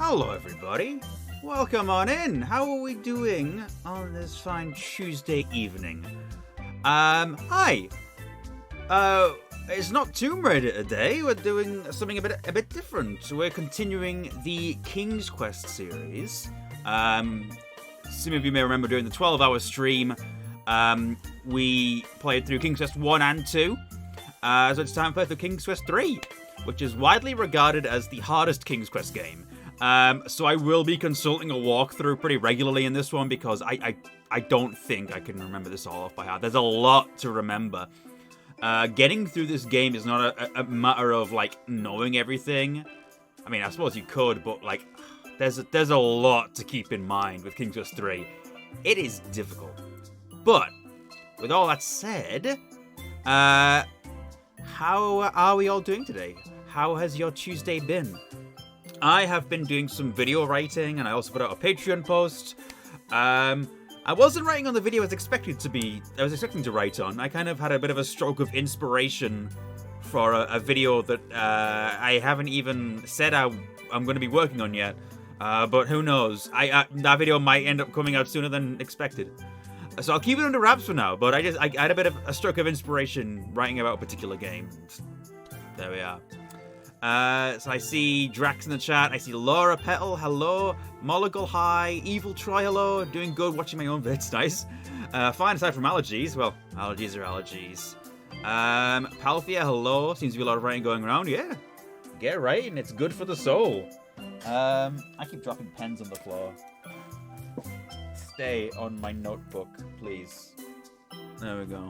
Hello everybody, welcome on in. How are we doing on this fine Tuesday evening? Hi. It's not Tomb Raider today. We're doing something a bit different. We're continuing the King's Quest series. Some of you may remember during the 12-hour stream, we played through King's Quest 1 and 2. So it's time to play through King's Quest 3, which is widely regarded as the hardest King's Quest game. So I will be consulting a walkthrough pretty regularly in this one because I don't think I can remember this all off by heart. There's a lot to remember. Getting through this game is not a matter of, like, knowing everything. I mean, I suppose you could, but, like, there's a lot to keep in mind with King's Quest 3. It is difficult. But, with all that said, how are we all doing today? How has your Tuesday been? I have been doing some video writing, and I also put out a Patreon post. I wasn't writing on the video I was expecting to write on. I kind of had a bit of a stroke of inspiration for a video that I haven't even said I'm going to be working on yet. But who knows? That video might end up coming out sooner than expected. So I'll keep it under wraps for now. But I had a bit of a stroke of inspiration writing about a particular game. There we are. So I see Drax in the chat. I see Laura Petal, hello. Molligal, hi. Evil Troy, hello. Doing good, watching my own vids, nice. Fine, aside from allergies. Well, allergies are allergies. Palthea, hello. Seems to be a lot of writing going around. Yeah, get writing. It's good for the soul. I keep dropping pens on the floor. Stay on my notebook, please. There we go.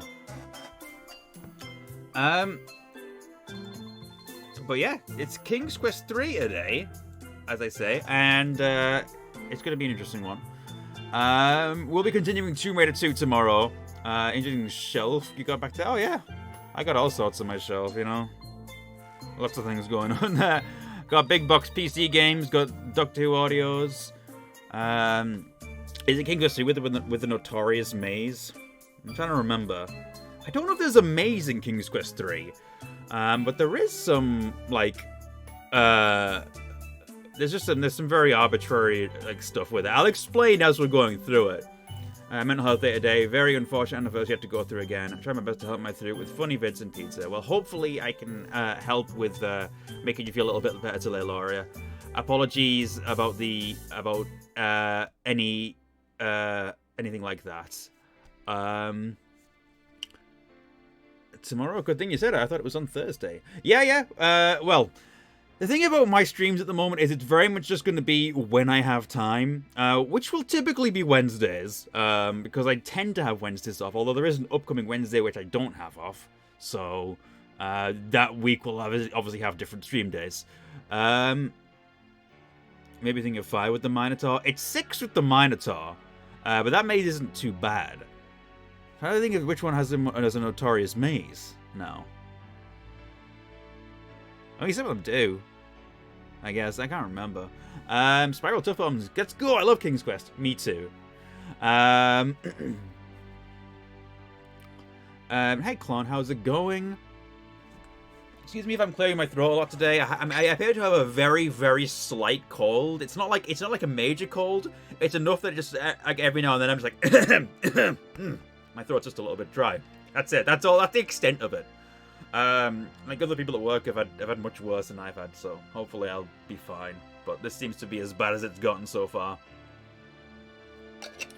But yeah, it's King's Quest 3 today, as I say, and it's going to be an interesting one. We'll be continuing Tomb Raider 2 tomorrow. Interesting shelf you got back there. Oh yeah, I got all sorts on my shelf, you know. Lots of things going on there. Got big box PC games, got Doctor Who audios. Is it King's Quest 3 with the notorious maze? I'm trying to remember. I don't know if there's a maze in King's Quest 3. But there is some, like, there's some very arbitrary, like, stuff with it. I'll explain as we're going through it. Mental health day today, very unfortunate anniversary, have to go through again. I'm trying my best to help my through with funny vids and pizza. Well, hopefully I can help with making you feel a little bit better today, Laura. Apologies about anything like that. Tomorrow, good thing you said it. I thought it was on Thursday. Yeah. Well, the thing about my streams at the moment is it's very much just going to be when I have time, which will typically be Wednesdays, because I tend to have Wednesdays off, although there is an upcoming Wednesday which I don't have off, so that week will obviously have different stream days. Maybe think of 5 with the Minotaur. It's 6 with the Minotaur, but that maze isn't too bad. I think of which one has a notorious maze. No. I mean, some of them do. I guess. I can't remember. Spiral Tough Bombs. Let's go! I love King's Quest. Me too. Hey, Clon. How's it going? Excuse me if I'm clearing my throat a lot today. I appear to have a very, very slight cold. It's not like a major cold. It's enough that just like every now and then I'm just like... My throat's just a little bit dry. That's it. That's all. That's the extent of it. Like other people at work have had much worse than I've had, so hopefully I'll be fine. But this seems to be as bad as it's gotten so far.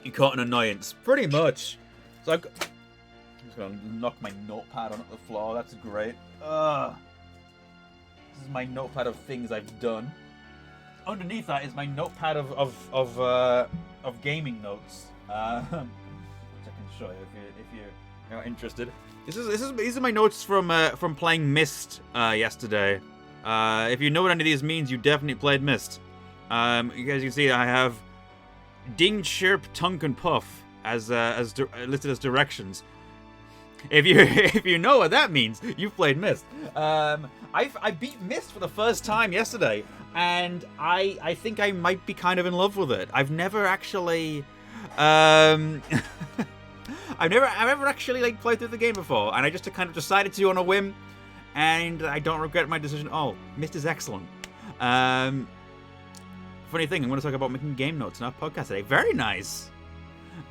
You caught an annoyance, pretty much. So I'm just gonna knock my notepad onto the floor. That's great. This is my notepad of things I've done. Underneath that is my notepad of gaming notes. Show you if you're interested. These are my notes from playing Myst yesterday. If you know what any of these means, you definitely played Myst. As you can see, I have Ding, Chirp, Tunk, and Puff as listed as directions. If you know what that means, you've played Myst. I beat Myst for the first time yesterday, and I think I might be kind of in love with it. I've never actually I've never actually like played through the game before, and I just kind of decided to on a whim, and I don't regret my decision at all. Myst is excellent. funny thing, I'm going to talk about making game notes in our podcast today. Very nice.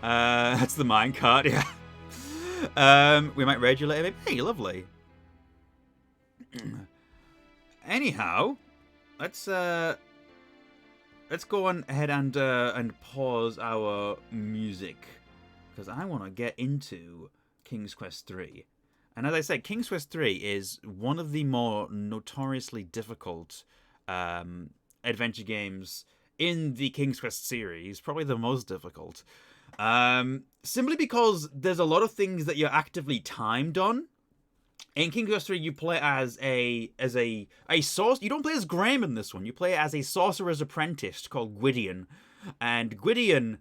That's the minecart, yeah. We might raid you later, maybe. Hey, lovely. Anyhow, let's go on ahead and pause our music, because I want to get into King's Quest 3. And as I said, King's Quest 3 is one of the more notoriously difficult adventure games in the King's Quest series, probably the most difficult. Simply because there's a lot of things that you're actively timed on. In King's Quest 3, you play as a you don't play as Graham in this one. You play as a sorcerer's apprentice called Gwydion, and Gwydion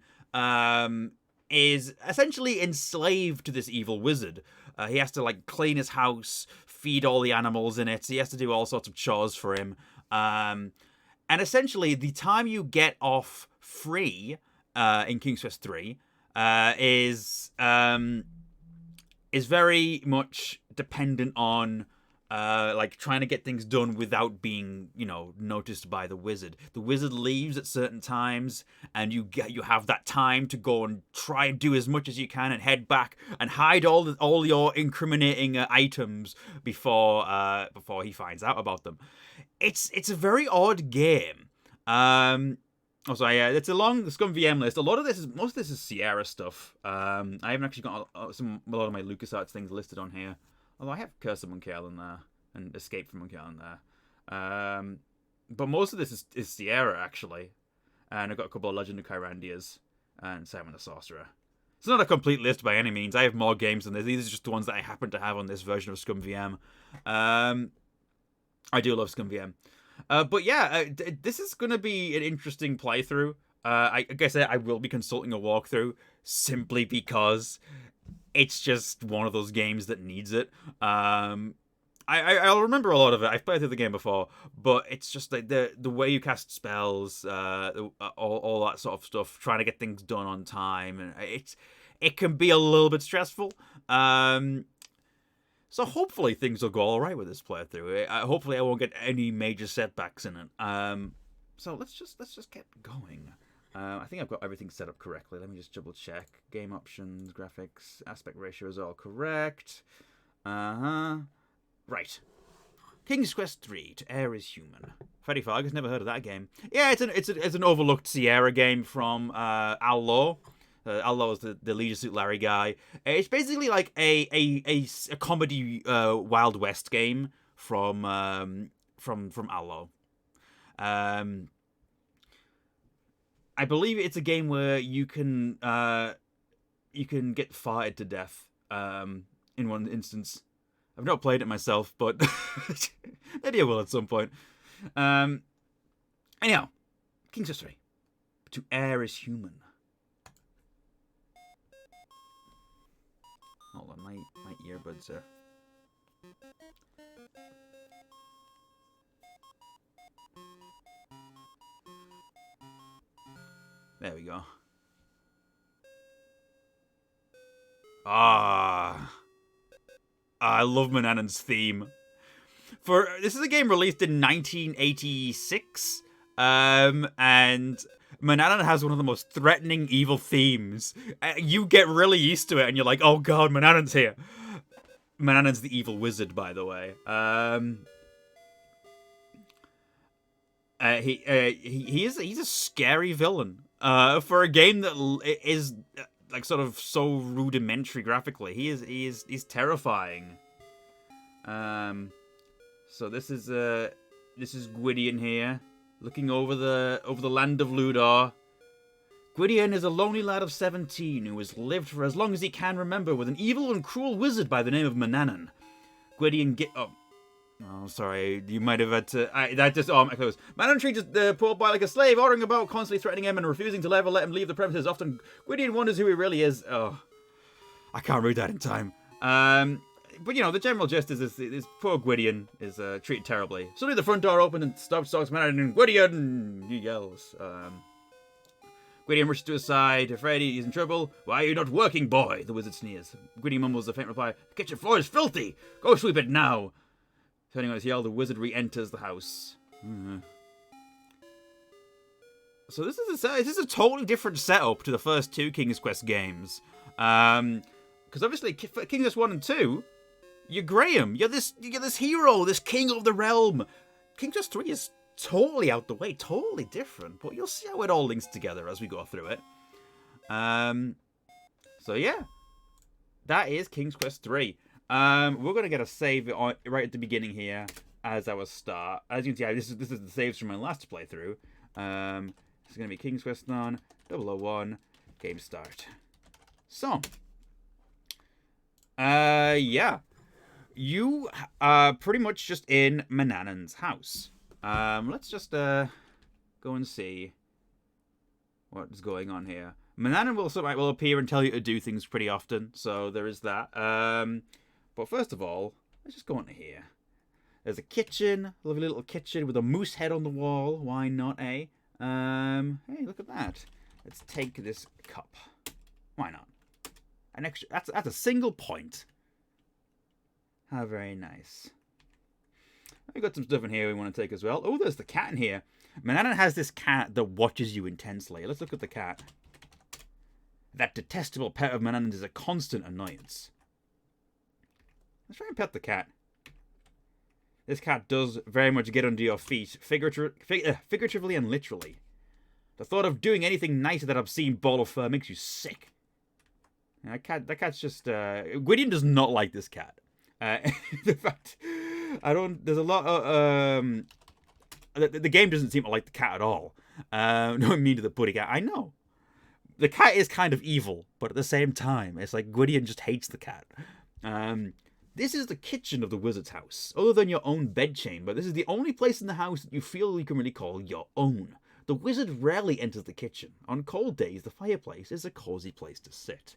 is essentially enslaved to this evil wizard. He has to like clean his house, feed all the animals in it. So he has to do all sorts of chores for him. And essentially, the time you get off free in King's Quest 3 is very much dependent on like trying to get things done without being, noticed by the wizard. The wizard leaves at certain times, and you have that time to go and try and do as much as you can and head back and hide all your incriminating items before he finds out about them. It's a very odd game. It's a long Scum VM list. Most of this is Sierra stuff. I haven't actually got a lot of my LucasArts things listed on here. Although I have Curse of Monkey Island there and Escape from Monkey Island there. But most of this is Sierra, actually. And I've got a couple of Legend of Kyrandias and Simon the Sorcerer. It's not a complete list by any means. I have more games than this. These are just the ones that I happen to have on this version of Scum VM. I do love Scum VM. But yeah, this is going to be an interesting playthrough. Like I said, I will be consulting a walkthrough simply because it's just one of those games that needs it. I'll remember a lot of it. I've played through the game before, but it's just like the way you cast spells, all that sort of stuff, trying to get things done on time, and it can be a little bit stressful. So hopefully things will go all right with this playthrough. Hopefully I won't get any major setbacks in it. So let's just get going. I think I've got everything set up correctly. Let me just double check. Game options, graphics, aspect ratio is all correct. Right. King's Quest 3, To Heir is Human. Freddy Fog has never heard of that game. Yeah, it's an overlooked Sierra game from Al Law. Al Law is the Leisure Suit Larry guy. It's basically like a comedy Wild West game from Al Law. I believe it's a game where you can get fired to death in one instance. I've not played it myself, but maybe I will at some point. Anyhow, King's Quest 3. To Heir is Human. Hold on, my earbuds are... There we go. I love Manannan's theme. This is a game released in 1986, and Manannan has one of the most threatening evil themes. You get really used to it, and you're like, oh god, Manannan's here. Manannan's the evil wizard, by the way. He's a scary villain. For a game that is like sort of so rudimentary graphically, he's terrifying. So this is Gwydion here, looking over the land of Ludor. Gwydion is a lonely lad of 17 who has lived for as long as he can remember with an evil and cruel wizard by the name of Manannan. Gwydion Oh, sorry, you might have had to... my clothes. Manannan treats the poor boy like a slave, ordering about, constantly threatening him and refusing to ever let him leave the premises. Often, Gwydion wonders who he really is. Oh, I can't read that in time. But, the general gist is this poor Gwydion is treated terribly. Suddenly the front door opens and stalks Manannan, and Gwydion! He yells. Gwydion rushes to his side, afraid he's in trouble. Why are you not working, boy? The wizard sneers. Gwydion mumbles a faint reply. The kitchen floor is filthy! Go sweep it now! Turning on his yell, the wizard re-enters the house. So this is a totally different setup to the first two King's Quest games. Because obviously, for King's Quest 1 and 2, you're Graham. You're this hero, this king of the realm. King's Quest 3 is totally out the way, totally different. But you'll see how it all links together as we go through it. So yeah, that is King's Quest 3. We're gonna get a save right at the beginning here as our start. As you can see, this is the saves from my last playthrough. This is gonna be King's Quest on 001 game start. So, yeah, you are pretty much just in Manannan's house. Let's just go and see what is going on here. Manannan will appear and tell you to do things pretty often, so there is that. But first of all, let's just go into here. There's a kitchen, a lovely little kitchen with a moose head on the wall. Why not, eh? Hey, look at that. Let's take this cup. Why not? An extra. That's a single point. How very nice. We've got some stuff in here we want to take as well. Oh, there's the cat in here. Manannan has this cat that watches you intensely. Let's look at the cat. That detestable pet of Manannan's is a constant annoyance. Let's try and pet the cat. This cat does very much get under your feet, figuratively and literally. The thought of doing anything nice to that obscene ball of fur makes you sick. That cat's just... Gwydion does not like this cat. In fact, there's a lot of... the game doesn't seem to like the cat at all. No mean to the buddy cat. I know. The cat is kind of evil, but at the same time, it's like Gwydion just hates the cat. This is the kitchen of the wizard's house. Other than your own bedchamber, this is the only place in the house that you feel you can really call your own. The wizard rarely enters the kitchen. On cold days, the fireplace is a cozy place to sit.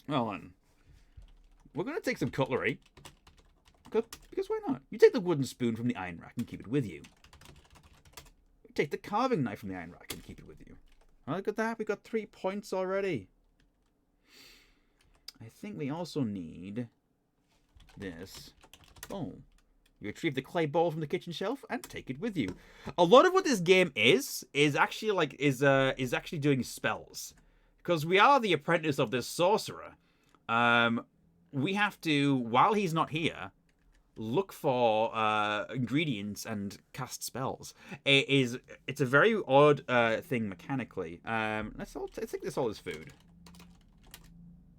Well then, we're going to take some cutlery. Because why not? You take the wooden spoon from the iron rack and keep it with you. You take the carving knife from the iron rack and keep it with you. Oh, look at that, we got 3 points already. I think we also need this bowl. You retrieve the clay bowl from the kitchen shelf and take it with you. A lot of what this game is actually actually doing spells, because we are the apprentice of this sorcerer. We have to, while he's not here, look for ingredients and cast spells. It's a very odd thing mechanically. Let's take this all as food.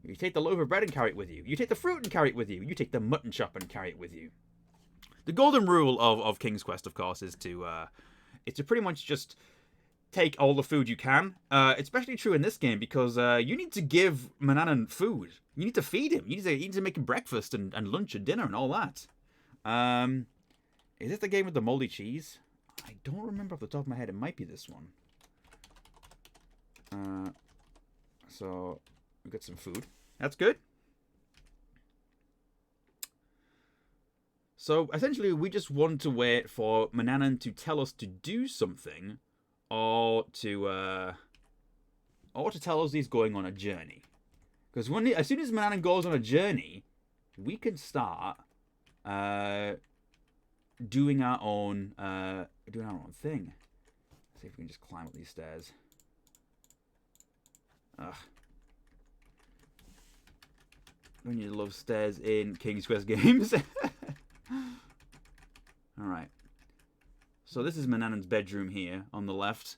You take the loaf of bread and carry it with you. You take the fruit and carry it with you. You take the mutton chop and carry it with you. The golden rule of King's Quest, of course, is to pretty much just take all the food you can. It's especially true in this game because you need to give Manannan food. You need to feed him. You need to make him breakfast and lunch and dinner and all that. Is this the game with the moldy cheese? I don't remember off the top of my head. It might be this one. So we got some food. That's good. So essentially, we just want to wait for Manannan to tell us to do something, or to tell us he's going on a journey. Because as soon as Manannan goes on a journey, we can start doing our own thing. Let's see if we can just climb up these stairs. Ugh. Don't you love stairs in King's Quest games? Alright. So this is Manannan's bedroom here on the left.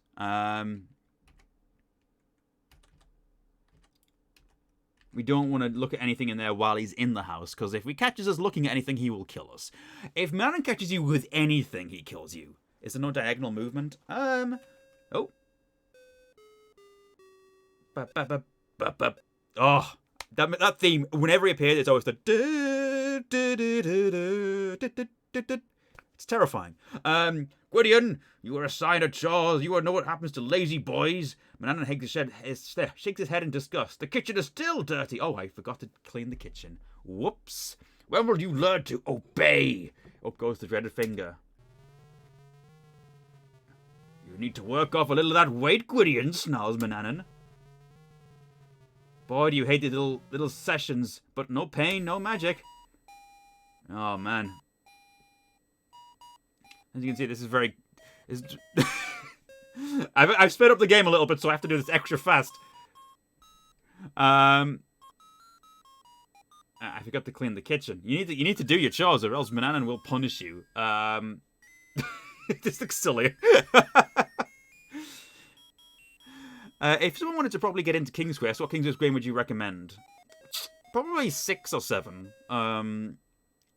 We don't want to look at anything in there while he's in the house, because if he catches us looking at anything, he will kill us. If Manannan catches you with anything, he kills you. Is there no diagonal movement? Oh. Oh. That theme, whenever he appears, it's always the... It's terrifying. Gwydion, you are assigned a chore. You know what happens to lazy boys. Manannan shakes his head in disgust. The kitchen is still dirty. Oh, I forgot to clean the kitchen. Whoops. When will you learn to obey? Up goes the dreaded finger. You need to work off a little of that weight, Gwydion, snarls Manannan. Boy, do you hate these little sessions, but no pain, no magic. Oh, man. As you can see, this is very... I've sped up the game a little bit, so I have to do this extra fast. I forgot to clean the kitchen. You need to do your chores, or else Mananan will punish you. This looks silly. If someone wanted to probably get into King's Quest, what King's Quest game would you recommend? Probably 6 or 7.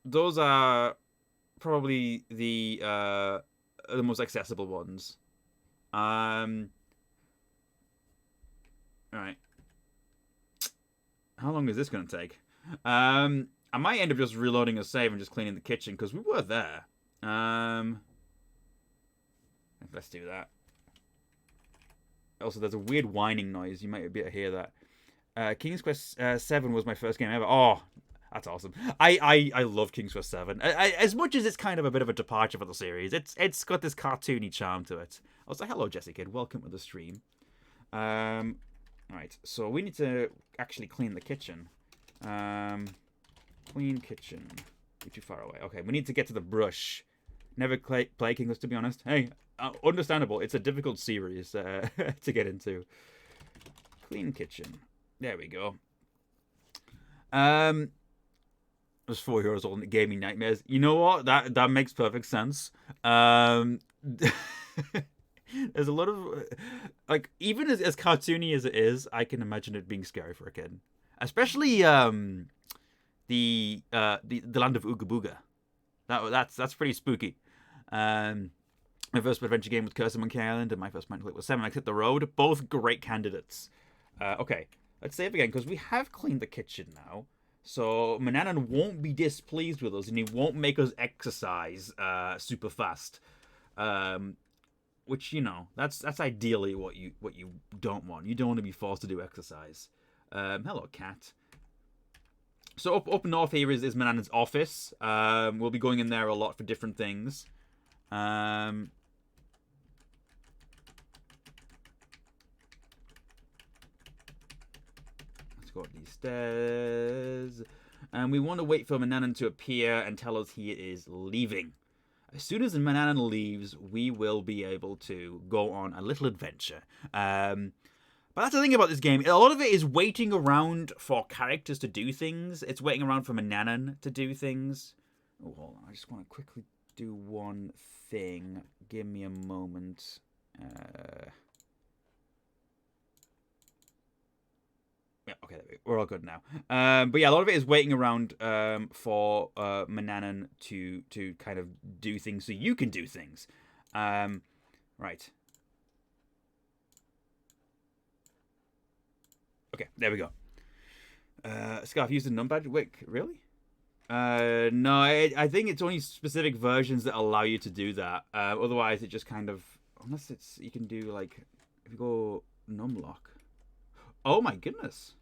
Those are probably the most accessible ones. Alright. How long is this going to take? I might end up just reloading a save and just cleaning the kitchen, because we were there. Let's do that. Also, there's a weird whining noise. You might be able to hear that. King's Quest 7 was my first game ever. Oh, that's awesome. I love King's Quest 7. As much as it's kind of a bit of a departure for the series, it's got this cartoony charm to it. Also, hello, Jesse Kid. Welcome to the stream. Right, so we need to actually clean the kitchen. Clean kitchen. You're too far away. Okay, we need to get to the brush. Never play King's Quest, to be honest. Hey, understandable. It's a difficult series to get into. Clean kitchen. There we go. I was 4 years old and it gave me nightmares. You know what? That makes perfect sense. There's a lot of like, even as cartoony as it is, I can imagine it being scary for a kid. Especially the land of Ooga Booga. That's pretty spooky. My first adventure game was Curse of Monkey Island, and my first point click was 7 X Hit the Road. Both great candidates. Okay, let's save again, because we have cleaned the kitchen now. So Mananan won't be displeased with us, and he won't make us exercise super fast. Which, you know, that's ideally what you don't want. You don't want to be forced to do exercise. Hello, cat. So up north here is Mananan's office. We'll be going in there a lot for different things. Let's go up these stairs. And we want to wait for Mananan to appear and tell us he is leaving. As soon as Mananan leaves, we will be able to go on a little adventure. But that's the thing about this game. A lot of it is waiting around for characters to do things. It's waiting around for Mananan to do things. Oh, hold on. I just want to quickly do one thing. Give me a moment. Yeah, okay, we're all good now. But yeah, a lot of it is waiting around for Mananan to kind of do things so you can do things. Right. Okay, there we go. Scarf used a numpad. Wait, really? No, I think it's only specific versions that allow you to do that. Otherwise, it just kind of, unless it's, you can do like, if you go numlock. Oh my goodness.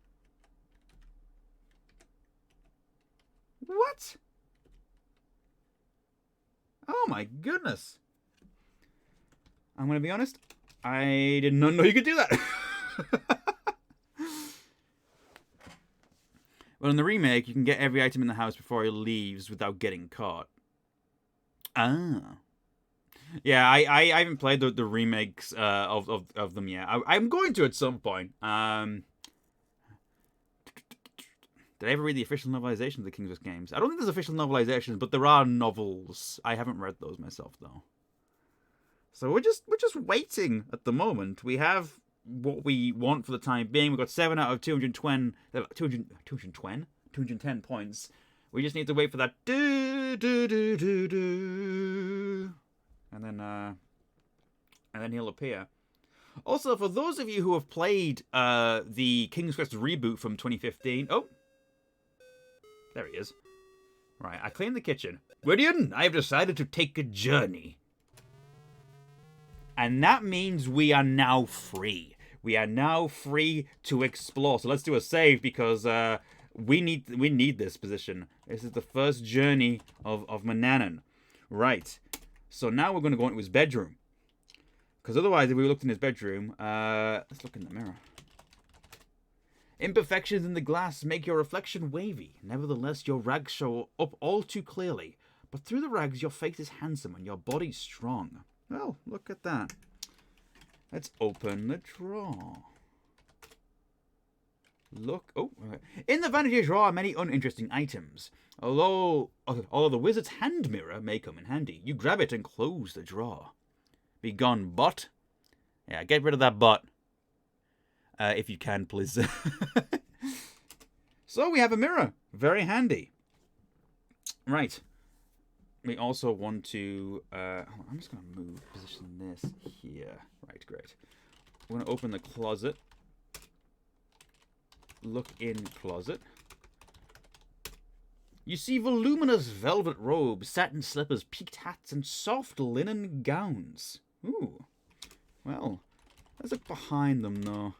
What? Oh my goodness. I'm going to be honest. I did not know you could do that. Well, in the remake, you can get every item in the house before he leaves without getting caught. Ah. Yeah, I haven't played the remakes of them yet. I'm going to at some point. Did I ever read the official novelization of the King's Quest games? I don't think there's official novelizations, but there are novels. I haven't read those myself, though. So we're just waiting at the moment. We have what we want for the time being. We've got 7 out of 210 points. We just need to wait for that and then he'll appear. Also, for those of you who have played the King's Quest reboot from 2015, oh, there he is. Right, I cleaned the kitchen. Gwydion, I have decided to take a journey. And that means we are now free. We are now free to explore. So let's do a save, because we need this position. This is the first journey of Mananan. Right. So now we're going to go into his bedroom. Because otherwise, if we looked in his bedroom, let's look in the mirror. Imperfections in the glass make your reflection wavy. Nevertheless, your rags show up all too clearly. But through the rags, your face is handsome and your body strong. Well, look at that. Let's open the drawer. Look. Oh, in the vanity drawer are many uninteresting items. Although the wizard's hand mirror may come in handy. You grab it and close the drawer. Be gone, bot. Yeah, get rid of that bot. If you can, please. So we have a mirror. Very handy. Right. We also want to... I'm just going to position this here. Right, great. We're going to open the closet. Look in closet. You see voluminous velvet robes, satin slippers, peaked hats, and soft linen gowns. Ooh. Well, let's look behind them, though.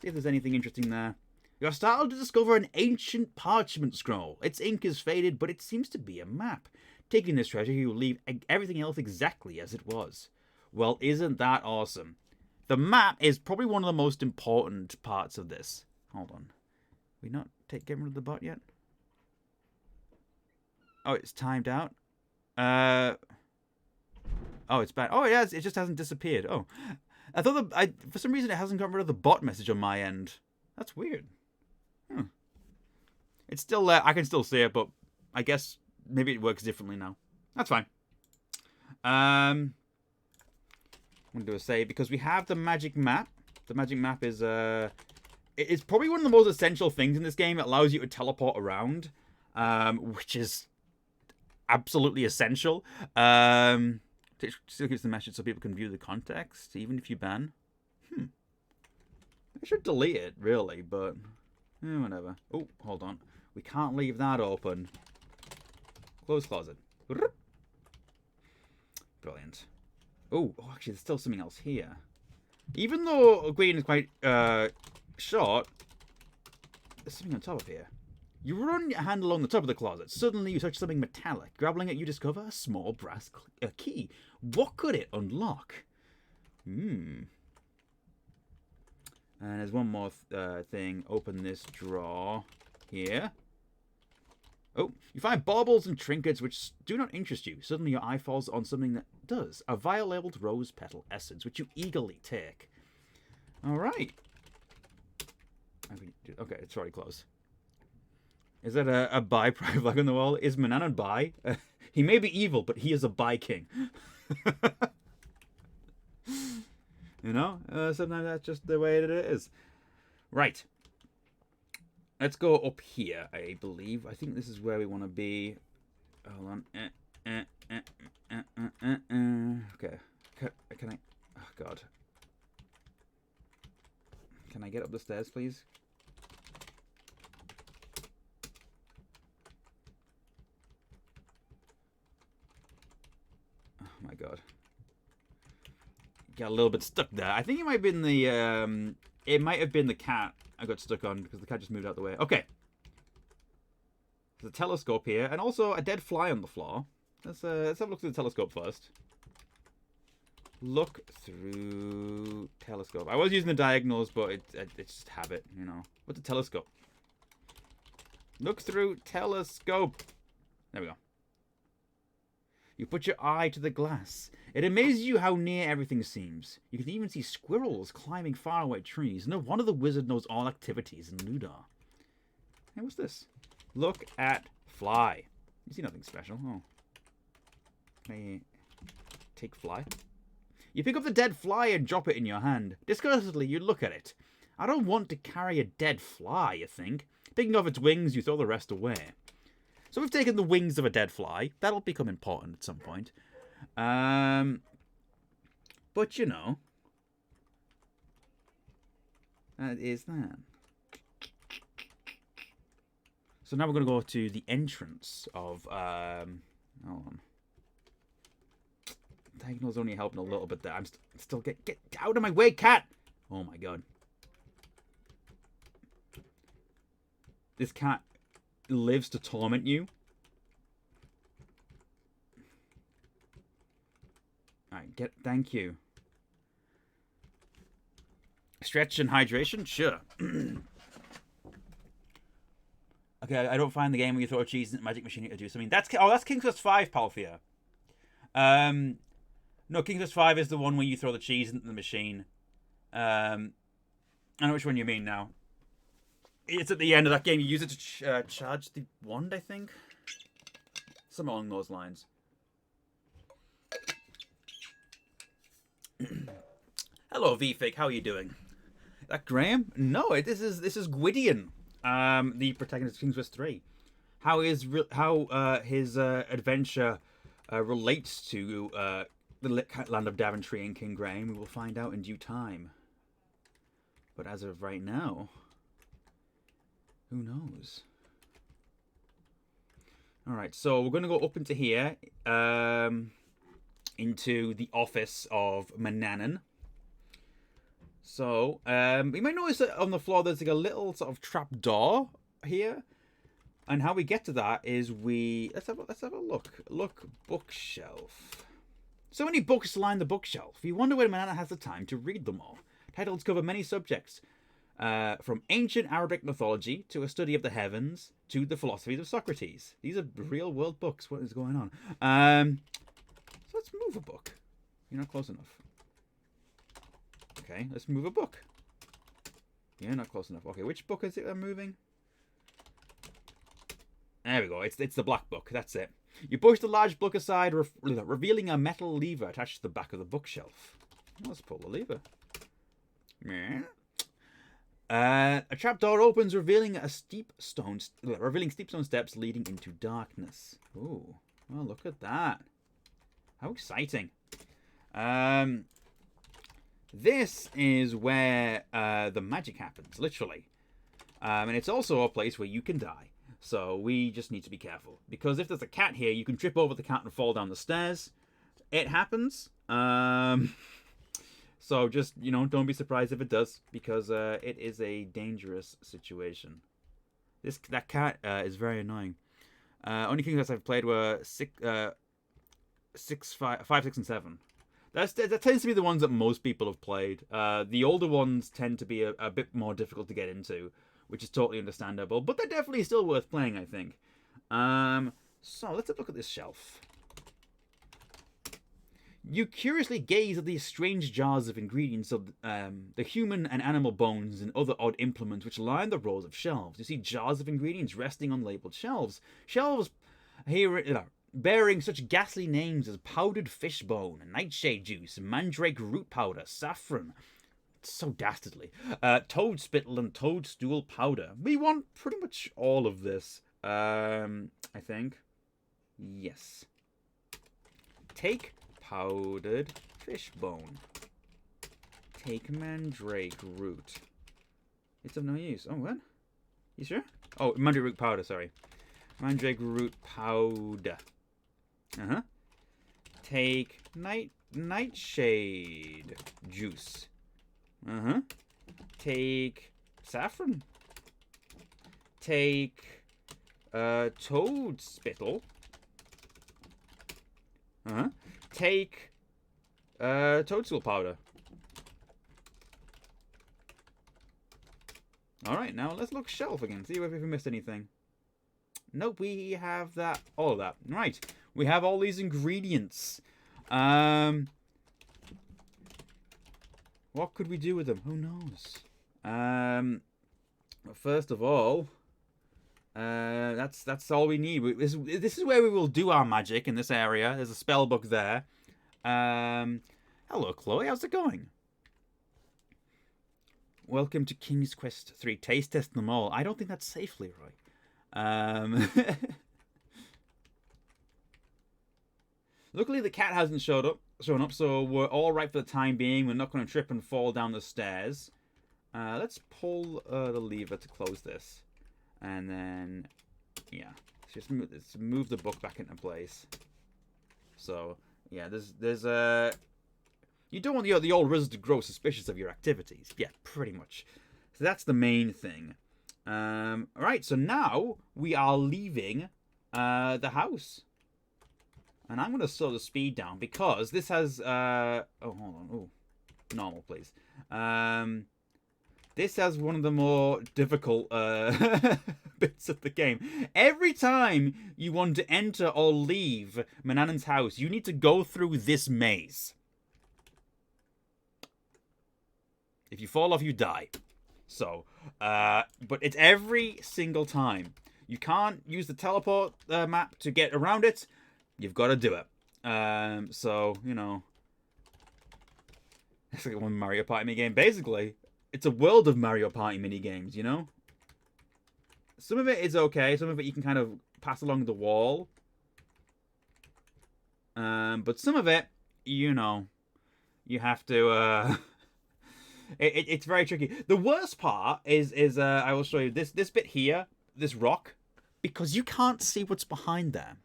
See if there's anything interesting there. You're startled to discover an ancient parchment scroll. Its ink is faded, but it seems to be a map. Taking this treasure, you will leave everything else exactly as it was. Well, isn't that awesome? The map is probably one of the most important parts of this. Hold on. We not getting rid of the bot yet? Oh, it's timed out. Oh, it's bad. Oh, yeah, it just hasn't disappeared. Oh, I thought for some reason it hasn't gotten rid of the bot message on my end. That's weird. It's still there. I can still see it, but I guess maybe it works differently now. That's fine. I'm gonna do a save because we have the magic map. The magic map is it's probably one of the most essential things in this game. It allows you to teleport around, which is absolutely essential. It still gives the message so people can view the context, even if you ban. I should delete it, really, but whatever. Oh, hold on. We can't leave that open. Close closet. Brilliant. Oh, actually, there's still something else here. Even though green is quite short, there's something on top of here. You run your hand along the top of the closet. Suddenly, you touch something metallic. Grabbing it, you discover a small brass key. What could it unlock? And there's one more thing. Open this drawer here. Oh, you find baubles and trinkets which do not interest you. Suddenly, your eye falls on something that does. A vial labeled rose petal essence, which you eagerly take. All right. Okay, it's already closed. Is that a bi private flag on the wall? Is Mananan bi? He may be evil, but he is a bi king. You know? Sometimes that's just the way it is. Right. Let's go up here, I believe. I think this is where we want to be. Hold on. Okay. Can I... Oh, God. Can I get up the stairs, please? Oh, my God. Got a little bit stuck there. I think it might have been the... It might have been the cat I got stuck on because the cat just moved out the way. Okay. There's a telescope here and also a dead fly on the floor. Let's have a look through the telescope first. Look through telescope. I was using the diagonals, but it's just habit, you know. What's a telescope? Look through telescope. There we go. You put your eye to the glass. It amazes you how near everything seems. You can even see squirrels climbing faraway trees. No wonder the wizard knows all activities in Ludar. Hey, what's this? Look at fly. You see nothing special. Oh. Can I take fly? You pick up the dead fly and drop it in your hand. Disgustedly, you look at it. I don't want to carry a dead fly, you think. Picking off its wings, you throw the rest away. So we've taken the wings of a dead fly. That'll become important at some point. But, you know. That is that. So now we're going to go to the entrance of... hold on. Diagonal's only helping a little bit there. I'm still... Get out of my way, cat! Oh, my God. This cat lives to torment you. Alright, thank you. Stretch and hydration? Sure. Okay, I don't find the game where you throw a cheese in the magic machine to do something. That's King's Quest 5, Palfia. No, King's Quest 5 is the one where you throw the cheese into the machine I know which one you mean now. It's at the end of that game. You use it to charge the wand, I think. Something along those lines. Hello, VFig. How are you doing? That Graham? No, this is Gwydion, the protagonist of King's Quest 3. How his adventure relates to the land of Daventry and King Graham, we will find out in due time. But as of right now, who knows? Alright, so we're going to go up into here, into the office of Manannan. So, you might notice that on the floor there's like a little sort of trap door here. And how we get to that is let's have a look. Look, bookshelf. So many books line the bookshelf. You wonder whether Manannan has the time to read them all. Titles cover many subjects, from ancient Arabic mythology to a study of the heavens to the philosophies of Socrates. These are real world books. What is going on? So let's move a book. You're not close enough. Okay, let's move a book. You're not close enough. Okay, which book is it I'm moving? There we go. It's the black book. That's it. You push the large book aside, revealing a metal lever attached to the back of the bookshelf. Let's pull the lever. A trapdoor opens, revealing steep stone steps leading into darkness. Ooh, well, look at that! How exciting! This is where the magic happens, literally, and it's also a place where you can die. So we just need to be careful, because if there's a cat here, you can trip over the cat and fall down the stairs. It happens. So just, don't be surprised if it does, because it is a dangerous situation. That cat is very annoying. Only King's Quest I've played were 5, 6, and 7. That tends to be the ones that most people have played. The older ones tend to be a bit more difficult to get into, which is totally understandable, but they're definitely still worth playing, I think. So let's have a look at this shelf. You curiously gaze at these strange jars of ingredients of the human and animal bones and other odd implements which line the rows of shelves. You see jars of ingredients resting on labelled shelves. Shelves here bearing such ghastly names as powdered fish bone, nightshade juice, mandrake root powder, saffron. It's so dastardly. Toad spittle and toadstool powder. We want pretty much all of this. I think. Yes. Take powdered fish bone. Take mandrake root. It's of no use. Oh, what? You sure? Oh, mandrake root powder, sorry. Mandrake root powder. Uh-huh. Take nightshade juice. Uh-huh. Take saffron. Take toad spittle. Uh-huh. Take toadstool powder. Alright, now let's look shelf again. See if we missed anything. Nope, we have that. All of that. Right. We have all these ingredients. What could we do with them? Who knows? First of all, that's all we need. This is where we will do our magic in this area. There's a spell book there. Hello, Chloe. How's it going? Welcome to King's Quest 3. Taste test them all. I don't think that's safe, Leroy. Luckily, the cat hasn't shown up, so we're all right for the time being. We're not going to trip and fall down the stairs. Let's pull the lever to close this, and then just move the book back into place. So yeah, there's you don't want the old wizard to grow suspicious of your activities. Yeah, pretty much. So that's the main thing. Alright, so now we are leaving the house. And I'm going to slow the speed down because this has... oh, hold on. Oh, normal, please. This has one of the more difficult bits of the game. Every time you want to enter or leave Manannan's house, you need to go through this maze. If you fall off, you die. So, but it's every single time. You can't use the teleport map to get around it. You've got to do it. So, you know, it's like one Mario Party minigame. Basically, it's a world of Mario Party minigames, you know? Some of it is okay. Some of it you can kind of pass along the wall. But some of it, you know, you have to... it's very tricky. The worst part is I will show you this bit here, this rock, because you can't see what's behind there.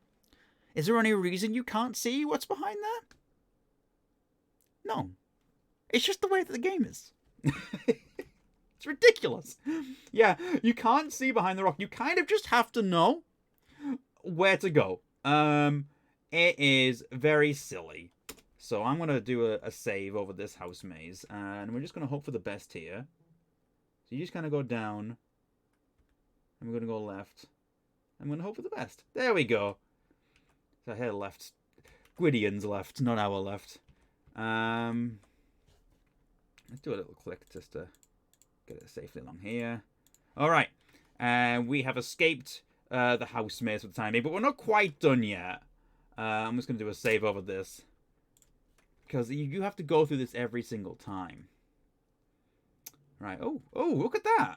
Is there any reason you can't see what's behind there? No. It's just the way that the game is. It's ridiculous. Yeah, you can't see behind the rock. You kind of just have to know where to go. It is very silly. So I'm going to do a save over this house maze. And we're just going to hope for the best here. So you just kind of go down. And we're going to go left. I'm going to hope for the best. There we go. So I had left. Gwydion's left, not our left. Let's do a little click just to get it safely along here. Alright. And we have escaped the house maze for the time being. But we're not quite done yet. I'm just going to do a save over this. Because you have to go through this every single time. Right. Oh, look at that.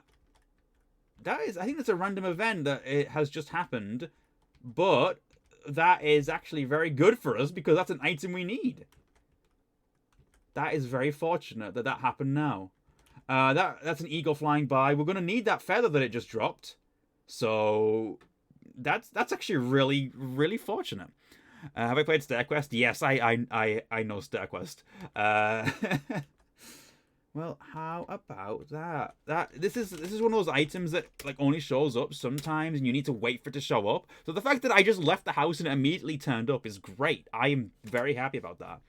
That is, I think that's a random event that it has just happened. But that is actually very good for us because that's an item we need. That is very fortunate that that happened now. That's an eagle flying by. We're going to need that feather that it just dropped. So that's actually really, really fortunate. Have I played StairQuest? Yes, I know StairQuest. Well, how about that? This is one of those items that like only shows up sometimes, and you need to wait for it to show up. So the fact that I just left the house and it immediately turned up is great. I am very happy about that.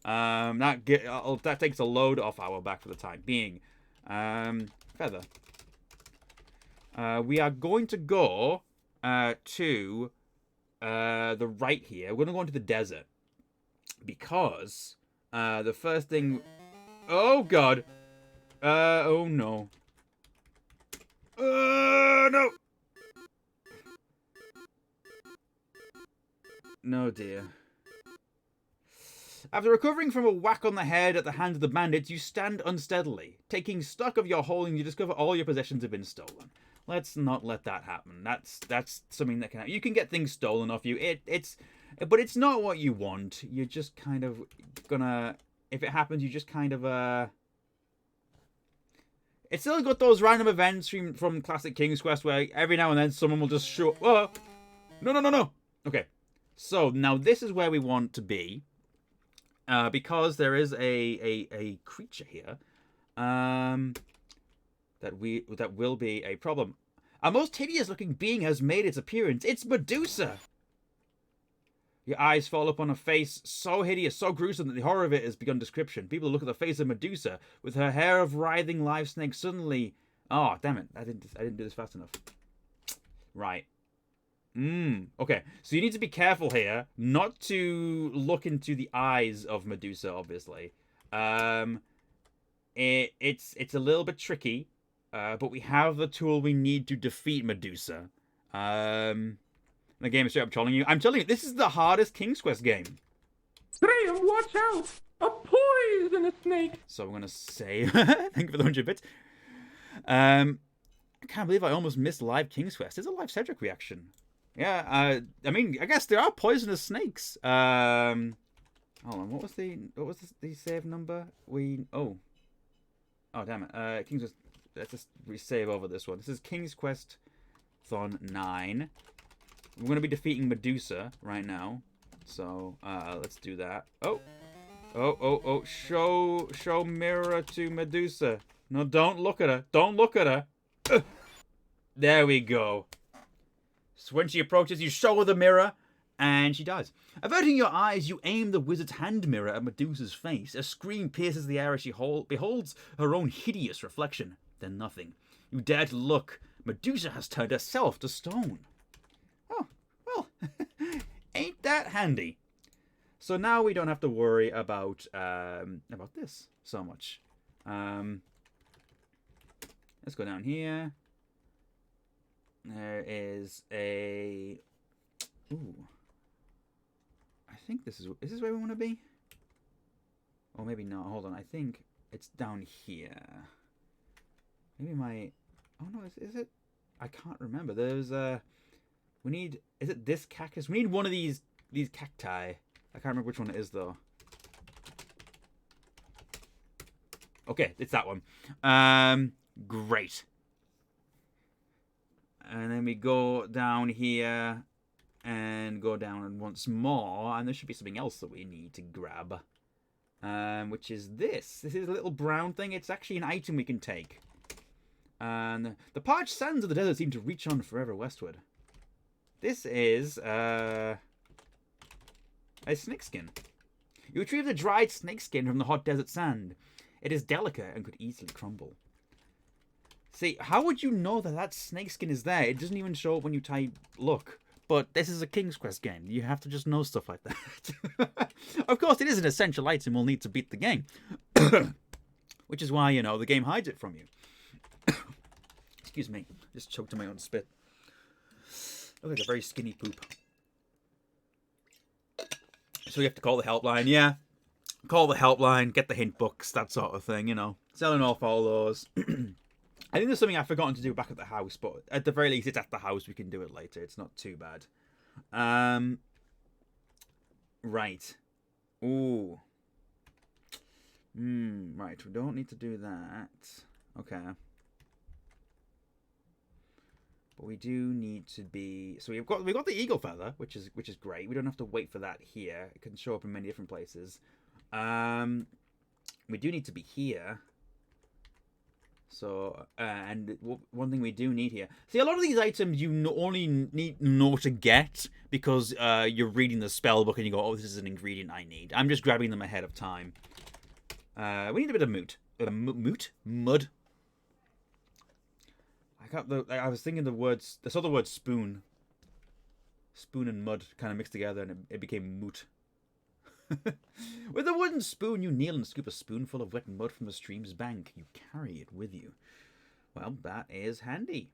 That takes a load off our back for the time being. Feather. We are going to go to the right here. We're going to go into the desert because the first thing. Oh god. Oh no. No. No dear. After recovering from a whack on the head at the hands of the bandits, you stand unsteadily. Taking stock of your holding, you discover all your possessions have been stolen. Let's not let that happen. That's something that can happen. You can get things stolen off you. But it's not what you want. You're just kind of gonna... If it happens, you just kind of... It's still got those random events from classic King's Quest where every now and then someone will just show... Whoa! No. Okay. So, now this is where we want to be. Because there is a creature here that will be a problem. A most hideous looking being has made its appearance. It's Medusa! Your eyes fall upon a face so hideous, so gruesome that the horror of it has begun description. People look at the face of Medusa with her hair of writhing live snake suddenly... Oh, damn it. I didn't do this fast enough. Right. Okay. So you need to be careful here not to look into the eyes of Medusa, obviously. It's a little bit tricky, but we have the tool we need to defeat Medusa. The game is straight up trolling you. I'm telling you, this is the hardest King's Quest game. Graham, watch out! A poisonous snake! So I'm going to save. Thank you for the 100 bits. I can't believe I almost missed live King's Quest. There's a live Cedric reaction. Yeah, I mean, I guess there are poisonous snakes. Hold on, what was the save number? Oh damn it. King's Quest. Let's just resave over this one. This is King's Quest Thon 9. We're going to be defeating Medusa right now. So, let's do that. Oh. Show mirror to Medusa. No, don't look at her. Don't look at her. There we go. So when she approaches, you show her the mirror, and she dies. Averting your eyes, you aim the wizard's hand mirror at Medusa's face. A scream pierces the air as she beholds her own hideous reflection. Then nothing. You dare to look. Medusa has turned herself to stone. Oh, well, ain't that handy? So now we don't have to worry about this so much. Let's go down here. There is a... Ooh. I think this is this where we want to be? Or maybe not. Hold on. I think it's down here. Maybe my... Oh, no. Is it? I can't remember. There's we need... Is it this cactus? We need one of these cacti. I can't remember which one it is, though. Okay, it's that one. Great. And then we go down here and go down once more, and there should be something else that we need to grab, which is this. This is a little brown thing. It's actually an item we can take. And the parched sands of the desert seem to reach on forever westward. This is a snakeskin. You retrieve the dried snakeskin from the hot desert sand. It is delicate and could easily crumble. See, how would you know that snakeskin is there? It doesn't even show up when you type look. But this is a King's Quest game. You have to just know stuff like that. Of course, it is an essential item we'll need to beat the game. Which is why, you know, the game hides it from you. Excuse me. Just choked on my own spit. Look like a very skinny poop. So you have to call the helpline. Yeah. Call the helpline. Get the hint books. That sort of thing, you know. Selling off all those. I think there's something I've forgotten to do back at the house, but at the very least, it's at the house. We can do it later. It's not too bad. Right. Ooh. Right. We don't need to do that. Okay. But we do need to be. So we've got the eagle feather, which is great. We don't have to wait for that here. It can show up in many different places. We do need to be here. So, and one thing we do need here. See, a lot of these items you only need to know to get because you're reading the spell book and you go, oh, this is an ingredient I need. I'm just grabbing them ahead of time. We need a bit of mud. I was thinking the words. I saw the word spoon. Spoon and mud kind of mixed together, and it became moot. With a wooden spoon, you kneel and scoop a spoonful of wet mud from the stream's bank. You carry it with you. Well, that is handy.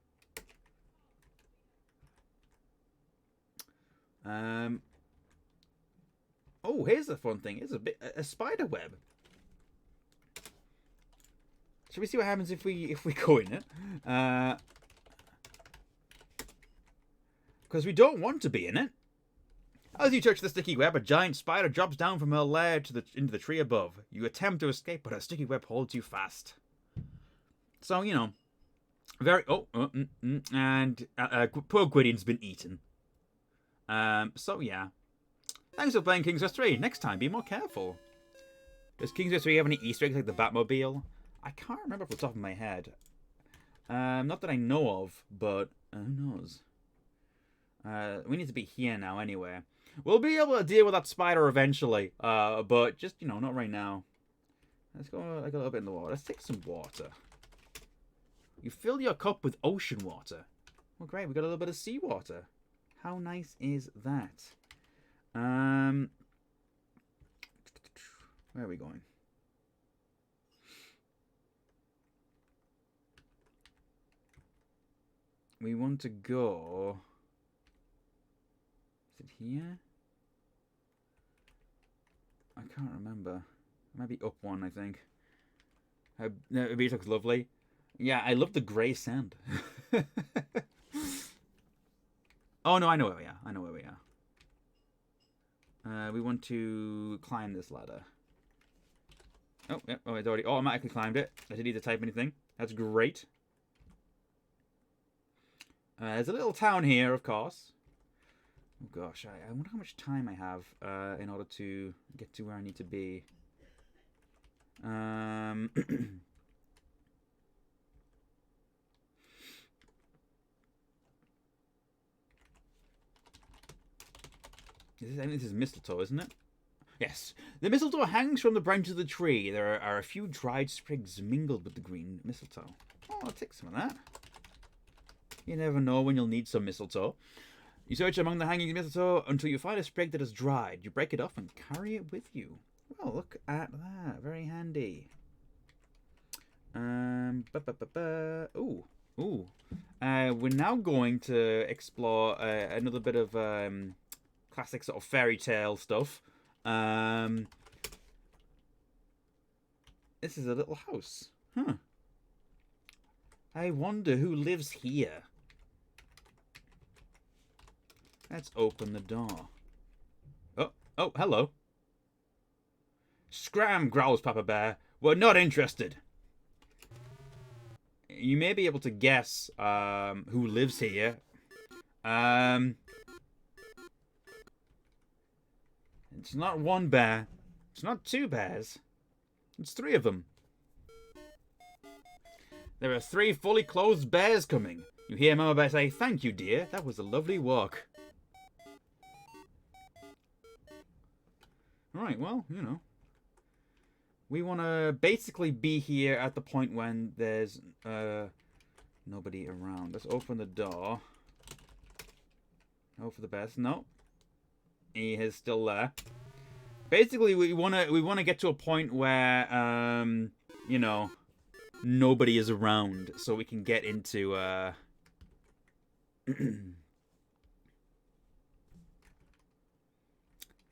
Oh, here's the fun thing. It's a spider web. Shall we see what happens if we go in it? Because we don't want to be in it. As you touch the sticky web, a giant spider drops down from her lair into the tree above. You attempt to escape, but her sticky web holds you fast. So, you know, very... and poor Gwydion's been eaten. So, yeah. Thanks for playing King's Quest 3. Next time, be more careful. Does King's Quest 3 have any Easter eggs like the Batmobile? I can't remember off the top of my head. Not that I know of, but who knows? We need to be here now anyway. We'll be able to deal with that spider eventually, but just, you know, not right now. Let's go like a little bit in the water. Let's take some water. You fill your cup with ocean water. Well, great. We got a little bit of seawater. How nice is that? Where are we going? We want to go... Is it here? I can't remember. It might be up one, I think. The beach looks lovely. Yeah, I love the grey sand. Oh, no, I know where we are. I know where we are. We want to climb this ladder. Oh, yeah. Oh, it's already automatically climbed it. I didn't need to type anything. That's great. There's a little town here, of course. Oh gosh, I wonder how much time I have in order to get to where I need to be. This is mistletoe, isn't it? Yes. The mistletoe hangs from the branch of the tree. There are a few dried sprigs mingled with the green mistletoe. Oh, I'll take some of that. You never know when you'll need some mistletoe. You search among the hanging mistletoe until you find a sprig that is dried. You break it off and carry it with you. Well, look at that. Very handy. Ooh, ooh. We're now going to explore another bit of classic sort of fairy tale stuff. This is a little house. Huh. I wonder who lives here. Let's open the door. Oh, hello. Scram, growls Papa Bear. We're not interested. You may be able to guess who lives here. It's not one bear. It's not two bears. It's three of them. There are 3 fully clothed bears coming. You hear Mama Bear say, "Thank you, dear. That was a lovely walk." Alright, well, you know. We want to basically be here at the point when there's nobody around. Let's open the door. Hope for the best. No. He is still there. Basically, we want to get to a point where you know, nobody is around, so we can get into the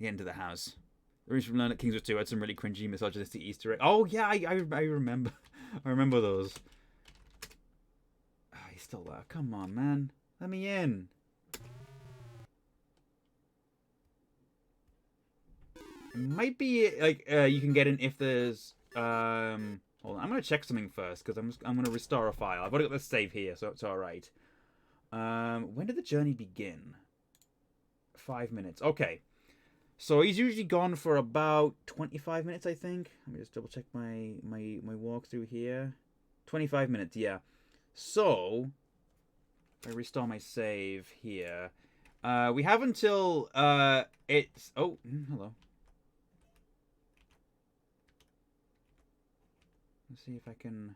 end of the house. The reason from learn that Kings of 2 had some really cringy misogynistic Easter eggs. Oh yeah, I remember. I remember those. Oh, he's still there. Come on, man. Let me in. It might be like you can get in if there's hold on, I'm gonna check something first because I'm gonna restore a file. I've already got this save here, so it's alright. When did the journey begin? 5 minutes. Okay. So he's usually gone for about 25 minutes, I think. Let me just double check my walkthrough here. 25 minutes, yeah. So if I restore my save here, we have until it's hello. Let's see if I can.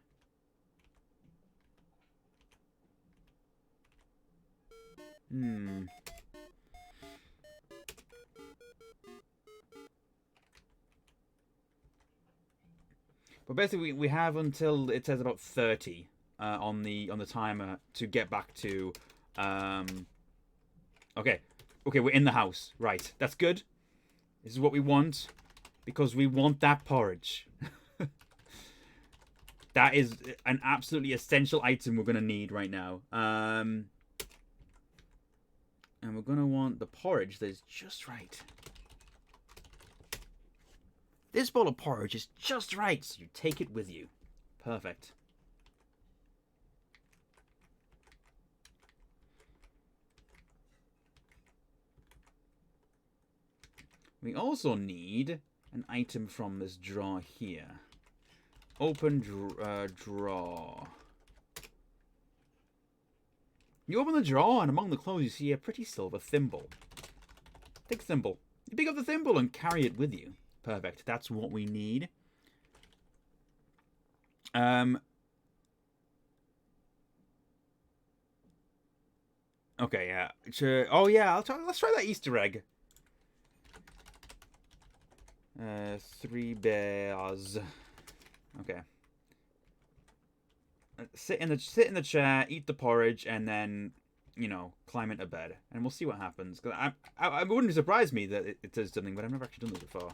But basically, we have until it says about 30 on the timer to get back to. Okay, we're in the house. Right, that's good. This is what we want because we want that porridge. That is an absolutely essential item we're gonna need right now. And we're gonna want the porridge that's just right. This bowl of porridge is just right, so you take it with you. Perfect. We also need an item from this drawer here. Open drawer. You open the drawer, and among the clothes you see a pretty silver thimble. Take thimble. You pick up the thimble and carry it with you. Perfect. That's what we need. Okay, yeah. Oh, yeah. Let's try that Easter egg. 3 bears. Okay. Sit in the chair, eat the porridge, and then, you know, climb into bed, and we'll see what happens. Cause I wouldn't surprise me that it does something, but I've never actually done this before.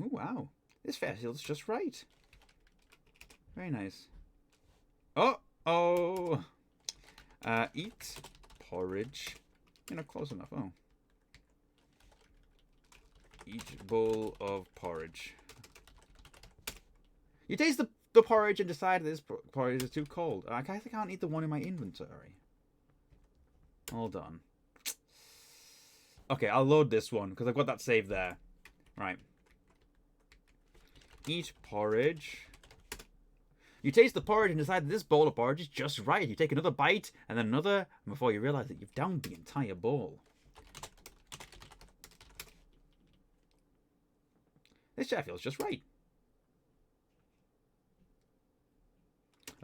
Oh wow, this feels just right. Very nice. Oh. Eat porridge. You're not close enough. Oh. Eat bowl of porridge. You taste the porridge and decide this porridge is too cold. I can't eat the one in my inventory. Hold on. Okay, I'll load this one because I've got that saved there. Right. Eat porridge. You taste the porridge and decide that this bowl of porridge is just right. You take another bite and then another, and before you realize that you've downed the entire bowl. This chair feels just right.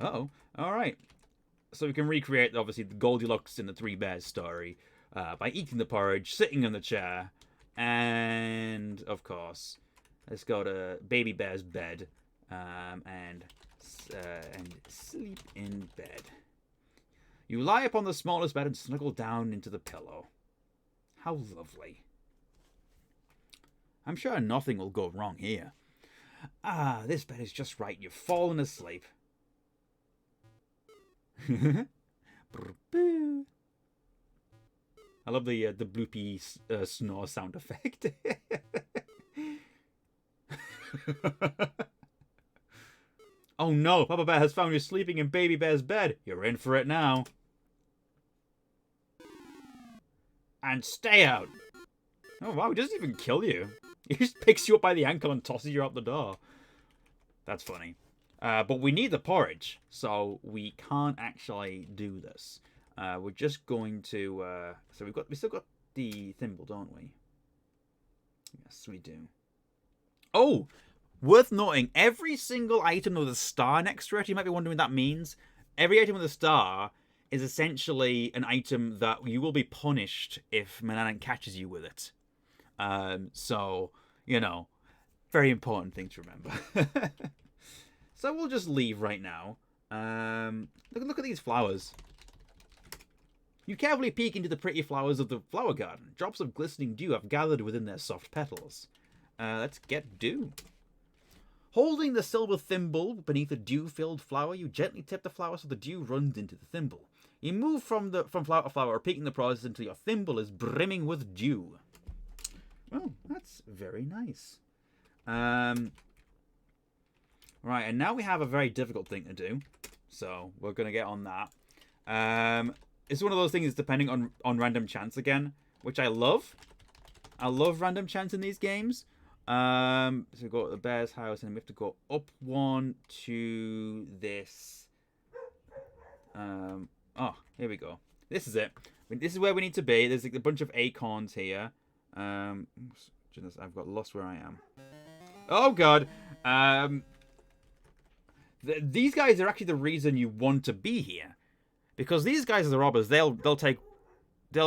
Uh-oh. Alright. So we can recreate, obviously, the Goldilocks in the Three Bears story by eating the porridge, sitting in the chair, and, of course, let's go to Baby Bear's bed. and sleep in bed. You lie upon the smallest bed and snuggle down into the pillow. How lovely. I'm sure nothing will go wrong here. Ah, this bed is just right. You've fallen asleep. I love the bloopy snore sound effect. Oh no, Papa Bear has found you sleeping in Baby Bear's bed. You're in for it now. And stay out. Oh wow, he doesn't even kill you. He just picks you up by the ankle and tosses you out the door. That's funny. But we need the porridge, so we can't actually do this. We're just going to... so we still got the thimble, don't we? Yes, we do. Oh! Worth noting, every single item with a star next to it, you might be wondering what that means. Every item with a star is essentially an item that you will be punished if Manannan catches you with it. So, you know, very important thing to remember. So we'll just leave right now. Look at these flowers. You carefully peek into the pretty flowers of the flower garden. Drops of glistening dew have gathered within their soft petals. Let's get dew. Holding the silver thimble beneath a dew-filled flower, you gently tip the flower so the dew runs into the thimble. You move from flower to flower, repeating the process until your thimble is brimming with dew. Oh, that's very nice. Right, and now we have a very difficult thing to do. So, we're going to get on that. It's one of those things depending on random chance again, which I love. I love random chance in these games. So we go to the bear's house, and we have to go up one to this. Oh, here we go. This is it. This is where we need to be. There's like a bunch of acorns here. Goodness, I've got lost where I am. Oh God. These guys are actually the reason you want to be here, because these guys are the robbers. They'll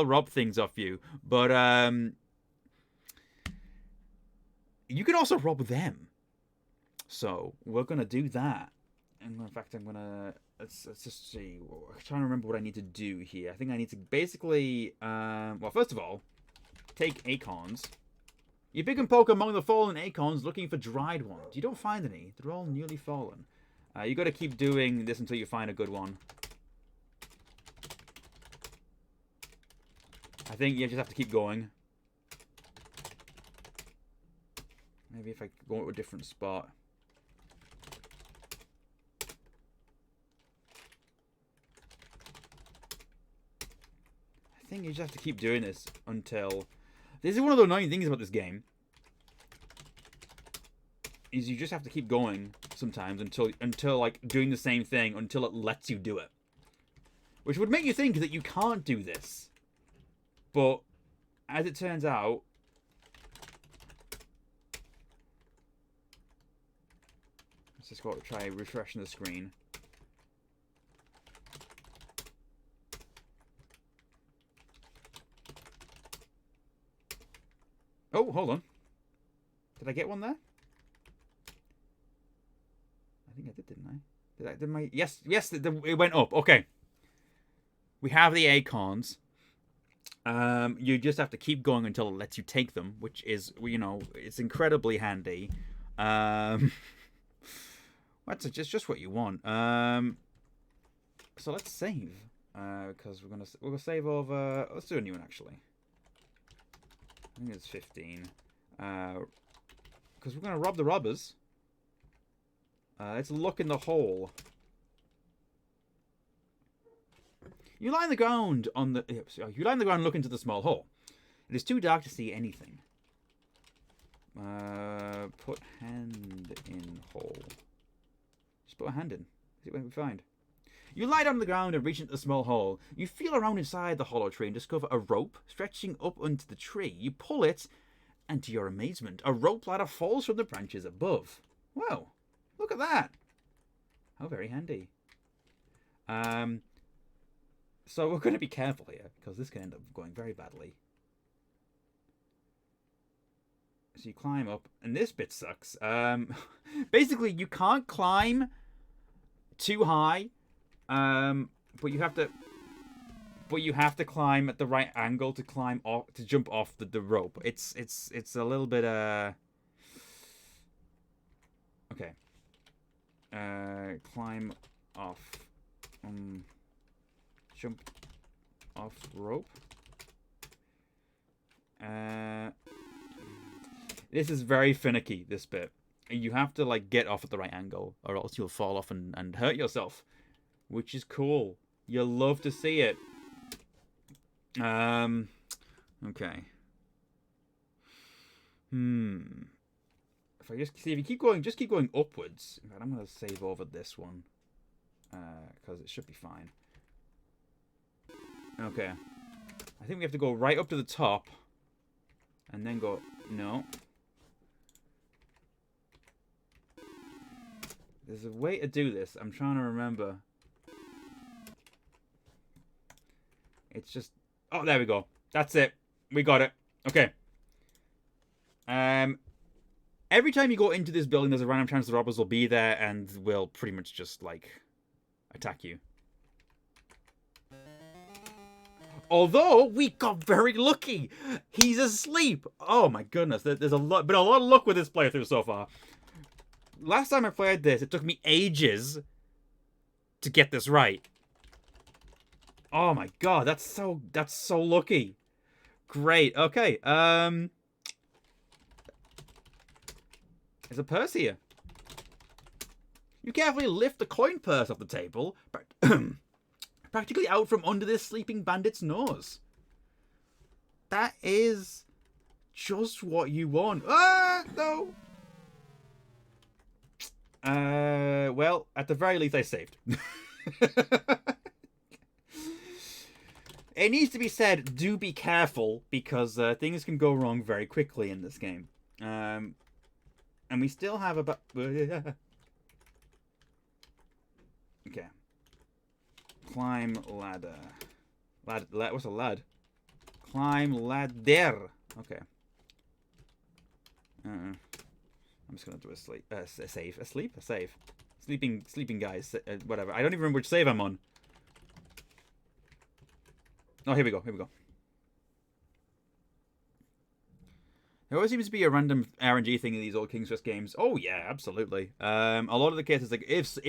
rob things off you, but you can also rob them. So we're gonna do that. And in fact, let's just see. I'm trying to remember what I need to do here. I think I need to basically, well, first of all, take acorns. You pick and poke among the fallen acorns, looking for dried ones. You don't find any. They're all newly fallen. You got to keep doing this until you find a good one. I think you just have to keep going. Maybe if I go to a different spot. I think you just have to keep doing this until... This is one of the annoying things about this game. Is you just have to keep going sometimes until like doing the same thing until it lets you do it. Which would make you think that you can't do this. But as it turns out, let's just go to try refreshing the screen. Oh, hold on. Did I get one there? I think I did, didn't I? Did my... Yes, it went up. Okay. We have the acorns. You just have to keep going until it lets you take them, which is, you know, it's incredibly handy. That's just what you want. So let's save, because we're gonna save over. Let's do a new one actually. I think it's 15. Because we're gonna rob the robbers. Let's look in the hole. You lie on the ground look into the small hole. It is too dark to see anything. Put hand in hole. Just put a hand in. See what we find. You lie down on the ground and reach into the small hole. You feel around inside the hollow tree and discover a rope stretching up onto the tree. You pull it, and to your amazement, a rope ladder falls from the branches above. Wow, look at that. How very handy. So we're going to be careful here, because this can end up going very badly. So you climb up, and this bit sucks. Basically, you can't climb too high, but you have to climb at the right angle to climb off to jump off the rope. It's a little bit okay. Climb off, jump off rope. This is very finicky, this bit. You have to, like, get off at the right angle, or else you'll fall off and hurt yourself. Which is cool. You'll love to see it. Okay. If I if you keep going upwards. In fact, I'm gonna save over this one. Because it should be fine. Okay. I think we have to go right up to the top. And then go... No. There's a way to do this. I'm trying to remember. It's just... Oh, there we go. That's it. We got it. Okay. Every time you go into this building, there's a random chance the robbers will be there and will pretty much just, like, attack you. Although, we got very lucky. He's asleep. Oh, my goodness. There's been a lot of luck with this playthrough so far. Last time I played this, it took me ages to get this right. Oh my god, that's so lucky. Great. Okay. There's a purse here. You carefully lift the coin purse off the table, practically out from under this sleeping bandit's nose. That is just what you want. Ah, no. Well, at the very least, I saved. It needs to be said, do be careful, because things can go wrong very quickly in this game. And we still have about... Okay. Climb ladder. What's a lad? Climb ladder. Okay. I'm just gonna do a save. A save. Sleeping guys. Whatever. I don't even remember which save I'm on. Oh, here we go. There always seems to be a random RNG thing in these old King's Quest games. Oh yeah, absolutely. A lot of the cases, like if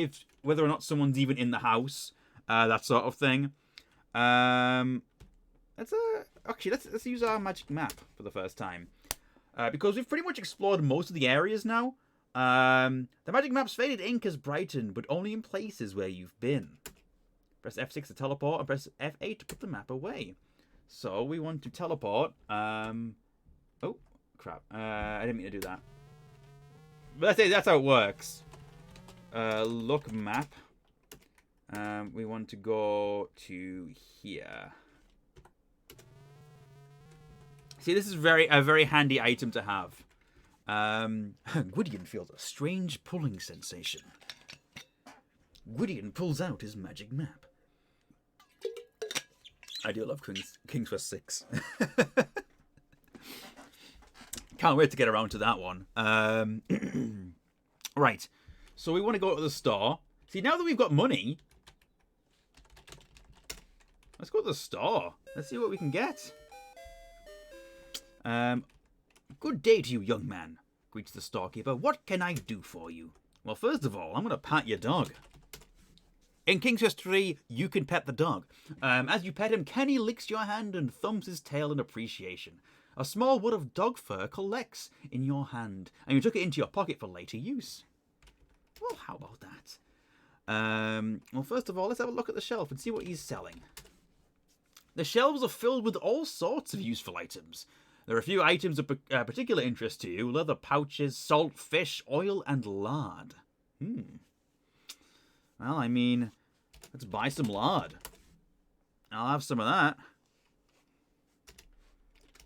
whether or not someone's even in the house, that sort of thing. Actually let's use our magic map for the first time. Because we've pretty much explored most of the areas now. The magic map's faded ink has brightened, but only in places where you've been. Press F6 to teleport, and press F8 to put the map away. So we want to teleport. Oh, crap. I didn't mean to do that. But that's how it works. Look map. We want to go to here. See, this is a very handy item to have. Gwydion feels a strange pulling sensation. Gwydion pulls out his magic map. I do love King's Quest 6. Can't wait to get around to that one. Right. So we want to go to the store. See, now that we've got money, let's go to the store. Let's see what we can get. Good day to you, young man, greets the storekeeper. What can I do for you? Well, first of all, I'm going to pat your dog. In King's Quest 3, you can pet the dog. As you pet him, Kenny licks your hand and thumps his tail in appreciation. A small wad of dog fur collects in your hand, and you took it into your pocket for later use. Well, how about that? Well, first of all, let's have a look at the shelf and see what he's selling. The shelves are filled with all sorts of useful items. There are a few items of particular interest to you. Leather pouches, salt, fish, oil, and lard. Well, I mean, let's buy some lard. I'll have some of that.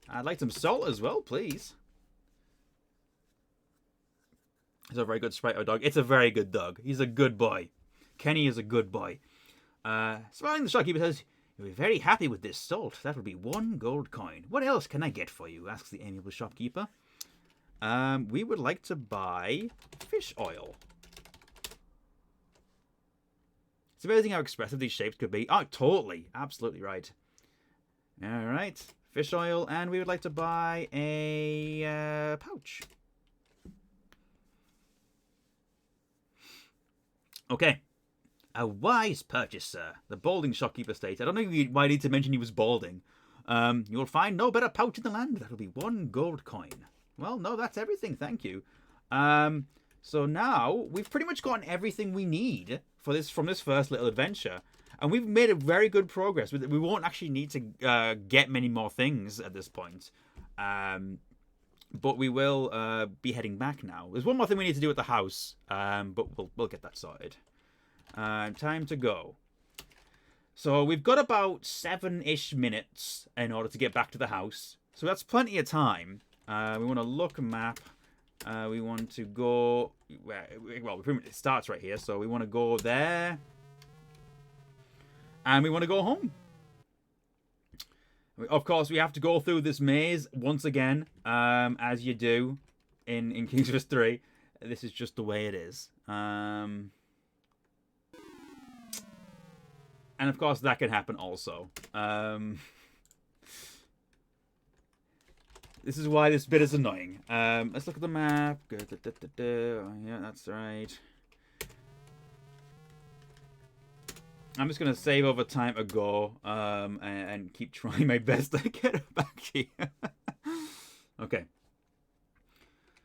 I'd like some salt as well, please. It's a very good sprite dog. It's a very good dog. He's a good boy. Kenny is a good boy. Smiling, the shopkeeper says, "You'll be very happy with this salt. That will be 1 gold coin. What else can I get for you?" asks the amiable shopkeeper. we would like to buy fish oil. It's amazing how expressive these shapes could be. Oh, totally. Absolutely right. All right. Fish oil, and we would like to buy a pouch. Okay. A wise purchase, sir. The balding shopkeeper stated. I don't know why I need to mention he was balding. You'll find no better pouch in the land. That'll be 1 gold coin. Well, no, that's everything. Thank you. So now we've pretty much gotten everything we need for this from this first little adventure, and we've made a very good progress with it. We won't actually need to get many more things at this point, but we will be heading back now. There's one more thing we need to do at the house, but we'll get that sorted. Time to go. So we've got about 7-ish minutes in order to get back to the house, so that's plenty of time. We want to look a map. We want to go... Well, it starts right here, so we want to go there. And we want to go home. Of course, we have to go through this maze once again, as you do in King's Quest 3. This is just the way it is. And of course, that can happen also. This is why this bit is annoying. Let's look at the map. Yeah, that's right. I'm just going to save over time to go and keep trying my best to get it back here. Okay.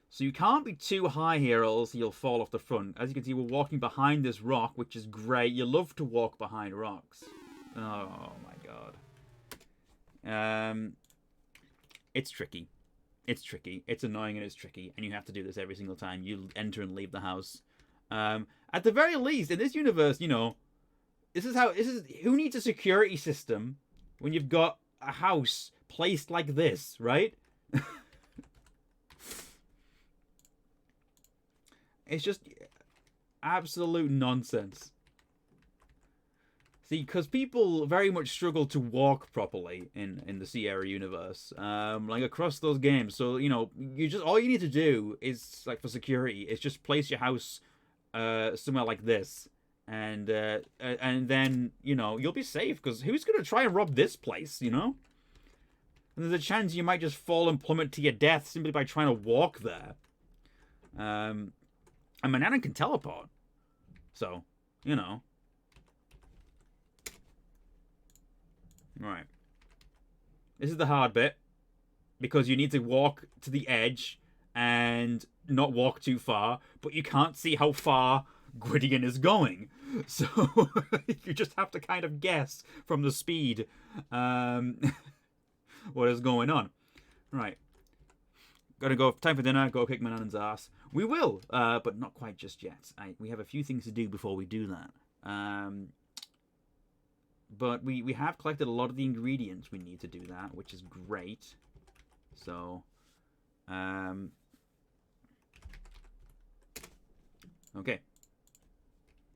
So you can't be too high here or else you'll fall off the front. As you can see, we're walking behind this rock, which is great. You love to walk behind rocks. Oh my god. It's tricky. It's tricky. It's annoying and it's tricky. And you have to do this every single time you enter and leave the house. At the very least, in this universe, you know, who needs a security system when you've got a house placed like this, right? It's just absolute nonsense. See, because people very much struggle to walk properly in the Sierra universe, like across those games. So you know, all you need to do is like for security is just place your house somewhere like this, and then you know you'll be safe. Because who's gonna try and rob this place? You know, and there's a chance you might just fall and plummet to your death simply by trying to walk there. And Manana can teleport, so you know. Right. This is the hard bit, because you need to walk to the edge and not walk too far, but you can't see how far Gwydion is going. So you just have to kind of guess from the speed what is going on. Right. Gotta go. Time for dinner. Go kick Mananan's ass. We will, but not quite just yet. We have a few things to do before we do that. But we have collected a lot of the ingredients we need to do that, which is great. So, okay.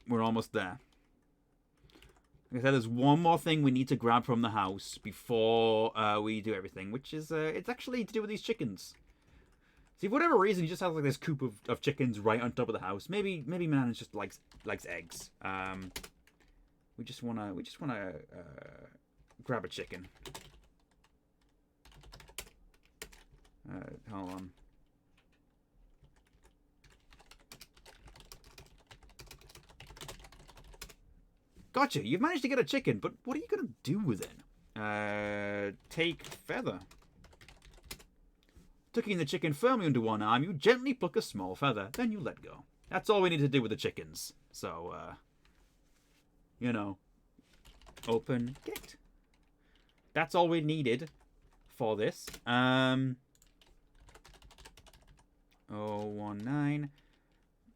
We're almost there. Like I said, there's one more thing we need to grab from the house before we do everything, which is, it's actually to do with these chickens. See, for whatever reason, he just has like this coop of chickens right on top of the house. Maybe Manan just likes eggs. We just wanna grab a chicken. Hold on. Gotcha. You've managed to get a chicken, but what are you gonna do with it? Take feather. Tucking the chicken firmly under one arm, you gently pluck a small feather. Then you let go. That's all we need to do with the chickens. So, you know, open gate. That's all we needed for this. 019.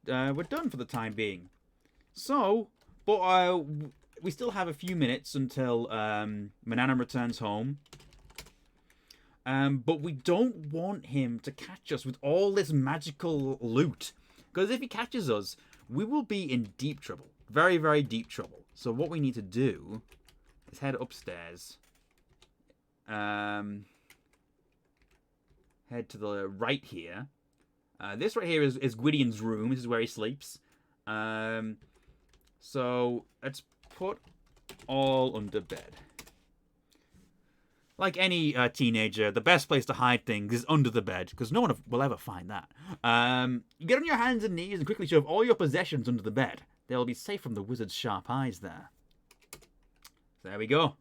We're done for the time being. So, but we still have a few minutes until Manana returns home. But we don't want him to catch us with all this magical loot. Because if he catches us, we will be in deep trouble. Very, very deep trouble. So what we need to do is head upstairs. Head to the right here. This right here is Gwydion's room. This is where he sleeps. So let's put all under bed. Like any teenager, the best place to hide things is under the bed, because no one will ever find that. You get on your hands and knees and quickly shove all your possessions under the bed. They'll be safe from the wizard's sharp eyes there. So there we go.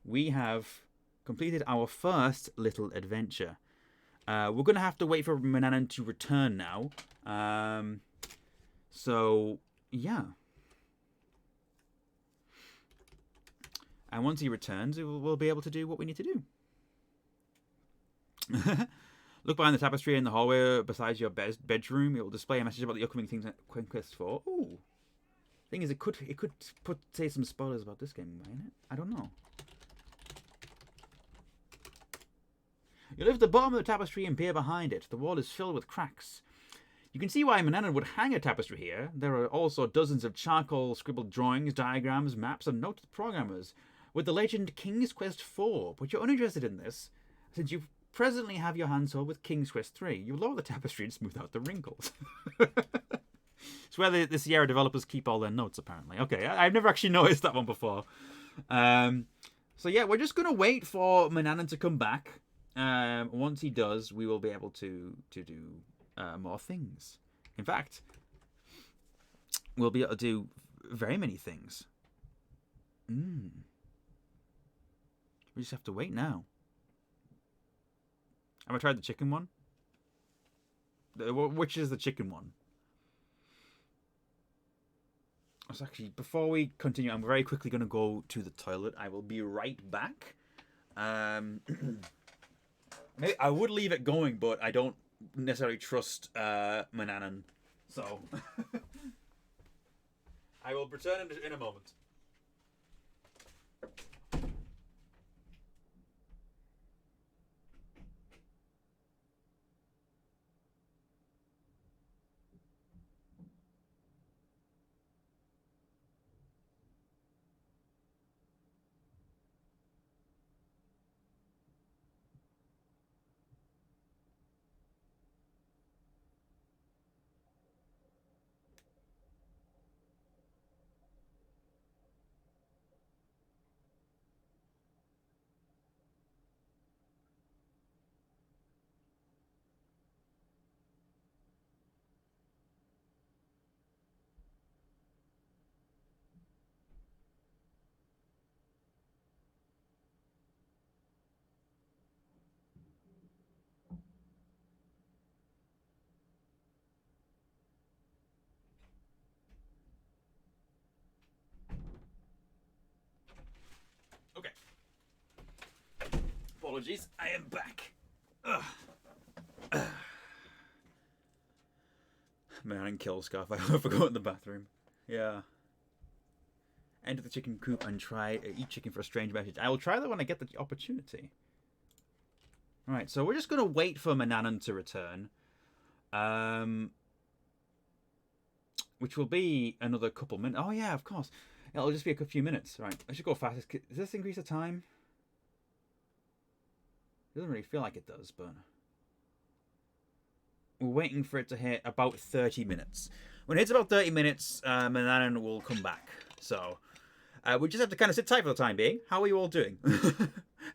We have completed our first little adventure. We're going to have to wait for Manannan to return now. So, yeah. And once he returns, we'll be able to do what we need to do. Look behind the tapestry in the hallway besides your bedroom. It will display a message about the upcoming things at Quest 4. Ooh. Thing is, it could say some spoilers about this game, might it? I don't know. You lift the bottom of the tapestry and peer behind it. The wall is filled with cracks. You can see why Manannan would hang a tapestry here. There are also dozens of charcoal scribbled drawings, diagrams, maps, and notes to programmers with the legend King's Quest 4. But you're uninterested in this, since you presently have your hands full with King's Quest 3. You lower the tapestry and smooth out the wrinkles. It's where the Sierra developers keep all their notes, apparently. Okay, I've never actually noticed that one before. So yeah, we're just going to wait for Manannan to come back. Once he does, we will be able to do more things. In fact, we'll be able to do very many things. We just have to wait now. Have I tried the chicken one? Which is the chicken one? So actually, before we continue, I'm very quickly going to go to the toilet. I will be right back. Maybe I would leave it going, but I don't necessarily trust Manannan. So I will return in a moment. Okay. Apologies, I am back. Manannan kill scarf. I forgot in the bathroom. Yeah. Enter the chicken coop and try eat chicken for a strange message. I will try that when I get the opportunity. Alright, so we're just going to wait for Manannan to return. Which will be another couple minutes. Oh, yeah, of course. It'll just be a few minutes. Right, I should go fast. Does this increase the time? It doesn't really feel like it does, but... We're waiting for it to hit about 30 minutes. When it hits about 30 minutes, Manannan will come back. So, we just have to kind of sit tight for the time being. How are you all doing?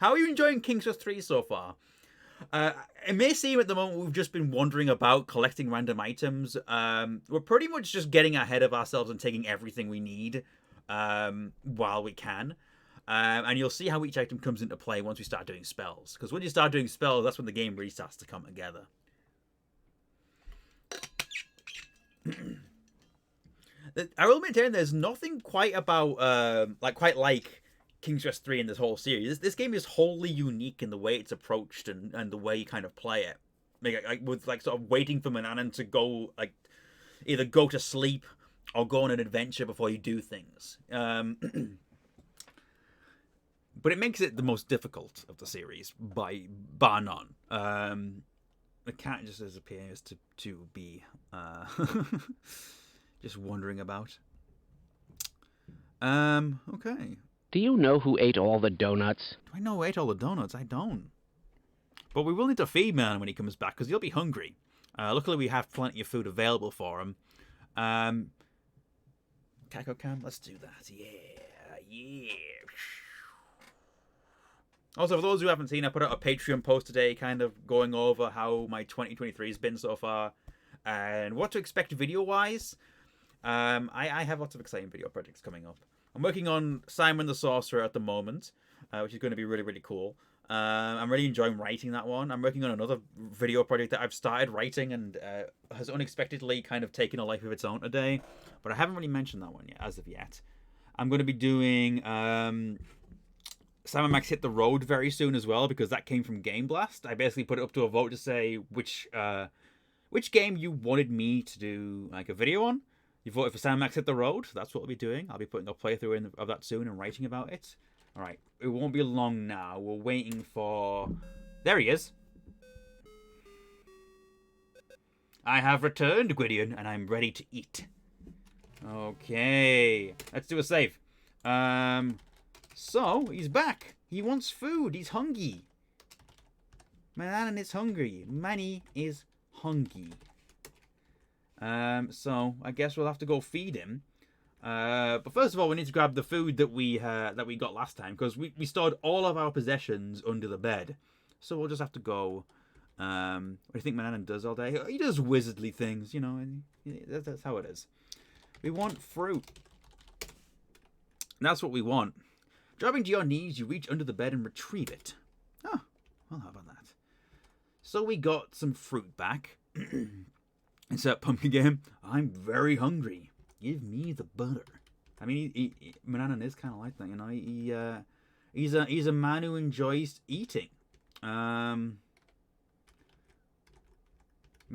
How are you enjoying King's Quest 3 so far? It may seem at the moment we've just been wandering about collecting random items. We're pretty much just getting ahead of ourselves and taking everything we need while we can. And you'll see how each item comes into play once we start doing spells. Because when you start doing spells, that's when the game really starts to come together. I will maintain there's nothing quite about quite like King's Quest 3 in this whole series. This game is wholly unique in the way it's approached and the way you kind of play it. With sort of waiting for Manannan to go either go to sleep or go on an adventure before you do things. But it makes it the most difficult of the series bar none. The cat just appears to be just wandering about. Okay. Do you know who ate all the donuts? Do I know who ate all the donuts? I don't. But we will need to feed man when he comes back, because he'll be hungry. Luckily, we have plenty of food available for him. Kako Cam, let's do that. Yeah. Also, for those who haven't seen, I put out a Patreon post today kind of going over how my 2023 has been so far and what to expect video-wise. I have lots of exciting video projects coming up. I'm working on Simon the Sorcerer at the moment, which is going to be really, really cool. I'm really enjoying writing that one. I'm working on another video project that I've started writing and has unexpectedly kind of taken a life of its own today. But I haven't really mentioned that one yet, as of yet. I'm going to be doing Sam & Max Hit the Road very soon as well, because that came from Game Blast. I basically put it up to a vote to say which game you wanted me to do like a video on. You voted for Sam & Max Hit the Road. That's what we'll be doing. I'll be putting a playthrough of that soon and writing about it. All right, it won't be long now. We're waiting for... There he is. I have returned, Gwydion, and I'm ready to eat. Okay, let's do a save. So, he's back. He wants food. He's hungry. Manannan is hungry. Manny is hungry. So, I guess we'll have to go feed him. But first of all, we need to grab the food that we got last time, because we stored all of our possessions under the bed. So we'll just have to go. What do you think Manannan does all day? He does wizardly things, you know, and that's how it is. We want fruit. That's what we want. Dropping to your knees, you reach under the bed and retrieve it. Oh, well, how about that? So we got some fruit back. Insert pumpkin game. I'm very hungry. Give me the butter. I mean, Manannan is kind of like that, you know. He's a man who enjoys eating. I mean,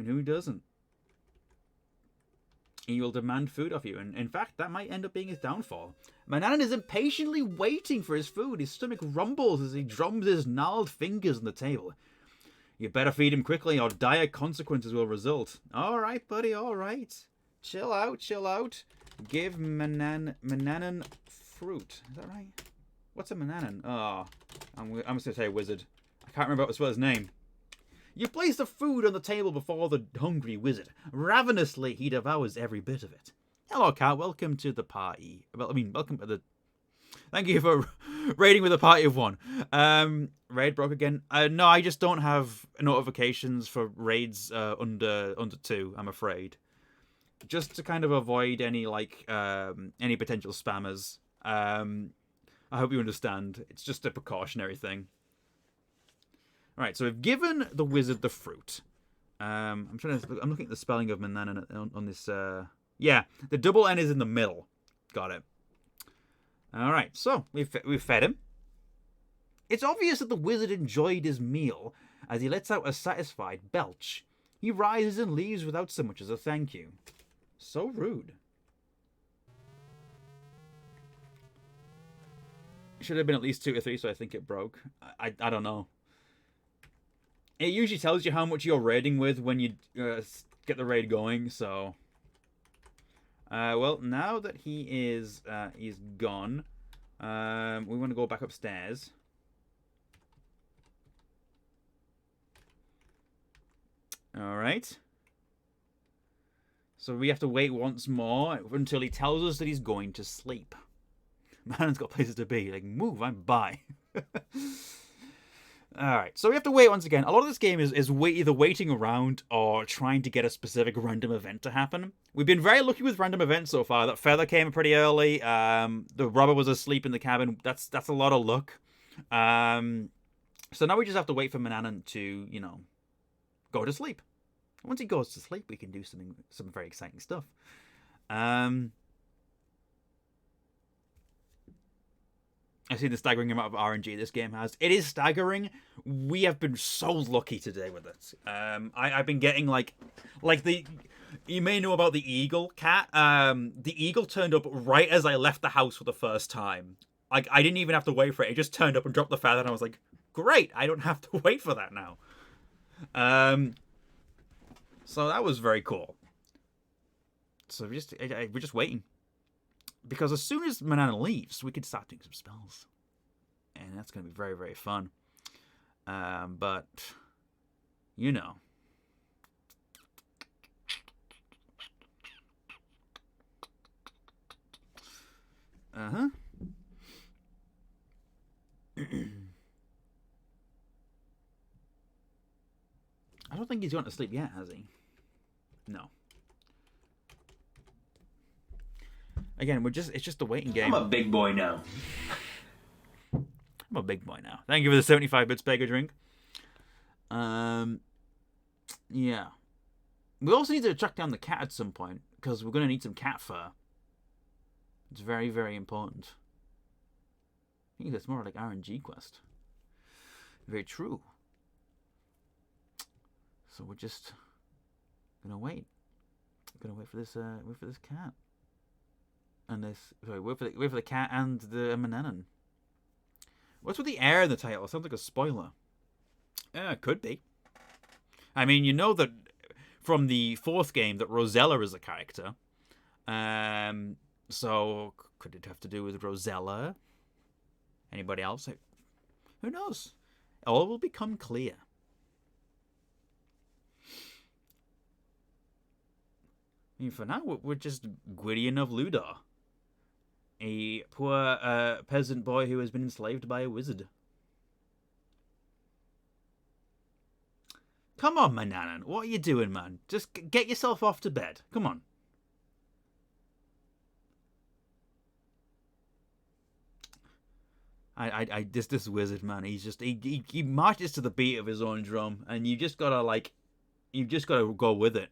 who doesn't? He will demand food of you, and in fact, that might end up being his downfall. Manannan is impatiently waiting for his food. His stomach rumbles as he drums his gnarled fingers on the table. You better feed him quickly, or dire consequences will result. All right, buddy. All right. Chill out, chill out. Give Manannan fruit. Is that right? What's a Manannan? Oh, I'm just going to say wizard. I can't remember what was his name. You place the food on the table before the hungry wizard. Ravenously, he devours every bit of it. Hello, cat. Welcome to the party. Well, I mean, welcome to the... Thank you for raiding with a party of one. Raid broke again. No, I just don't have notifications for raids under 2, I'm afraid. Just to kind of avoid any, like, any potential spammers. I hope you understand. It's just a precautionary thing. Alright, so we've given the wizard the fruit. I'm looking at the spelling of Manannan on this. Yeah, the double N is in the middle. Got it. Alright, so we've fed him. It's obvious that the wizard enjoyed his meal as he lets out a satisfied belch. He rises and leaves without so much as a thank you. So rude. It should have been at least 2 or 3, so I think it broke. I don't know. It usually tells you how much you're raiding with when you get the raid going, so... well, now that he's gone, we want to go back upstairs. Alright. So we have to wait once more until he tells us that he's going to sleep. Man's got places to be. Like, move, I'm by. Alright, so we have to wait once again. A lot of this game is either waiting around or trying to get a specific random event to happen. We've been very lucky with random events so far. That feather came pretty early. The robber was asleep in the cabin. That's a lot of luck. So now we just have to wait for Manannan to, you know, go to sleep. Once he goes to sleep, we can do some very exciting stuff. I see the staggering amount of RNG this game has. It is staggering. We have been so lucky today with it. I've been getting like the... You may know about the eagle, Cat. The eagle turned up right as I left the house for the first time. Like, I didn't even have to wait for it. It just turned up and dropped the feather, and I was like, great, I don't have to wait for that now. So that was very cool. So we're just waiting. Because as soon as Manannan leaves, we can start doing some spells. And that's going to be very, very fun. But You know. Uh-huh. I don't think he's gone to sleep yet, has he? No. Again, it's just a waiting game. I'm a big boy now. I'm a big boy now. Thank you for the 75 bits Beggar drink. Yeah. We also need to track down the cat at some point, because we're going to need some cat fur. It's very, very important. I think that's more like RNG quest. Very true. So we're just gonna wait. Gonna wait for this cat. And wait for the cat and the Mananan. What's with the Heir in the title? It sounds like a spoiler. Yeah, it could be. I mean, you know that from the 4th game that Rosella is a character. So could it have to do with Rosella? Anybody else? Who knows? All will become clear. I mean, for now, we're just Gwydion of Ludar. A poor peasant boy who has been enslaved by a wizard. Come on, Mananan. What are you doing, man? Just get yourself off to bed. Come on. This wizard, man, he's just he marches to the beat of his own drum, and you just gotta go with it.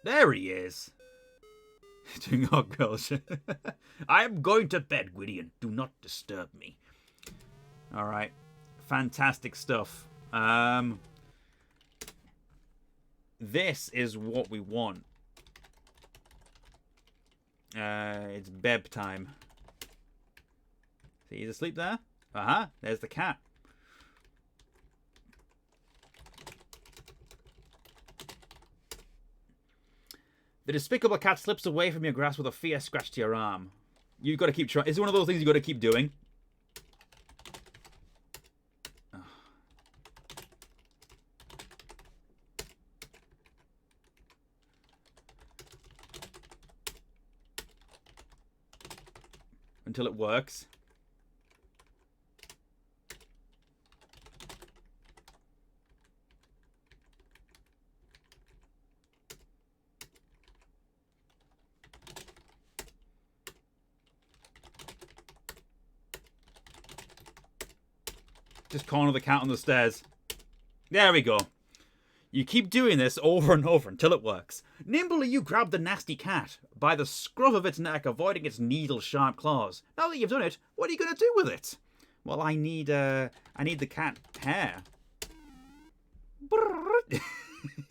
There he is. Doing our girls. I am going to bed, Gwydion. Do not disturb me. All right, fantastic stuff. This is what we want. It's bed time. See, he's asleep there. There's the cat. The despicable cat slips away from your grasp with a fierce scratch to your arm. You've got to keep trying. It's one of those things you've got to keep doing. Until it works. Just corner the cat on the stairs. There we go. You keep doing this over and over until it works. Nimbly you grab the nasty cat by the scruff of its neck, avoiding its needle-sharp claws. Now that you've done it, what are you going to do with it? Well, I need the cat hair. I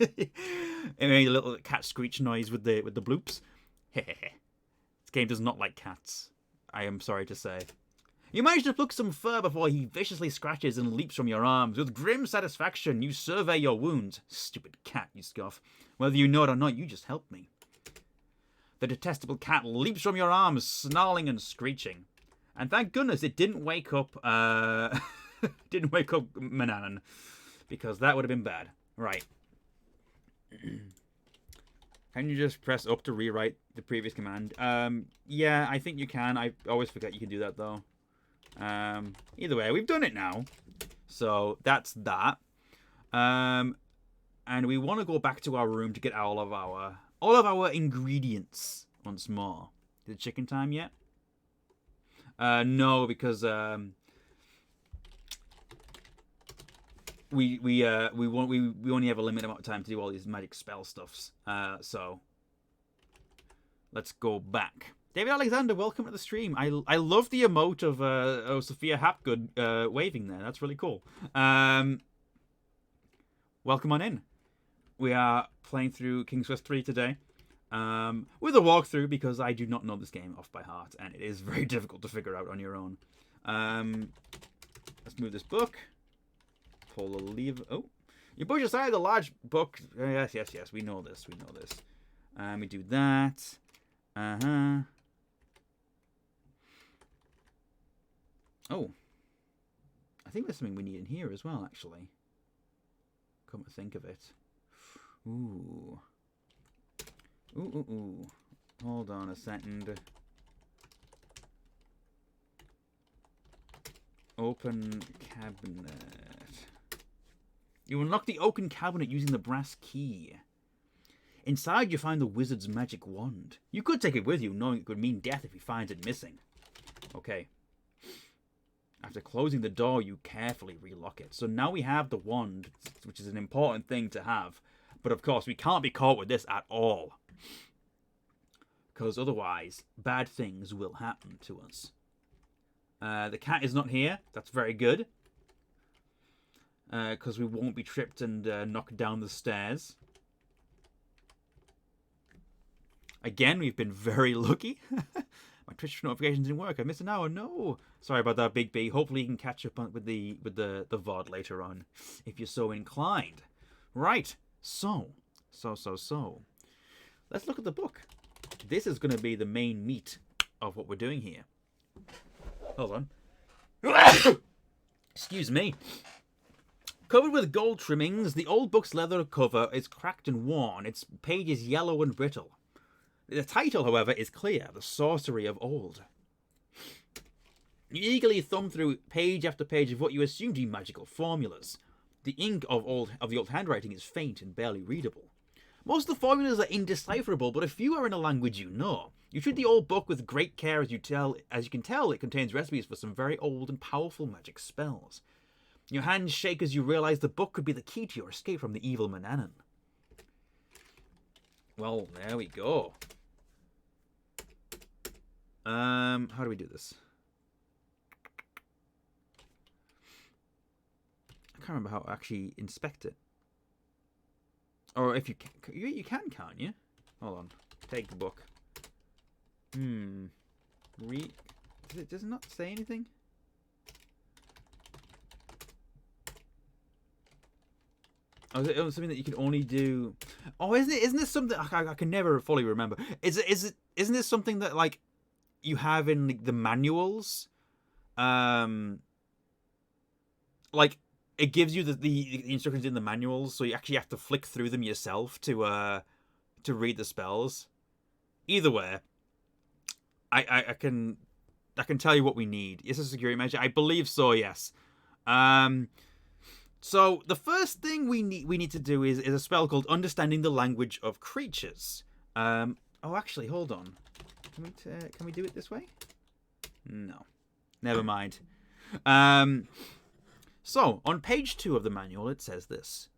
made a little cat screech noise with the bloops. This game does not like cats, I am sorry to say. You manage to pluck some fur before he viciously scratches and leaps from your arms. With grim satisfaction, you survey your wounds. Stupid cat, you scoff. Whether you know it or not, you just helped me. The detestable cat leaps from your arms, snarling and screeching. And thank goodness it didn't wake up, Mananan. Because that would have been bad. Right. Can you just press up to rewrite the previous command? Yeah, I think you can. I always forget you can do that, though. Either way, we've done it now. So that's that. And we want to go back to our room to get all of our ingredients once more. Is it chicken time yet? No, because we only have a limited amount of time to do all these magic spell stuffs. So let's go back. David Alexander, welcome to the stream. I love the emote of Sophia Hapgood waving there. That's really cool. Welcome on in. We are playing through King's Quest 3 today. With a walkthrough, because I do not know this game off by heart, and it is very difficult to figure out on your own. Let's move this book. Pull the lever. Oh, you push aside the large book. Yes. We know this. We do that. Oh, I think there's something we need in here as well, actually. Come to think of it. Ooh. Ooh. Hold on a second. Open cabinet. You unlock the oaken cabinet using the brass key. Inside, you find the wizard's magic wand. You could take it with you, knowing it could mean death if he finds it missing. Okay. After closing the door, you carefully relock it. So now we have the wand, which is an important thing to have. But of course, we can't be caught with this at all. Because otherwise, bad things will happen to us. The cat is not here. That's very good. Because we won't be tripped and knocked down the stairs. Again, we've been very lucky. My Twitch notifications didn't work. I missed an hour. No. Sorry about that, Big B. Hopefully you can catch up with the VOD later on, if you're so inclined. Right. So. Let's look at the book. This is going to be the main meat of what we're doing here. Hold on. Excuse me. Covered with gold trimmings, the old book's leather cover is cracked and worn. Its page is yellow and brittle. The title, however, is clear: The Sorcery of Old. You eagerly thumb through page after page of what you assume to be magical formulas. The ink of the old handwriting is faint and barely readable. Most of the formulas are indecipherable, but a few are in a language you know. You treat the old book with great care as you can tell it contains recipes for some very old and powerful magic spells. Your hands shake as you realize the book could be the key to your escape from the evil Manannan. Well, there we go. How do we do this? I can't remember how to actually inspect it. Or if you can, can't you? Hold on. Take the book. Does it not say anything? Oh, is it something that you can only do? Oh, isn't this something I can never fully remember? Isn't this something that like you have in the manuals? Like it gives you the instructions in the manuals, so you actually have to flick through them yourself to read the spells. Either way, I can tell you what we need. Is this a security measure? I believe so. Yes. So the first thing we need to do is a spell called Understanding the Language of Creatures. Oh, actually, hold on. Can we do it this way? No. Never mind. So on page 2 of the manual, it says this: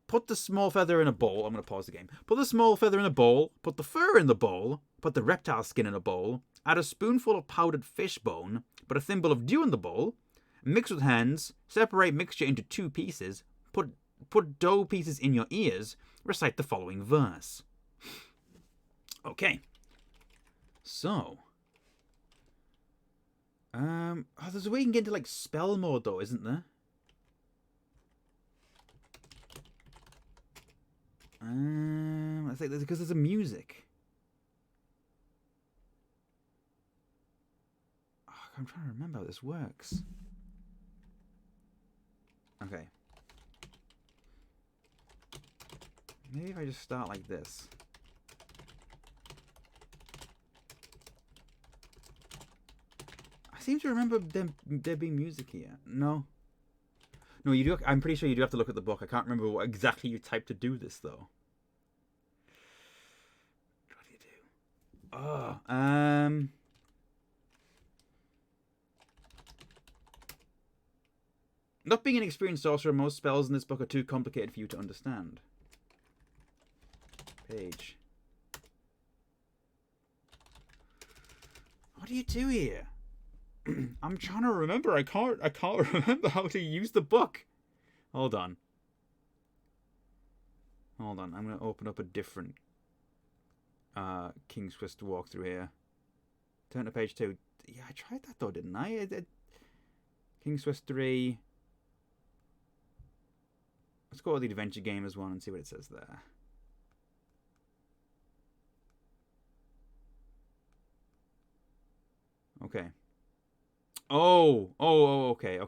put the small feather in a bowl. I'm going to pause the game. Put the small feather in a bowl. Put the fur in the bowl. Put the reptile skin in a bowl. Add a spoonful of powdered fish bone. Put a thimble of dew in the bowl. Mix with hands. Separate mixture into 2 pieces. Put dough pieces in your ears. Recite the following verse. Okay. So. Oh, there's a way you can get into like spell mode though, isn't there? I think because there's a music. Oh, I'm trying to remember how this works. Okay. Maybe if I just start like this. I seem to remember there being music here. No. No, you do. I'm pretty sure you do have to look at the book. I can't remember what exactly you typed to do this, though. What do you do? Oh, Not being an experienced sorcerer, most spells in this book are too complicated for you to understand. Page. What do you do here? I'm trying to remember. I can't remember how to use the book. Hold on. I'm going to open up a different King's Quest walkthrough here. Turn to page 2. Yeah, I tried that though, didn't I? King's Quest 3. Let's go to the Adventure Gamers one and see what it says there. Okay. Oh, okay.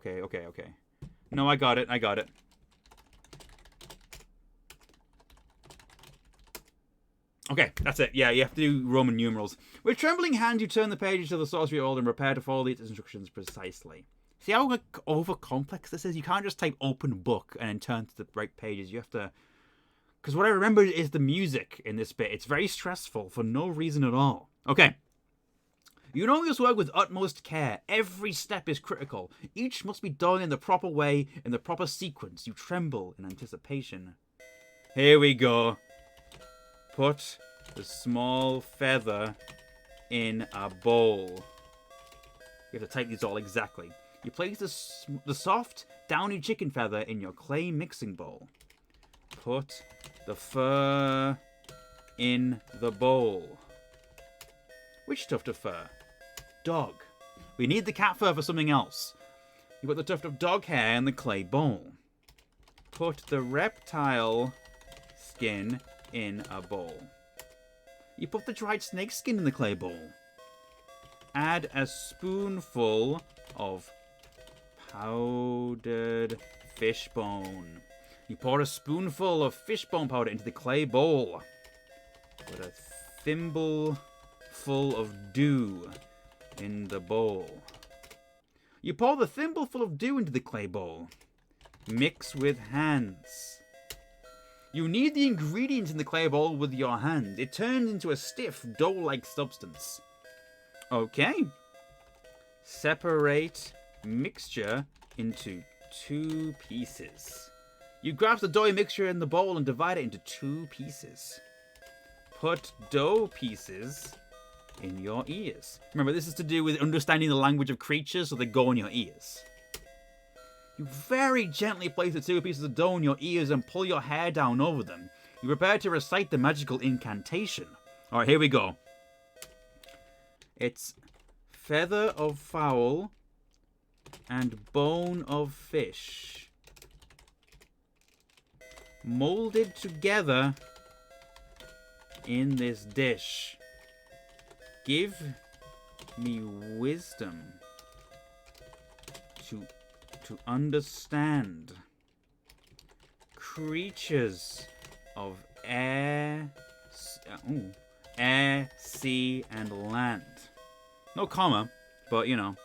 No, I got it. Okay, that's it. Yeah, you have to do Roman numerals. With trembling hands, you turn the pages to the sorcery old and prepare to follow these instructions precisely. See how over complex this is? You can't just type open book and then turn to the right pages. You have to... Because what I remember is the music in this bit. It's very stressful for no reason at all. Okay. You know this work with utmost care. Every step is critical. Each must be done in the proper way, in the proper sequence. You tremble in anticipation. Here we go. Put the small feather in a bowl. You have to type these all exactly. You place the soft, downy chicken feather in your clay mixing bowl. Put the fur in the bowl. Which tuft of fur? Dog. We need the cat fur for something else. You put the tuft of dog hair in the clay bowl. Put the reptile skin in a bowl. You put the dried snake skin in the clay bowl. Add a spoonful of powdered fish bone. You pour a spoonful of fishbone powder into the clay bowl. Put a thimble full of dew in the bowl. You pour the thimbleful of dew into the clay bowl. Mix with hands. You knead the ingredients in the clay bowl with your hand. It turns into a stiff, dough-like substance. Okay. Separate mixture into 2 pieces. You grab the doughy mixture in the bowl and divide it into 2 pieces. Put dough pieces in your ears. Remember, this is to do with understanding the language of creatures, so they go in your ears. You very gently place the 2 pieces of dough in your ears and pull your hair down over them. You prepare to recite the magical incantation. Alright, here we go. It's feather of fowl and bone of fish, molded together in this dish. Give me wisdom to understand creatures of air, sea, and land. No comma, but you know.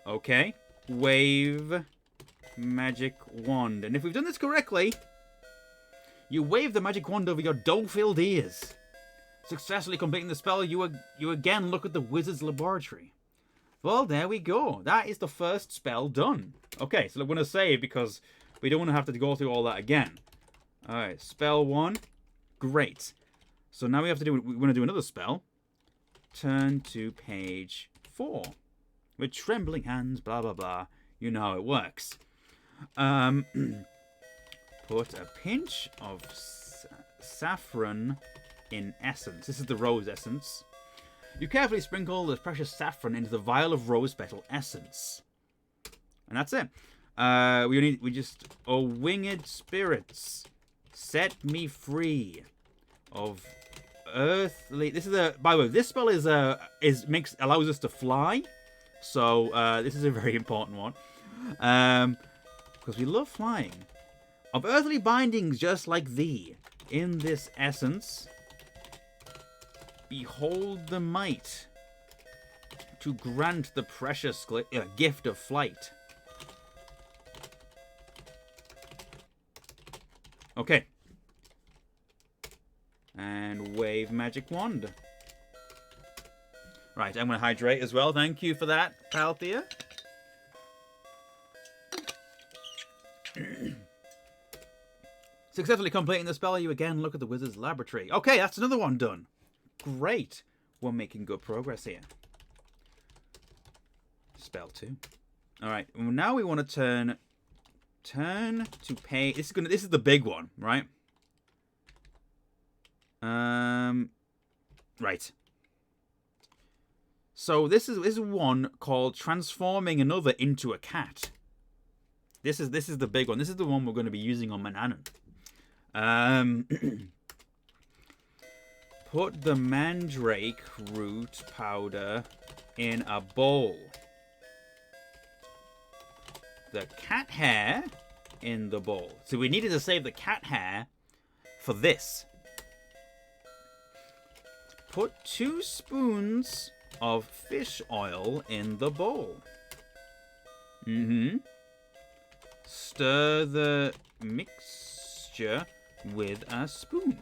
Okay. Wave magic wand. And if we've done this correctly, you wave the magic wand over your dough-filled ears. Successfully completing the spell, you again look at the wizard's laboratory. Well, there we go. That is the first spell done. Okay, so I'm going to save because we don't want to have to go through all that again. Alright, spell 1. Great. So now we want to do another spell. Turn to page 4. With trembling hands, blah, blah, blah. You know how it works. Put a pinch of saffron in essence. This is the rose essence. You carefully sprinkle the precious saffron into the vial of rose petal essence. And that's it. Oh, winged spirits, set me free of earthly... By the way, this spell allows us to fly. So, this is a very important one. Because we love flying. Of earthly bindings just like thee, in this essence... Behold the might to grant the precious gift of flight. Okay. And wave magic wand. Right, I'm going to hydrate as well. Thank you for that, Palthea. Successfully completing the spell, you again look at the wizard's laboratory. Okay, that's another one done. Great. We're making good progress here. Spell 2. Alright, now we want to turn to page... This is the big one, right? Right. So this is one called Transforming Another into a Cat. This is the big one. This is the one we're going to be using on Manannan. Put the mandrake root powder in a bowl. the cat hair in the bowl. So we needed to save the cat hair for this. Put 2 spoons of fish oil in the bowl. Stir the mixture with a spoon.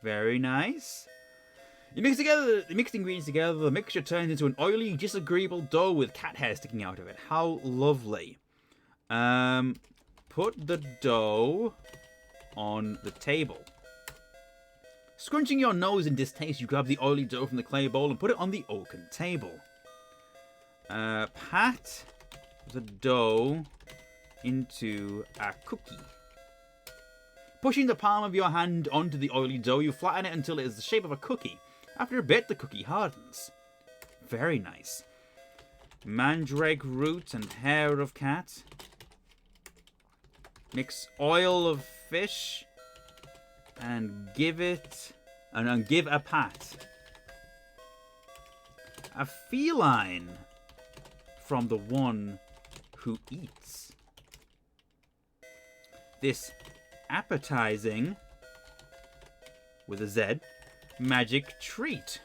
Very nice. You mix the mixed ingredients together, the mixture turns into an oily, disagreeable dough with cat hair sticking out of it. How lovely. Put the dough on the table. Scrunching your nose in distaste, you grab the oily dough from the clay bowl and put it on the oaken table. Pat the dough into a cookie. Pushing the palm of your hand onto the oily dough, you flatten it until it is the shape of a cookie. After a bit, the cookie hardens. Very nice. Mandrake root and hair of cat. Mix oil of fish and give a pat. A feline from the one who eats. This appetizing, with a Z, magic treat.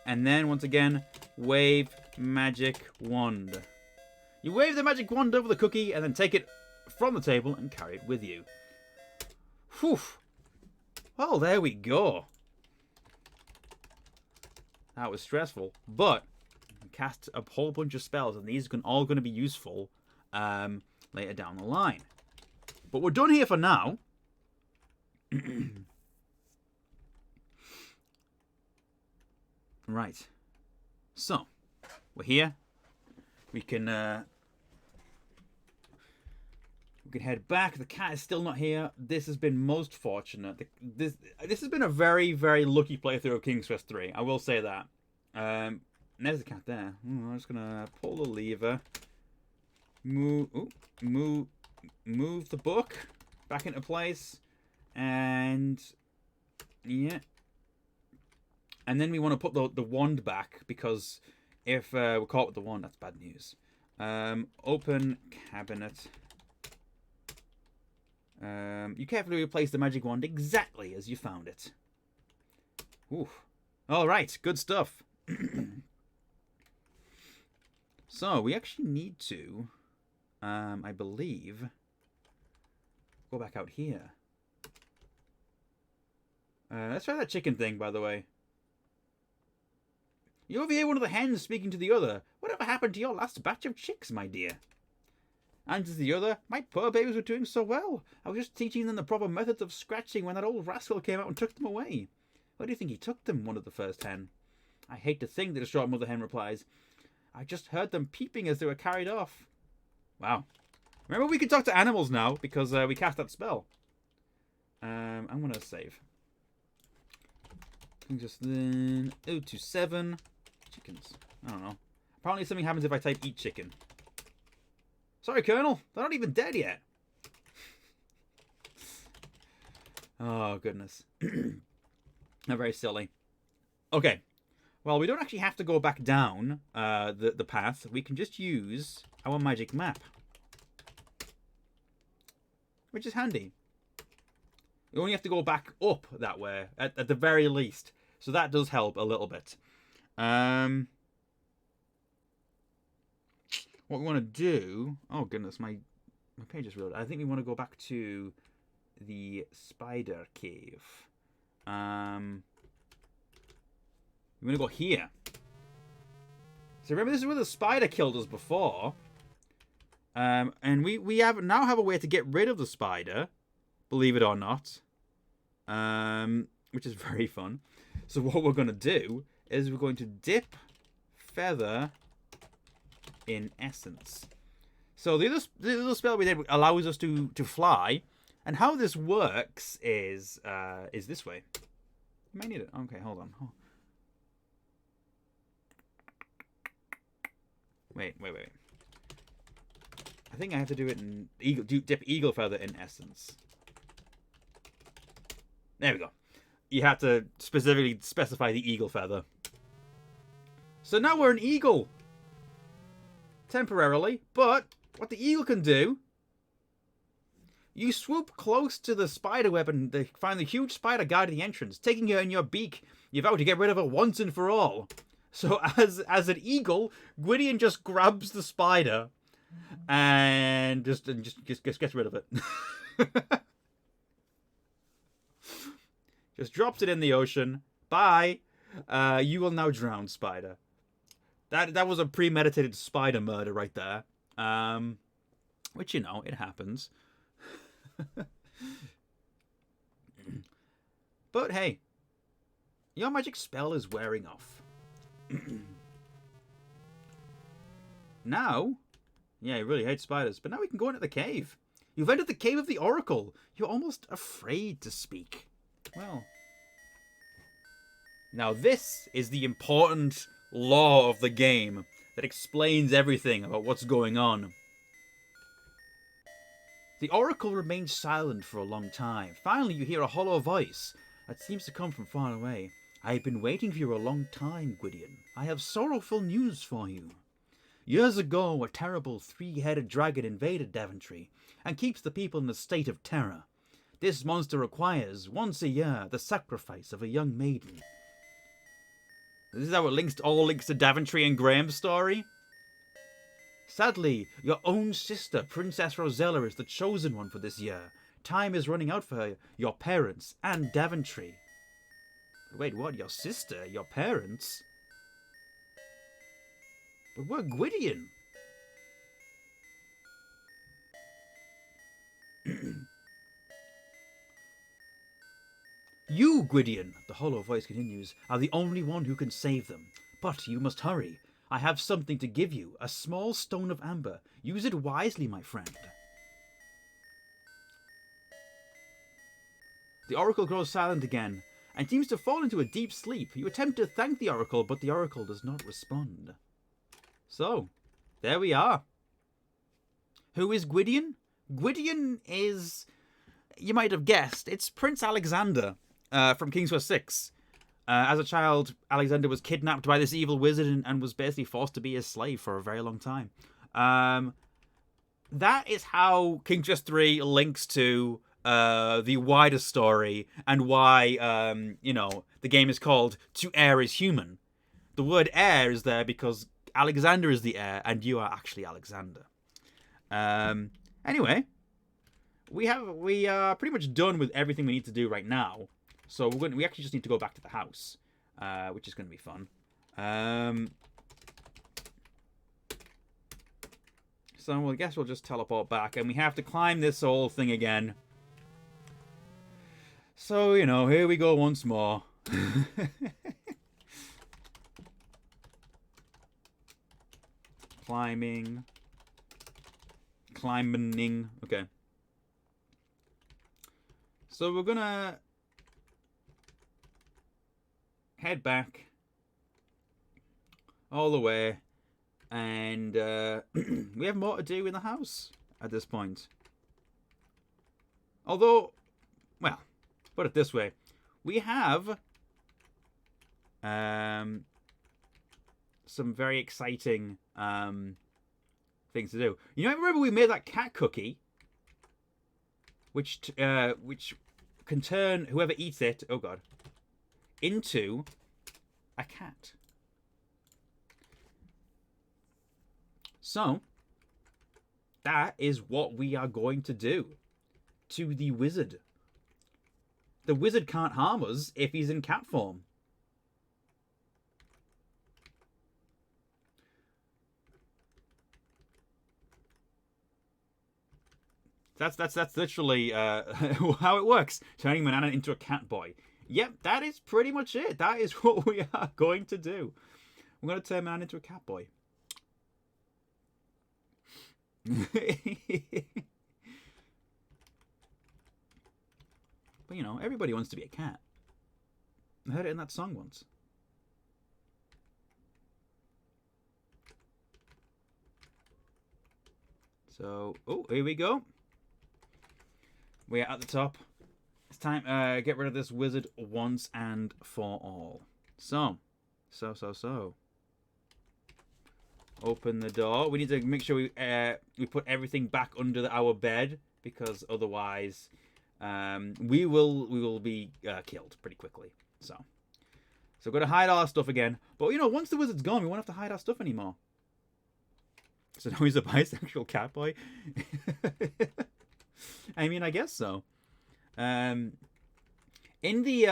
And then, once again, wave magic wand. You wave the magic wand over the cookie and then take it from the table and carry it with you. Whew. Well, there we go. That was stressful, but I cast a whole bunch of spells, and these are all going to be useful later down the line. But we're done here for now. Right. So, we're here. We can head back. The cat is still not here. This has been most fortunate. This has been a very, very lucky playthrough of King's Quest 3. I will say that. There's the cat there. I'm just gonna pull the lever. Move the book back into place, and yeah. And then we want to put the wand back, because if we're caught with the wand, that's bad news. Open cabinet. You carefully replace the magic wand exactly as you found it. Ooh. All right, good stuff. So we actually need to, I believe, go back out here. Let's try that chicken thing, by the way. You overhear one of the hens speaking to the other. Whatever happened to your last batch of chicks, my dear? And to the other, my poor babies were doing so well. I was just teaching them the proper methods of scratching when that old rascal came out and took them away. Where do you think he took them? One of the first hen. I hate to think, the distraught mother hen replies. I just heard them peeping as they were carried off. Wow. Remember, we can talk to animals now, because we cast that spell. I'm going to save. Just then 027 chickens. I don't know. Apparently something happens if I type eat chicken. Sorry, Colonel. They're not even dead yet. Oh, goodness. They're very silly. Okay. Well, we don't actually have to go back down the path. We can just use our magic map, which is handy. We only have to go back up that way, at the very least. So that does help a little bit. What we want to do... Oh, goodness, my page is reloaded. I think we want to go back to the spider cave. We want to go here. So remember, this is where the spider killed us before. And we now have a way to get rid of the spider, believe it or not. Which is very fun. So what we're going to do is we're going to dip feather in essence. So the other spell we did allows us to fly. And how this works is this way. You might need it. Okay, hold on. Oh. Wait. I think I have to do it in dip eagle feather in essence. There we go. You have to specifically specify the eagle feather. So now we're an eagle. temporarily, but what the eagle can do, you swoop close to the spider web and find the huge spider guarding the entrance, taking her in your beak. You vow to get rid of her once and for all. So as an eagle, Gwydion just grabs the spider and just gets rid of it. Just drops it in the ocean. Bye. You will now drown, spider. That was a premeditated spider murder right there. Which, you know, it happens. But hey, your magic spell is wearing off. Now, yeah, you really hate spiders, but now we can go into the cave. You've entered the cave of the Oracle. You're almost afraid to speak. Well, now this is the important law of the game that explains everything about what's going on. The Oracle remains silent for a long time. Finally, you hear a hollow voice that seems to come from far away. I have been waiting for you a long time, Gwydion. I have sorrowful news for you. Years ago, a terrible three-headed dragon invaded Daventry and keeps the people in a state of terror. This monster requires, once a year, the sacrifice of a young maiden. This is how it all links to Daventry and Graham's story. Sadly, your own sister, Princess Rosella, is the chosen one for this year. Time is running out for her, your parents, and Daventry. Wait, what? Your sister? Your parents? But we're Gwydion. You, Gwydion, the hollow voice continues, are the only one who can save them. But you must hurry. I have something to give you, a small stone of amber. Use it wisely, my friend. The Oracle grows silent again, and seems to fall into a deep sleep. You attempt to thank the Oracle, but the Oracle does not respond. So, there we are. Who is Gwydion? Gwydion is, you might have guessed, it's Prince Alexander from King's Quest VI. As a child, Alexander was kidnapped by this evil wizard and was basically forced to be his slave for a very long time. That is how King's Quest III links to the wider story and why, the game is called To Heir is Human. The word heir is there because Alexander is the heir and you are actually Alexander. Anyway, we are pretty much done with everything we need to do right now. So we actually just need to go back to the house, which is going to be fun. So I guess we'll just teleport back, and we have to climb this whole thing again. So, here we go once more. Climbing. Okay. So we're gonna head back all the way, and we have more to do in the house at this point. Although, well, put it this way, we have some very exciting things to do. Remember we made that cat cookie, which can turn whoever eats it, oh god, into a cat. So, that is what we are going to do to the wizard. The wizard can't harm us if he's in cat form. That's literally how it works. Turning Banana into a cat boy. Yep, that is pretty much it. That is what we are going to do. We're going to turn Banana into a cat boy. But everybody wants to be a cat. I heard it in that song once. So, here we go. We are at the top. It's time to get rid of this wizard once and for all. So. Open the door. We need to make sure we put everything back under our bed, because otherwise we will be killed pretty quickly. So we're going to hide our stuff again. But, once the wizard's gone, we won't have to hide our stuff anymore. So now he's a bisexual cat boy? I mean, I guess so. In the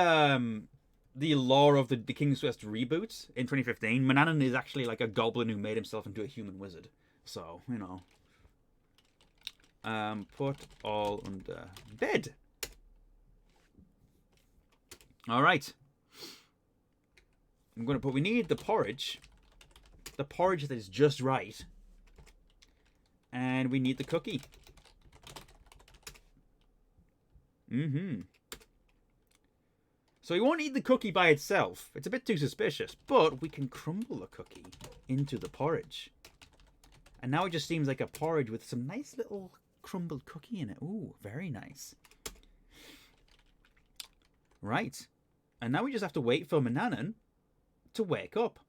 lore of the King's Quest reboot in 2015, Manannan is actually like a goblin who made himself into a human wizard. So, put all under bed. Alright. We need the porridge. The porridge that is just right. And we need the cookie. So we won't eat the cookie by itself. It's a bit too suspicious. But we can crumble the cookie into the porridge. And now it just seems like a porridge with some nice little crumbled cookie in it. Ooh, very nice. Right. And now we just have to wait for Manannan to wake up.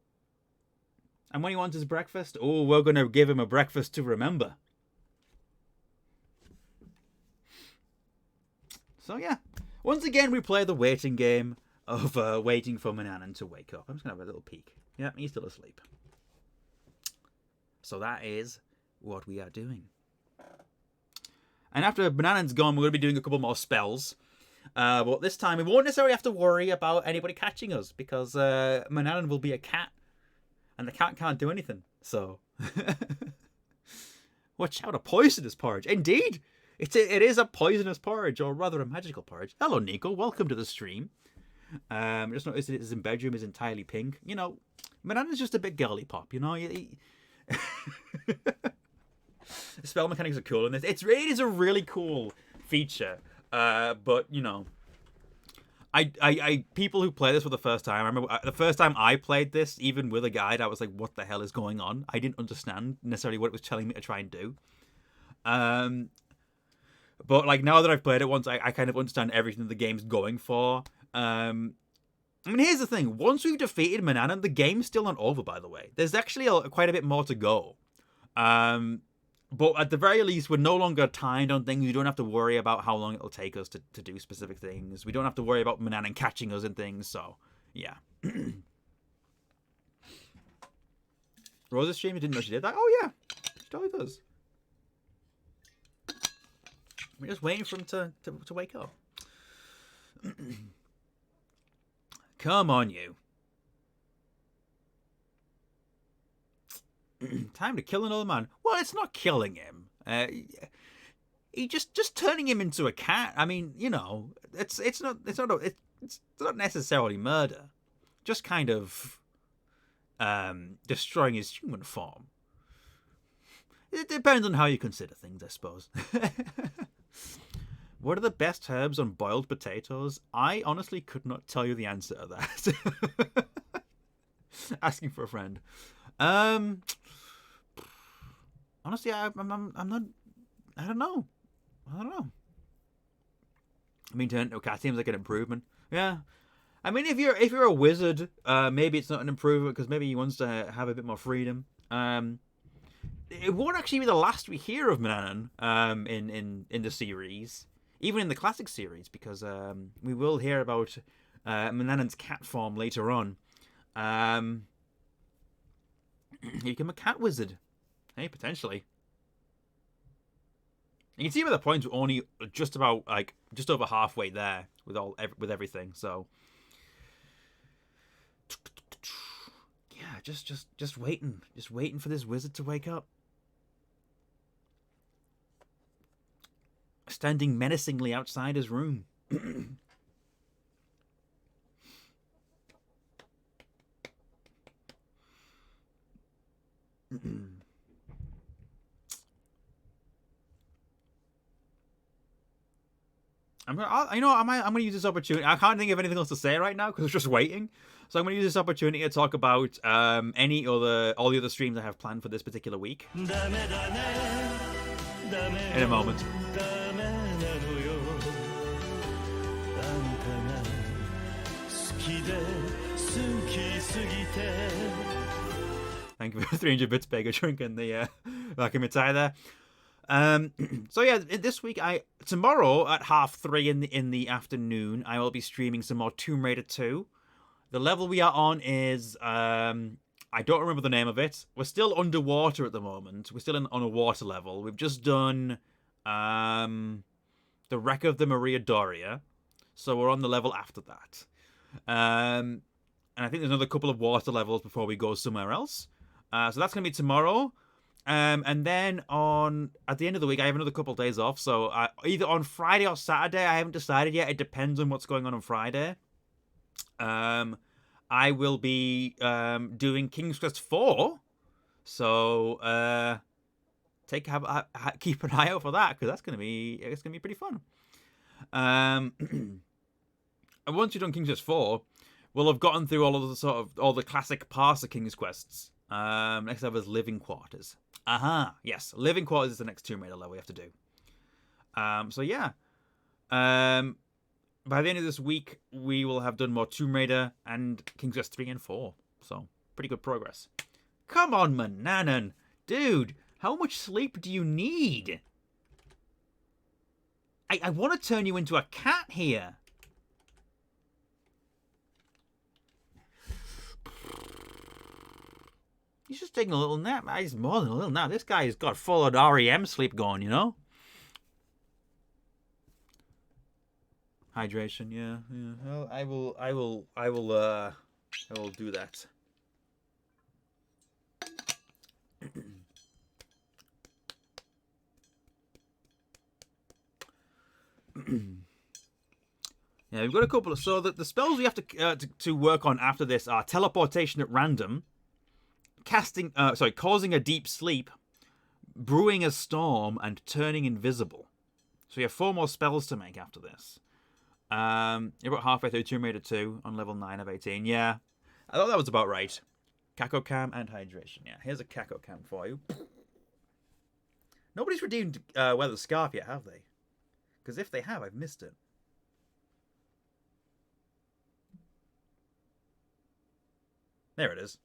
And when he wants his breakfast, we're going to give him a breakfast to remember. So yeah, once again we play the waiting game of waiting for Manannan to wake up. I'm just going to have a little peek. Yeah, he's still asleep. So that is what we are doing. And after Manannan's gone, we're going to be doing a couple more spells. But this time we won't necessarily have to worry about anybody catching us, because Manannan will be a cat. And the cat can't do anything. So watch out, a poisonous porridge. Indeed, it is a poisonous porridge, or rather a magical porridge. Hello, Nico. Welcome to the stream. Just noticed that his bedroom is entirely pink. Manannan's just a big girly pop. Spell mechanics are cool in this. It is a really cool feature. But I people who play this for the first time, I remember the first time I played this, even with a guide, I was like, what the hell is going on? I didn't understand necessarily what it was telling me to try and do. But like now that I've played it once, I kind of understand everything the game's going for. I mean, here's the thing. Once we've defeated Manannan, the game's still not over, by the way. There's actually quite a bit more to go. But at the very least, we're no longer timed on things. We don't have to worry about how long it'll take us to do specific things. We don't have to worry about Manannan catching us and things. So, yeah. Rosa's stream, you didn't know she did that? Oh, yeah. She totally does. We're just waiting for him to wake up. Come on, you. Time to kill another man. Well, it's not killing him. He just turning him into a cat. I mean, it's not necessarily murder. Just kind of destroying his human form. It depends on how you consider things, I suppose. What are the best herbs on boiled potatoes? I honestly could not tell you the answer to that. Asking for a friend. Honestly, I'm not. I don't know. I mean, turn into a cat seems like an improvement. Yeah. I mean, if you're a wizard, maybe it's not an improvement because maybe he wants to have a bit more freedom. It won't actually be the last we hear of Manannan in the series, even in the classic series, because we will hear about Manannan's cat form later on. You become a cat wizard. Hey, potentially. You can see by the points we're only just over halfway there with everything. So yeah, just waiting for this wizard to wake up. Standing menacingly outside his room. I'm gonna use this opportunity. I can't think of anything else to say right now because I'm just waiting. So I'm gonna use this opportunity to talk about all the other streams I have planned for this particular week. In a moment. Thank Thank you for 300 bits, Pega, drinking the Akimatai there. So yeah, this week tomorrow at 3:30 in the afternoon, I will be streaming some more Tomb Raider 2. The level we are on is I don't remember the name of it. We're still underwater at the moment. We're still on a water level. We've just done the wreck of the Maria Doria, so we're on the level after that. And I think there's another couple of water levels before we go somewhere else. So that's gonna be tomorrow. And then at the end of the week, I have another couple of days off. So either on Friday or Saturday, I haven't decided yet. It depends on what's going on Friday. I will be doing King's Quest 4. So keep an eye out for that, because it's gonna be pretty fun. And once you've done King's Quest 4, we'll have gotten through all the classic parts of King's Quests. Next up is Living Quarters. Yes, Living Quarters is the next Tomb Raider level we have to do. So yeah. By the end of this week, we will have done more Tomb Raider and King's Quest 3 and 4. So, pretty good progress. Come on, Mananan. Dude, how much sleep do you need? I want to turn you into a cat here. He's just taking a little nap. He's more than a little nap. This guy's got full on REM sleep going, you know? Hydration, yeah. Well, I will do that. Yeah, we've got a couple of... So the spells we have to work on after this are teleportation at random, causing a deep sleep, brewing a storm, and turning invisible. So we have 4 more spells to make after this. You're about halfway through Tomb Raider 2 on level 9 of 18. Yeah, I thought that was about right. Kako Cam and Hydration. Yeah, here's a Kako Cam for you. Nobody's redeemed Weather Scarf yet, have they? Because if they have, I've missed it. There it is.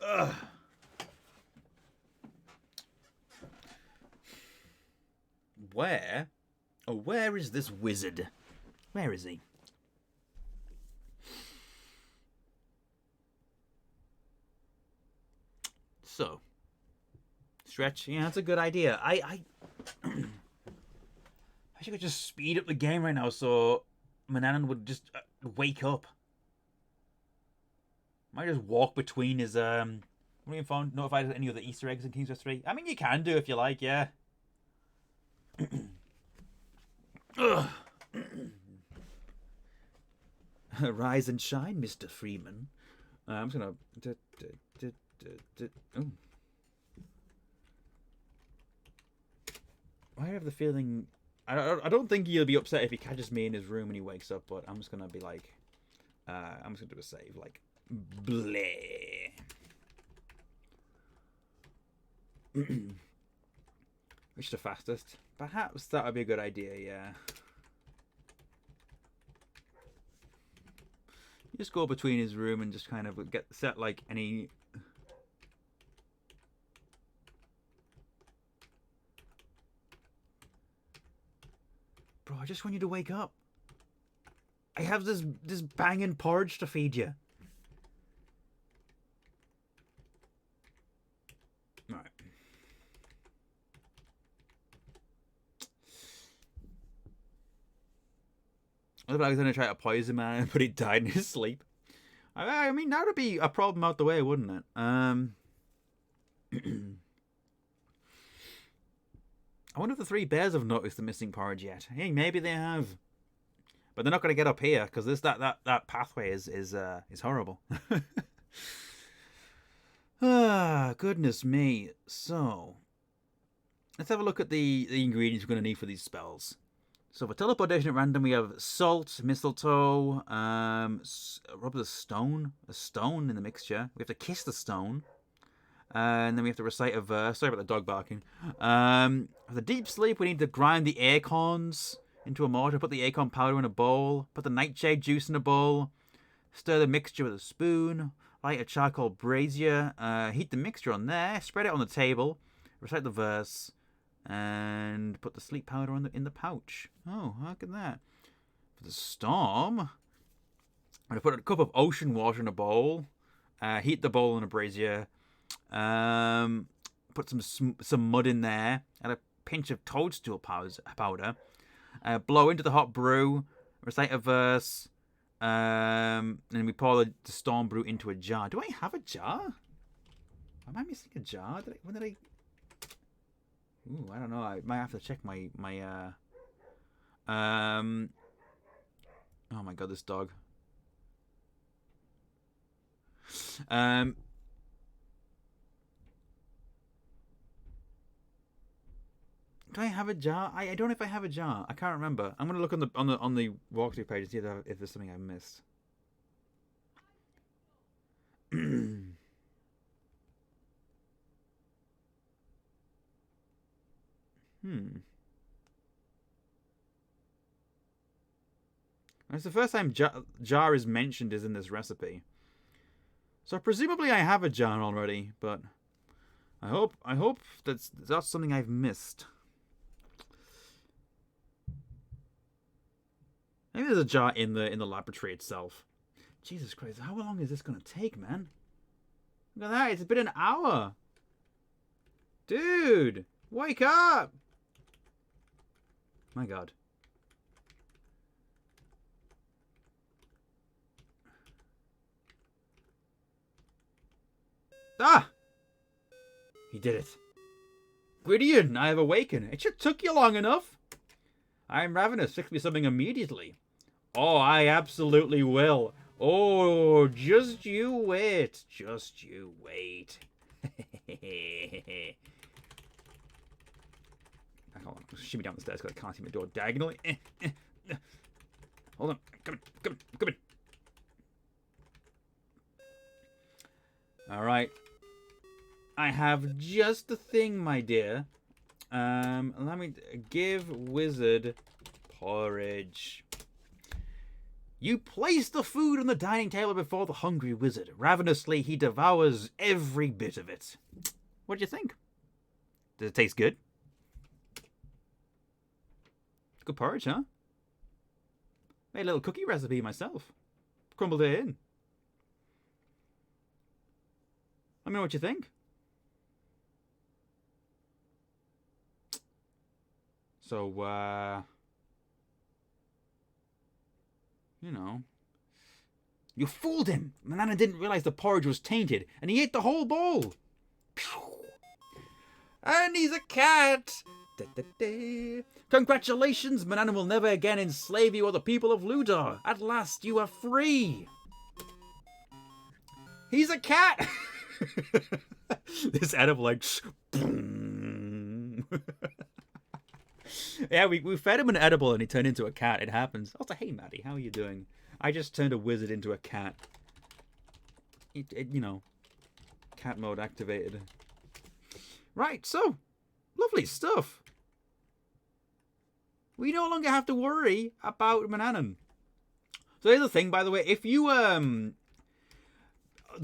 Ugh. Where is this wizard? Where is he? So, stretch. Yeah, that's a good idea. I should just speed up the game right now so Mananan would just wake up. Might just walk between his What have you found? Notified of any other Easter eggs in King's Quest 3? I mean, you can do if you like, yeah. Rise and shine, Mr. Freeman. I'm just gonna. Oh. I have the feeling. I don't think he'll be upset if he catches me in his room when he wakes up, but I'm just gonna be like. I'm just gonna do a save, like. Bleh. Which the fastest? Perhaps that would be a good idea, yeah. You just go between his room and just kind of set like any... Bro, I just want you to wake up. I have this banging porridge to feed you. Right. I was going to try to poison man, but he died in his sleep. I mean, that would be a problem out the way, wouldn't it? I wonder if the 3 bears have noticed the missing porridge yet. Hey, maybe they have. But they're not going to get up here, because that pathway is horrible. Ah, goodness me. So, let's have a look at the ingredients we're going to need for these spells. So for teleportation at random, we have salt, mistletoe, rub a stone in the mixture. We have to kiss the stone. And then we have to recite a verse. Sorry about the dog barking. For the deep sleep, we need to grind the acorns into a mortar, put the acorn powder in a bowl, put the nightshade juice in a bowl, Stir the mixture with a spoon. Light a charcoal brazier. Heat the mixture on there. Spread it on the table. Recite the verse. And put the sleep powder in the pouch. Oh, look at that. For the storm, I'm going to put a cup of ocean water in a bowl. Heat the bowl in a brazier. Put some mud in there. Add a pinch of toadstool powder. Blow into the hot brew. Recite a verse. And we pour the storm brew into a jar. Do I have a jar? Am I missing a jar? When did I... Ooh, I don't know. I might have to check my oh my god, this dog. Do I have a jar? I don't know if I have a jar. I can't remember. I'm gonna look on the walkthrough page and see if there's something I missed. It's the first time jar is mentioned is in this recipe. So presumably I have a jar already, but I hope that's something I've missed. Maybe there's a jar in the laboratory itself. Jesus Christ, how long is this gonna take, man? Look at that, it's been an hour. Dude, wake up! My god. Ah! He did it. Gwydion, I have awakened. It should took you long enough. I am ravenous. Fix me something immediately. Oh, I absolutely will. Oh, just you wait. Just you wait. Hold on. Shimmy down the stairs because I can't see my door diagonally. Hold on. Come in. Alright. I have just the thing, my dear. Let me give wizard porridge. You place the food on the dining table before the hungry wizard. Ravenously, he devours every bit of it. What do you think? Does it taste good? Good porridge, huh? Made a little cookie recipe myself. Crumbled it in. Let me know what you think. So, you know. You fooled him! Manana didn't realize the porridge was tainted, and he ate the whole bowl! Pew. And he's a cat! Da, da, da. Congratulations! Manana will never again enslave you or the people of Ludar! At last you are free! He's a cat! This edible like... Yeah, we fed him an edible and he turned into a cat. It happens. Also, hey Maddie, how are you doing? I just turned a wizard into a cat. You know, cat mode activated. Right, so, lovely stuff. We no longer have to worry about Manannan. So here's the thing, by the way, if you, the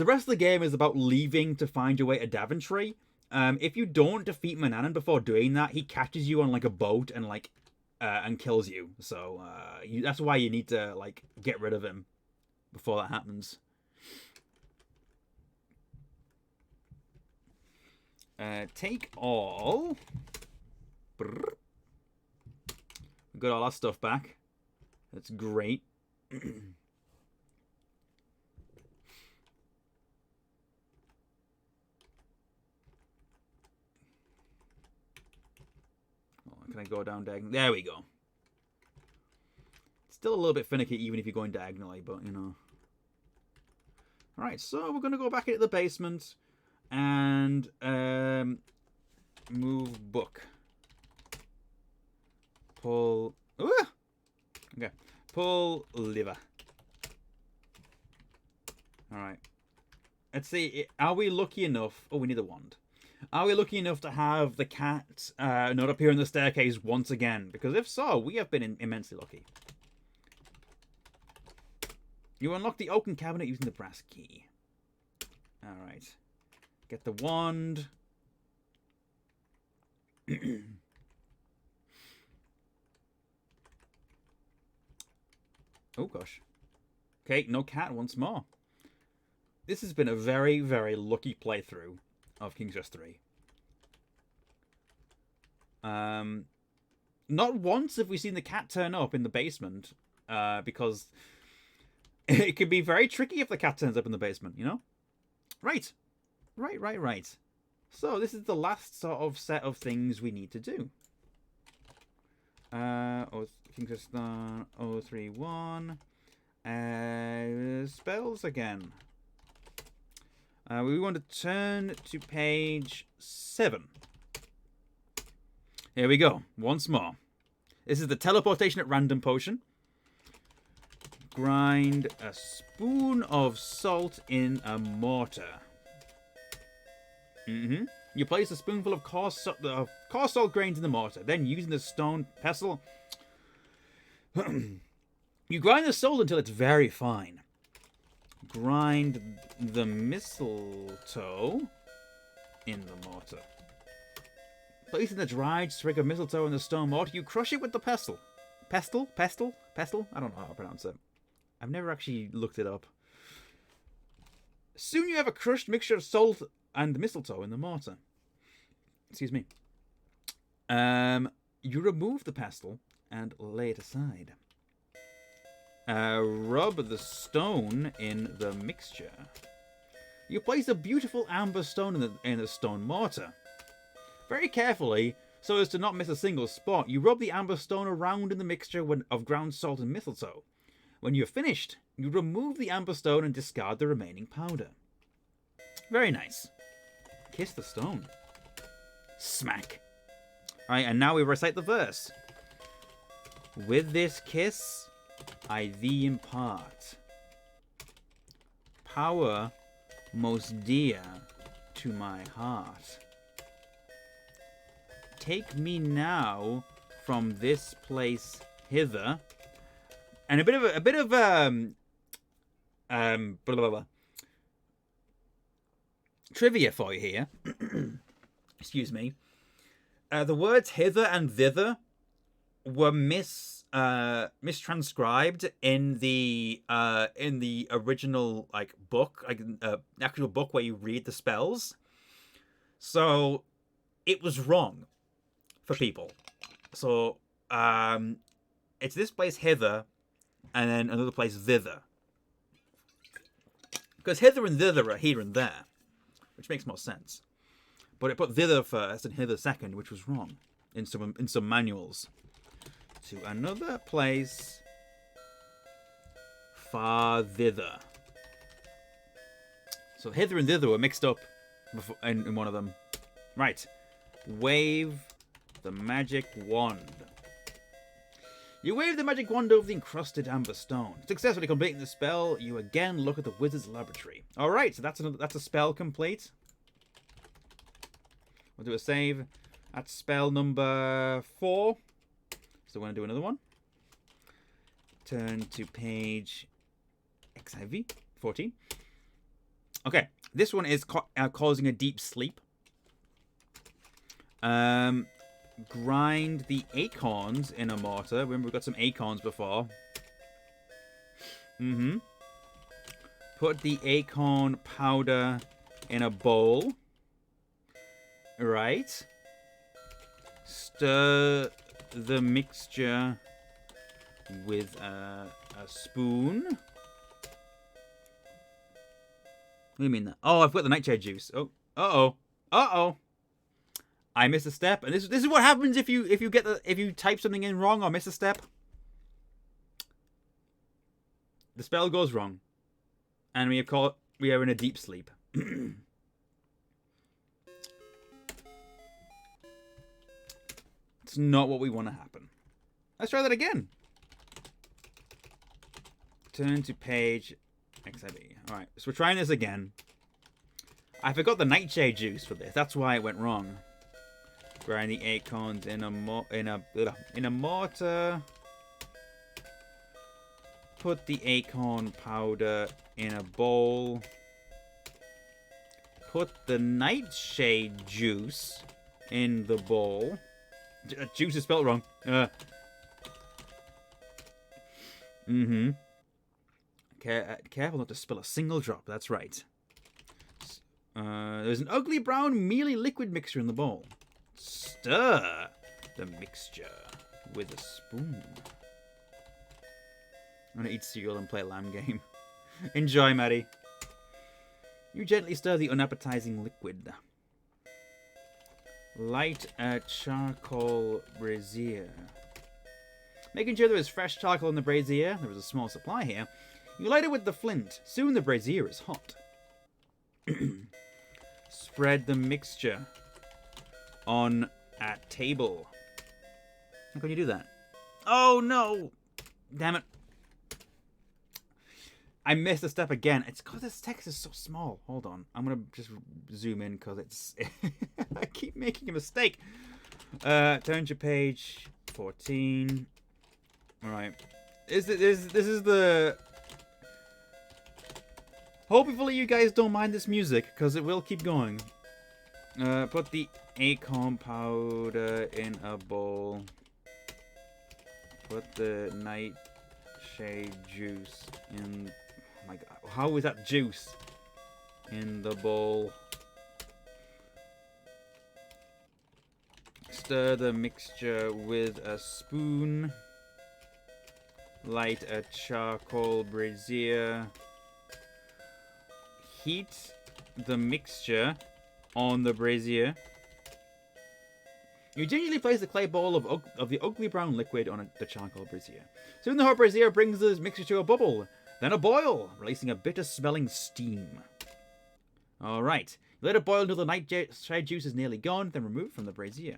rest of the game is about leaving to find your way to Daventry. If you don't defeat Manannan before doing that, he catches you on like a boat and like and kills you. So that's why you need to like get rid of him before that happens. Take all. Brrr. We got all our stuff back. That's great. Can I go down diagonally? There we go. Still a little bit finicky even if you're going diagonally, but you know. Alright, so we're going to go back into the basement and move book. Pull... Ooh! Okay. Pull liver. Alright. Let's see. Are we lucky enough... Oh, we need a wand. Are we lucky enough to have the cat not appear on the staircase once again? Because if so, we have been immensely lucky. You unlock the oaken cabinet using the brass key. Alright. Get the wand. Oh gosh. Okay, no cat once more. This has been a very, very lucky playthrough of King's Quest 3. Not once have we seen the cat turn up in the basement, because it can be very tricky if the cat turns up in the basement, you know? Right. Right. So this is the last sort of set of things we need to do. King's Quest 031. Spells again. We want to turn to page 7. Here we go. Once more. This is the teleportation at random potion. Grind a spoon of salt in a mortar. You place a spoonful of coarse salt grains in the mortar. Then, using the stone pestle, you grind the salt until it's very fine. Grind the mistletoe in the mortar. Placing the dried sprig of mistletoe in the stone mortar, you crush it with the pestle. Pestle? I don't know how to pronounce it. I've never actually looked it up. Soon you have a crushed mixture of salt and mistletoe in the mortar. Excuse me. You remove the pestle and lay it aside. Rub the stone in the mixture. You place a beautiful amber stone in the stone mortar. Very carefully, so as to not miss a single spot, you rub the amber stone around in the mixture of ground salt and mistletoe. When you're finished, you remove the amber stone and discard the remaining powder. Very nice. Kiss the stone. Smack. Alright, and now we recite the verse. With this kiss, I thee impart power most dear to my heart. Take me now from this place hither. And a bit of blah, blah, blah. Trivia for you here. Excuse me. The words hither and thither were mistranscribed in the original book, actual book where you read the spells. So it was wrong for people. So it's this place hither, and then another place thither. Because hither and thither are here and there, which makes more sense. But it put thither first and hither second, which was wrong in some manuals. To another place far thither. So hither and thither were mixed up in one of them. Right. Wave the magic wand. You wave the magic wand over the encrusted amber stone. Successfully completing the spell, you again look at the wizard's laboratory. Alright, so that's a spell complete. We'll do a save. That's spell number 4. So we're going to do another one. Turn to page XIV 14. Okay, this one is causing a deep sleep. Grind the acorns in a mortar. Remember, we've got some acorns before. Put the acorn powder in a bowl. Right. Stir the mixture with a spoon. What do you mean that? Oh, I've got the nightshade juice. Oh, uh-oh. I missed a step, and this is what happens if you type something in wrong or miss a step. The spell goes wrong, and we are in a deep sleep. It's not what we want to happen. Let's try that again. Turn to page XIV. Alright, so we're trying this again. I forgot the nightshade juice for this. That's why it went wrong. Grind the acorns in a mortar. Put the acorn powder in a bowl. Put the nightshade juice in the bowl. Juice is spelled wrong. Careful not to spill a single drop. That's right. There's an ugly brown mealy liquid mixture in the bowl. Stir the mixture with a spoon. I'm gonna eat cereal and play a lamb game. Enjoy, Maddie. You gently stir the unappetizing liquid. Light a charcoal brazier. Making sure there is fresh charcoal in the brazier, there is a small supply here. You light it with the flint. Soon the brazier is hot. Spread the mixture on a table. How can you do that? Oh no! Damn it. I missed a step again. It's because this text is so small. Hold on. I'm going to just zoom in because it's... I keep making a mistake. Turn to page 14. Alright. This is the... Hopefully you guys don't mind this music because it will keep going. Put the acorn powder in a bowl. Put the nightshade juice in... Oh my god, how is that juice in the bowl? Stir the mixture with a spoon. Light a charcoal brazier. Heat the mixture on the brazier. You gingerly place the clay bowl of the ugly brown liquid on the charcoal brazier. Soon the hot brazier brings the mixture to a bubble. Then a boil, releasing a bitter-smelling steam. Alright. Let it boil until the nightshade juice is nearly gone, then remove from the brazier.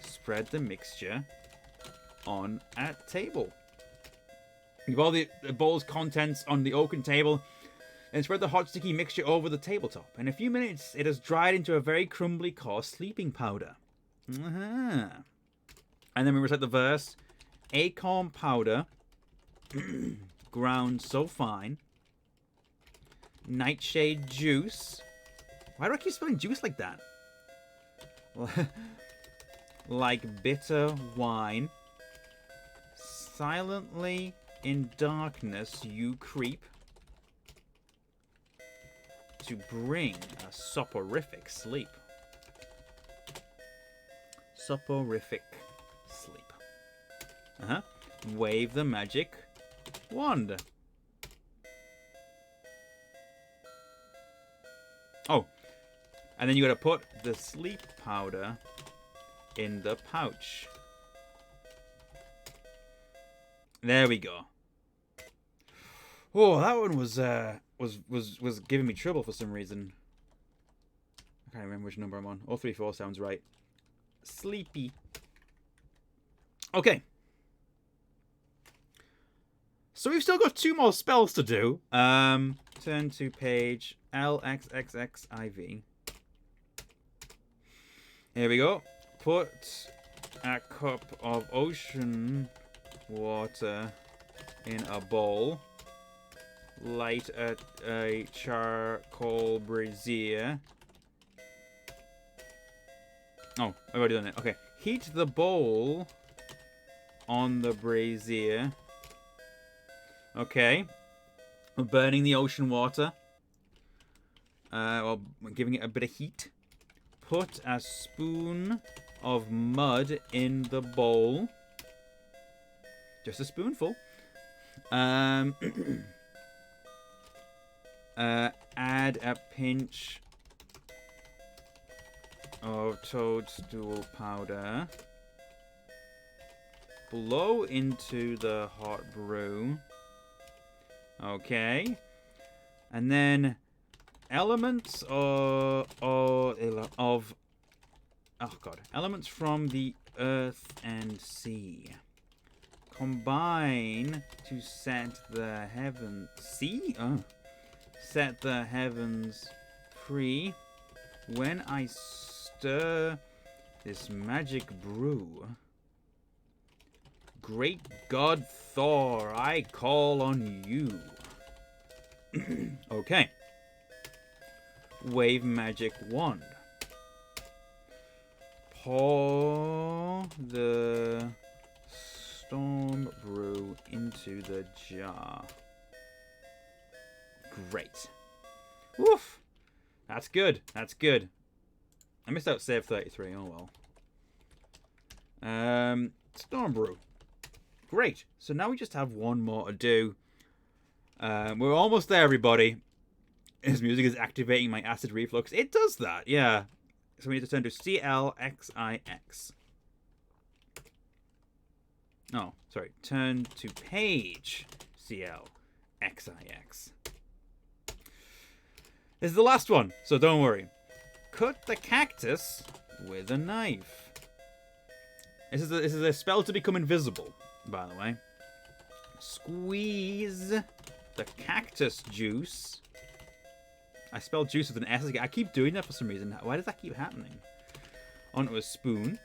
Spread the mixture on a table. You pour the bowl's contents on the oaken table, and spread the hot, sticky mixture over the tabletop. In a few minutes, it has dried into a very crumbly, coarse sleeping powder. And then we recite the verse. Acorn powder... ground so fine. Nightshade juice. Why do I keep spelling juice like that? Like bitter wine. Silently in darkness you creep to bring a soporific sleep. Soporific sleep. Wave the magic wand. Oh, and then you gotta put the sleep powder in the pouch. There we go. Oh, that one was giving me trouble for some reason. I can't remember which number I'm on. 034 sounds right. Sleepy. Okay. So we've still got 2 more spells to do. Turn to page LXXXIV. Here we go. Put a cup of ocean water in a bowl. Light a charcoal brazier. Oh, I've already done it. Okay. Heat the bowl on the brazier. Okay. We're burning the ocean water. Well, we're giving it a bit of heat. Put a spoon of mud in the bowl. Just a spoonful. Add a pinch of toadstool powder. Blow into the hot brew. Okay. And then elements elements from the earth and sea combine to set the set the heavens free. When I stir this magic brew, Great God Thor, I call on you. Okay. Wave magic wand. Pour the storm brew into the jar. Great. Woof. That's good. That's good. I missed out save 33. Oh well. Storm brew. Great. So now we just have one more to do. We're almost there, everybody. His music is activating my acid reflux. It does that, yeah. So we need to turn to CLXIX. Oh, sorry. Turn to page CLXIX. This is the last one, so don't worry. Cut the cactus with a knife. This is a spell to become invisible, by the way. Squeeze the cactus juice. I spelled juice with an S. I keep doing that for some reason. Why does that keep happening? Onto a spoon.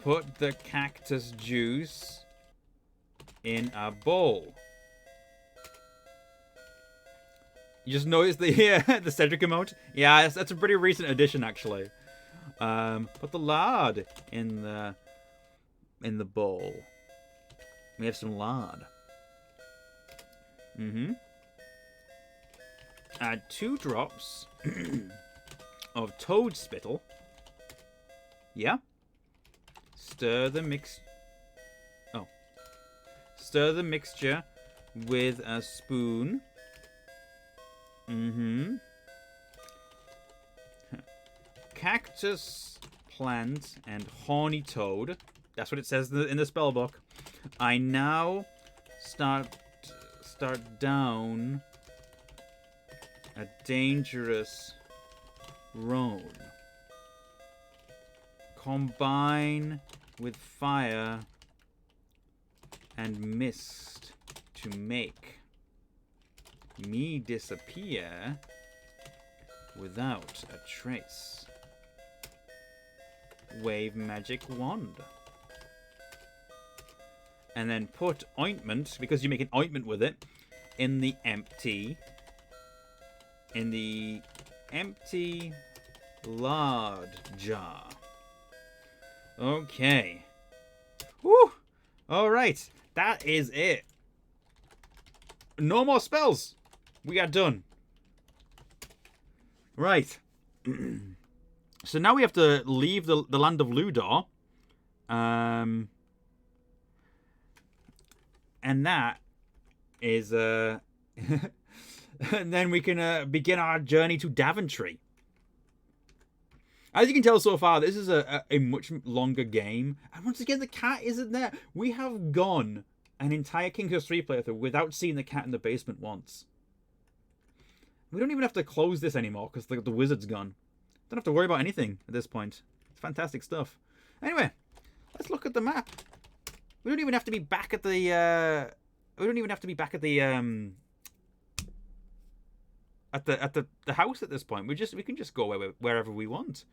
Put the cactus juice in a bowl. You just noticed the Cedric emote? Yeah, that's a pretty recent addition, actually. Put the lard in the bowl. We have some lard. Add 2 drops of toad spittle. Yeah. Stir the mixture with a spoon. Cactus plant and horny toad. That's what it says in the spell book. I now start down a dangerous road. Combine with fire and mist to make me disappear without a trace. Wave magic wand. And then put ointment, because you make an ointment with it, in the empty lard jar. Okay. Woo! Alright. That is it. No more spells. We are done. Right. So now we have to leave the land of Ludor. And that is... and then we can begin our journey to Daventry. As you can tell so far, this is a much longer game. And once again, the cat isn't there. We have gone an entire King's Quest 3 playthrough without seeing the cat in the basement once. We don't even have to close this anymore because the wizard's gone. Don't have to worry about anything at this point. It's fantastic stuff. Anyway, let's look at the map. We don't even have to be back at the... we don't even have to be back at the... At the house at this point. We can just go wherever we want.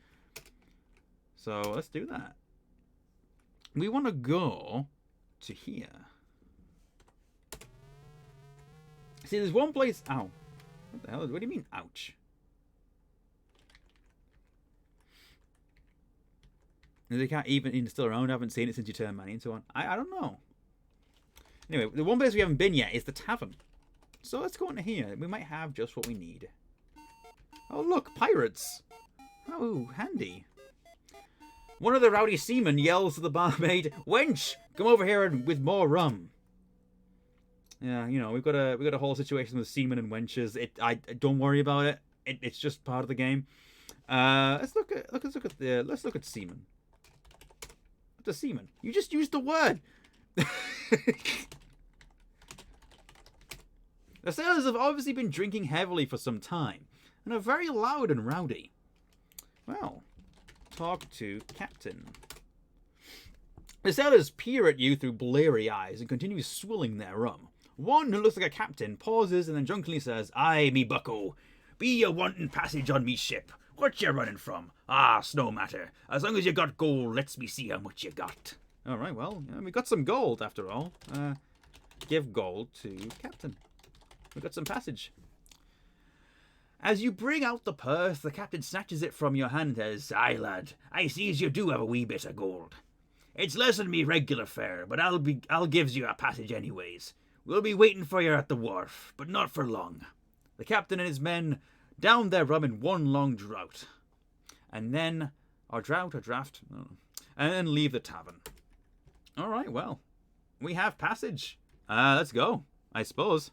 So let's do that. We want to go to here. See, there's one place. Ow! What the hell? What do you mean, ouch? They can't even still around. I haven't seen it since you turned money and so on. I don't know. Anyway, the one place we haven't been yet is the tavern. So let's go into here. We might have just what we need. Oh, look, pirates. Oh, handy. One of the rowdy seamen yells to the barmaid, "Wench, come over here with more rum." Yeah, you know, we've got a whole situation with seamen and wenches. I don't worry about it. It's just part of the game. Let's look at seamen. The seamen. You just used the word. The sailors have obviously been drinking heavily for some time, and are very loud and rowdy. Well, talk to Captain. The sailors peer at you through bleary eyes and continue swilling their rum. One, who looks like a captain, pauses and then drunkenly says, "Aye, me bucko, be your wanton passage on me ship. What you running from? Ah, it's no matter. As long as you got gold, let's me see how much you got. Alright, well, we got some gold after all. Give gold to Captain. We got some passage. As you bring out the purse, the captain snatches it from your hand as, "Aye, lad, I sees you do have a wee bit of gold. It's less than me regular fare, but I'll gives you a passage anyways. We'll be waiting for you at the wharf, but not for long." The captain and his men down their rum in one long draught. And then, or draft, and then leave the tavern. Alright, well, we have passage. Let's go, I suppose.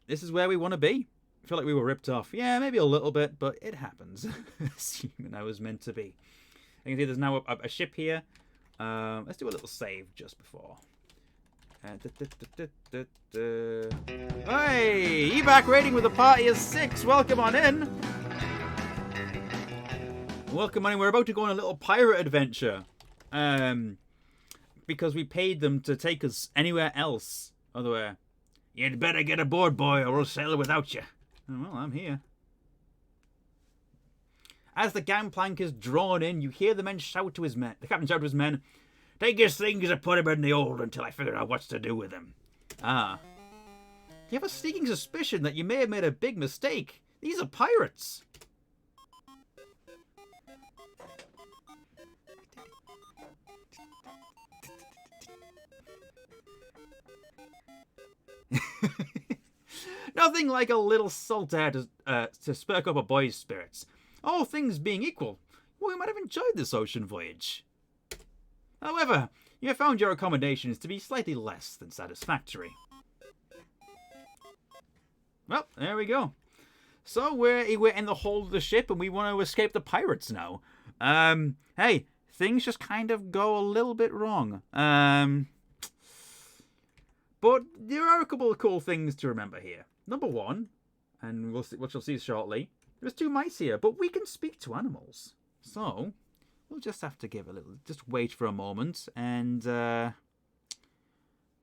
This is where we want to be. I feel like we were ripped off. Yeah, maybe a little bit, but it happens. Assuming I was meant to be. You can see there's now a ship here. Let's do a little save just before. Hey, evac rating with a party of 6. Welcome on in. Welcome on in. We're about to go on a little pirate adventure. Because we paid them to take us anywhere else. Otherwise, "You'd better get aboard, boy, or we'll sail without you." Oh, well, I'm here. As the gangplank is drawn in, you hear the captain shout to his men, "Take his things and put him in the hold until I figure out what's to do with him." Ah. You have a sneaking suspicion that you may have made a big mistake. These are pirates. Nothing like a little salt air to spark up a boy's spirits. All things being equal, we might have enjoyed this ocean voyage. However, you have found your accommodations to be slightly less than satisfactory. Well, there we go. So we're in the hold of the ship and we want to escape the pirates now. Hey, things just kind of go a little bit wrong. But there are a couple of cool things to remember here. Number one, and we'll see, what you'll see shortly, there's 2 mice here, but we can speak to animals. So we'll just have to just wait for a moment, and the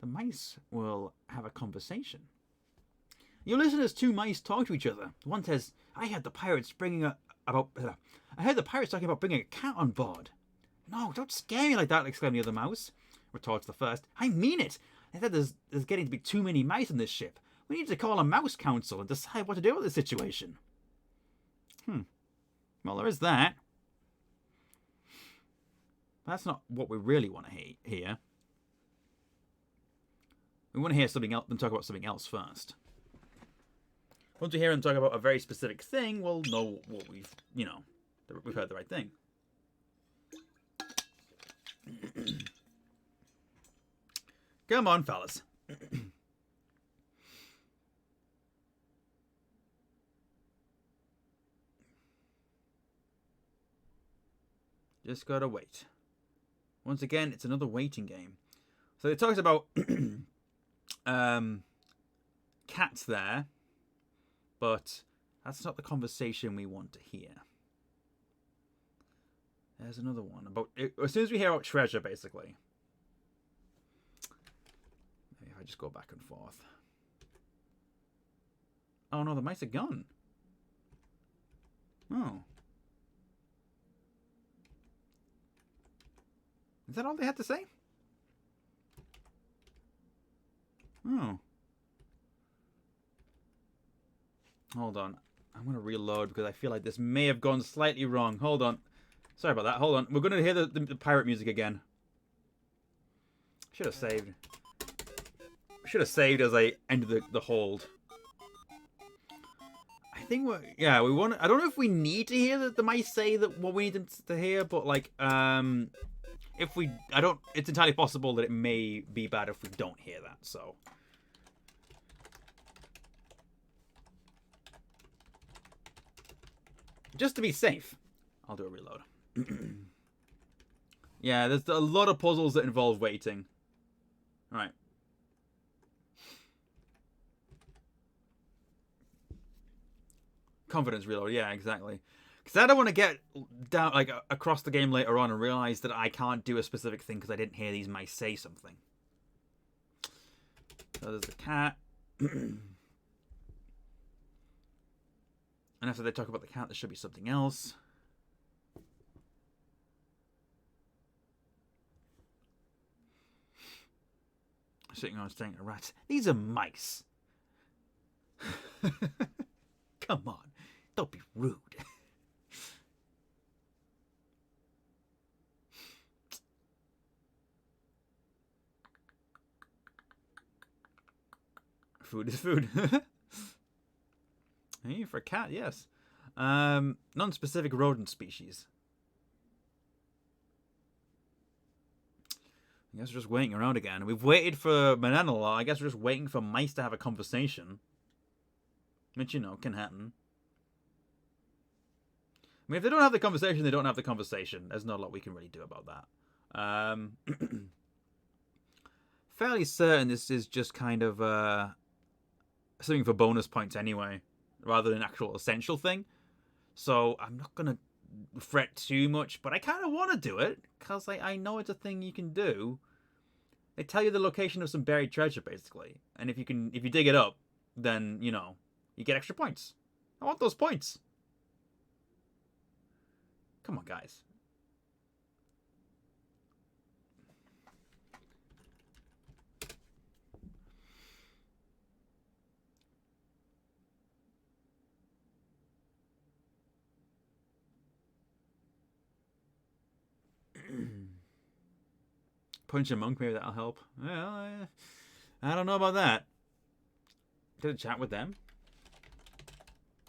mice will have a conversation. You listen as 2 mice talk to each other. One says, I heard the pirates talking about bringing a cat on board." "No, don't scare me like that," exclaimed the other mouse. Retorts the first. "I mean it. I said there's getting to be too many mice on this ship. We need to call a mouse council and decide what to do with the situation." Well, there is that. That's not what we really want to hear. We want to hear something else and talk about something else first. Once we hear them talk about a very specific thing, we'll know what we've heard the right thing. Come on, fellas. Just gotta wait. Once again, it's another waiting game. So it talks about cats there, but that's not the conversation we want to hear. There's another one about as soon as we hear about treasure, basically. Maybe if I just go back and forth. Oh no, the mice are gone. Oh. Is that all they had to say? Oh. Hold on. I'm going to reload because I feel like this may have gone slightly wrong. Hold on. Sorry about that. Hold on. We're going to hear the pirate music again. Should have saved. Should have saved as I entered the hold. I think we want. I don't know if we need to hear the mice say that what we need them to hear, but like if we, it's entirely possible that it may be bad if we don't hear that, so. Just to be safe, I'll do a reload. Yeah, there's a lot of puzzles that involve waiting. Alright. Confidence reload, yeah, exactly. Because I don't want to get down across the game later on and realize that I can't do a specific thing because I didn't hear these mice say something. So there's the cat. And after they talk about the cat, there should be something else. Sitting on staying a rat. These are mice. Come on. Don't be rude. Food is food. Hey, for a cat, yes. Non-specific rodent species. I guess we're just waiting around again. We've waited for banana law. I guess we're just waiting for mice to have a conversation. Which, you know, can happen. I mean, if they don't have the conversation, they don't have the conversation. There's not a lot we can really do about that. Fairly certain this is just kind of something for bonus points anyway, rather than an actual essential thing. So I'm not going to fret too much, but I kind of want to do it, because I know it's a thing you can do. They tell you the location of some buried treasure, basically. And if you dig it up, then, you know, you get extra points. I want those points. Come on, guys. Punch a monk, maybe that'll help. Well, I don't know about that. Did I chat with them?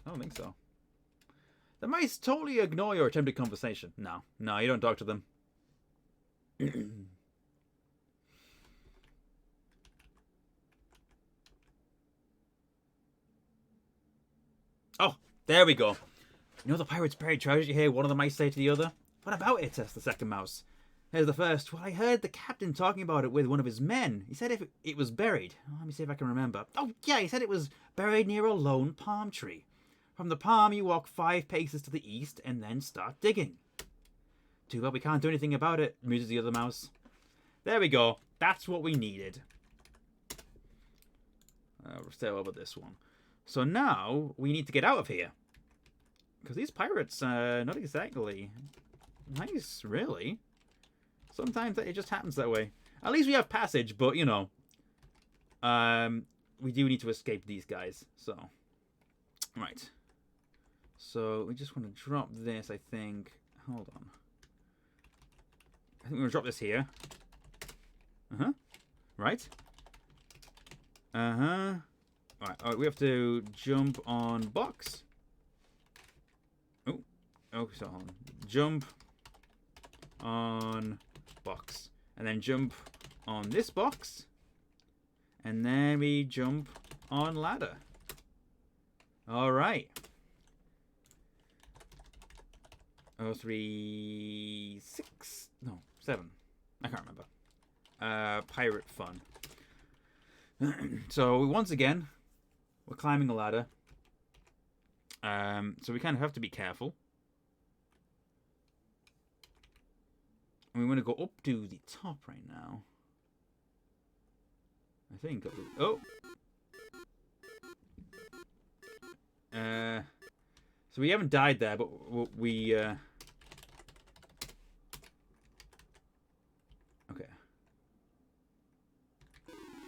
I don't think so. The mice totally ignore your attempted conversation. No, you don't talk to them. Oh, there we go. You know the pirates buried treasure you hear one of the mice say to the other? What about it? Asked the second mouse. Here's the first. Well, I heard the captain talking about it with one of his men. He said if it was buried. Let me see if I can remember. Oh, yeah, he said it was buried near a lone palm tree. From the palm, you walk 5 paces to the east and then start digging. Too bad we can't do anything about it, muses the other mouse. There we go. That's what we needed. We'll stay over this one. So now we need to get out of here. Because these pirates are not exactly nice, really. Sometimes it just happens that way. At least we have passage, but, you know. We do need to escape these guys. So. Right. So, we just want to drop this, I think. Hold on. I think we're going to drop this here. Uh-huh. Right. Uh-huh. Alright, we have to jump on box. Oh. Okay, so hold on. Jump on box. And then jump on this box. And then we jump on ladder. Alright. 3, 6. No, 7. I can't remember. Pirate fun. So, once again, we're climbing a ladder. So we kind of have to be careful. And we want to go up to the top right now. I think. Oh! So we haven't died there, but we... Okay.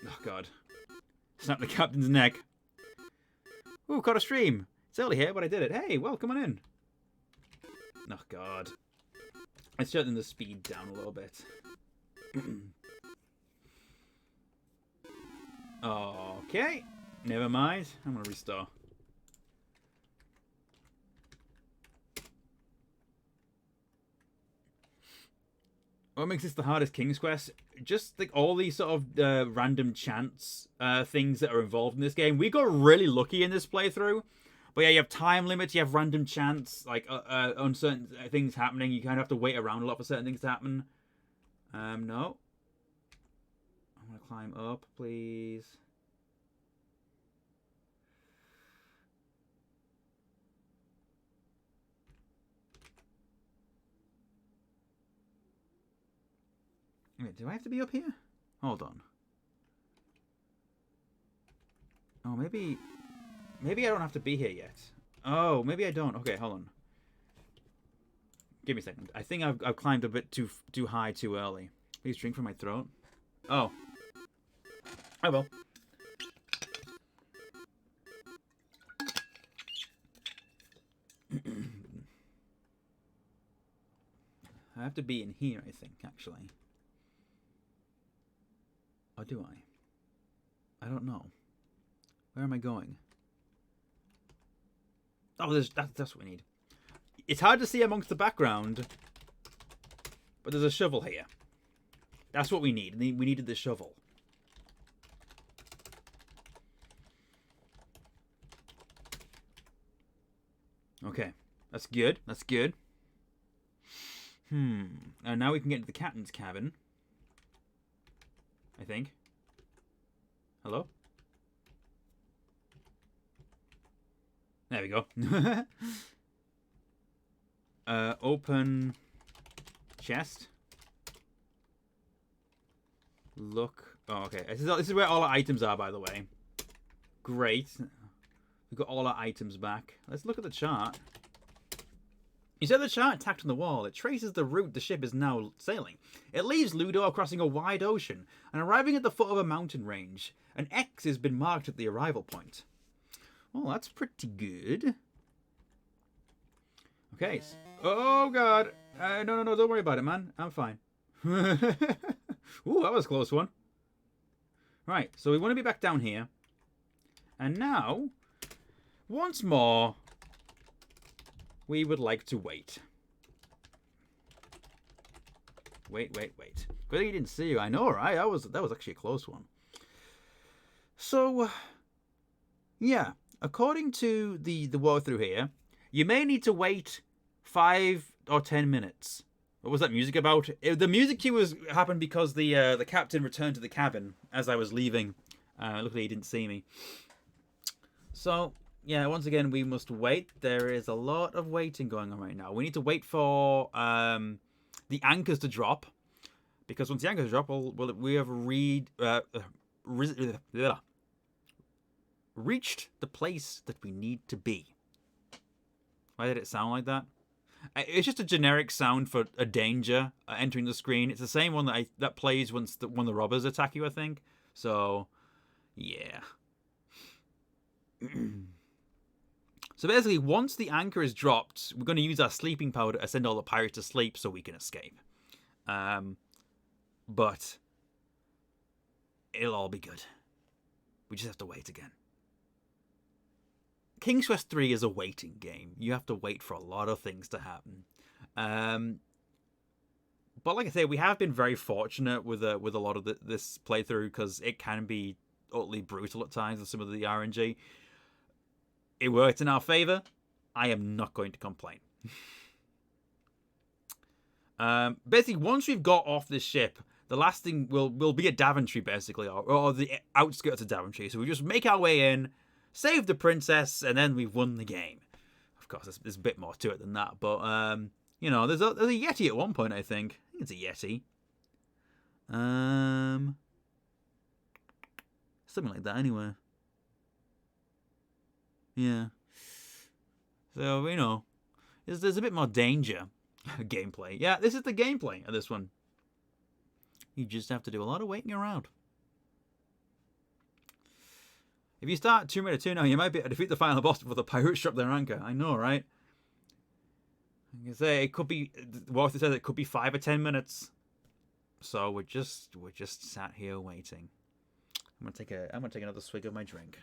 Oh, God. Snap the captain's neck. Ooh, caught a stream. It's early here, but I did it. Hey, well, come on in. Oh, God. Let's shut the speed down a little bit. Okay. Never mind. I'm going to restore. What makes this the hardest King's Quest? Just like all these sort of random chance things that are involved in this game. We got really lucky in this playthrough. But yeah, you have time limits, you have random chance, like uncertain things happening. You kind of have to wait around a lot for certain things to happen. No. I want to climb up, please. Wait, do I have to be up here? Hold on. Oh, maybe I don't have to be here yet. Oh, maybe I don't. Okay, hold on. Give me a second. I think I've climbed a bit too high too early. Please drink from my throat. Oh. Oh well. I have to be in here, I think, actually. Or do I? I don't know. Where am I going? Oh, that's what we need. It's hard to see amongst the background, but there's a shovel here. That's what we need. We needed the shovel. Okay, that's good. That's good. And now we can get to the captain's cabin. I think. Hello? There we go. Open chest. Look. Oh, okay. This is where all our items are, by the way. Great. We've got all our items back. Let's look at the chart. You said the chart tacked on the wall. It traces the route the ship is now sailing. It leaves Ludo crossing a wide ocean and arriving at the foot of a mountain range. An X has been marked at the arrival point. Well, that's pretty good. Okay. Oh, God. No, don't worry about it, man. I'm fine. Ooh, that was a close one. Right, so we want to be back down here. And now, once more, we would like to wait. Wait. Good thing he didn't see you. I know, right? That was actually a close one. So, yeah. According to the walkthrough here, you may need to wait 5 or 10 minutes. What was that music about? The music cue happened because the captain returned to the cabin as I was leaving. Luckily, he didn't see me. So, yeah, once again, we must wait. There is a lot of waiting going on right now. We need to wait for the anchors to drop. Because once the anchors drop, we have reached the place that we need to be. Why did it sound like that? It's just a generic sound for a danger entering the screen. It's the same one that plays when the robbers attack you, I think. So, yeah. So basically, once the anchor is dropped, we're going to use our sleeping powder to send all the pirates to sleep so we can escape. But it'll all be good. We just have to wait again. King's Quest 3 is a waiting game. You have to wait for a lot of things to happen. But like I say, we have been very fortunate with a lot of this playthrough because it can be utterly brutal at times with some of the RNG. It worked in our favor. I am not going to complain. Basically, once we've got off this ship, the last thing will be at Daventry, basically, or the outskirts of Daventry. So we just make our way in, save the princess, and then we've won the game. Of course, there's a bit more to it than that, but you know, there's a Yeti at one point. I think it's a Yeti. Something like that, anyway. Yeah. So, you know, there's a bit more danger. Gameplay. Yeah, this is the gameplay of this one. You just have to do a lot of waiting around. If you start 2 minutes 2 now, you might be able to defeat the final boss before the pirates drop their anchor. I know, right? I can say it could be. Walter says it could be 5 or 10 minutes. So we're just sat here waiting. I'm gonna take another swig of my drink.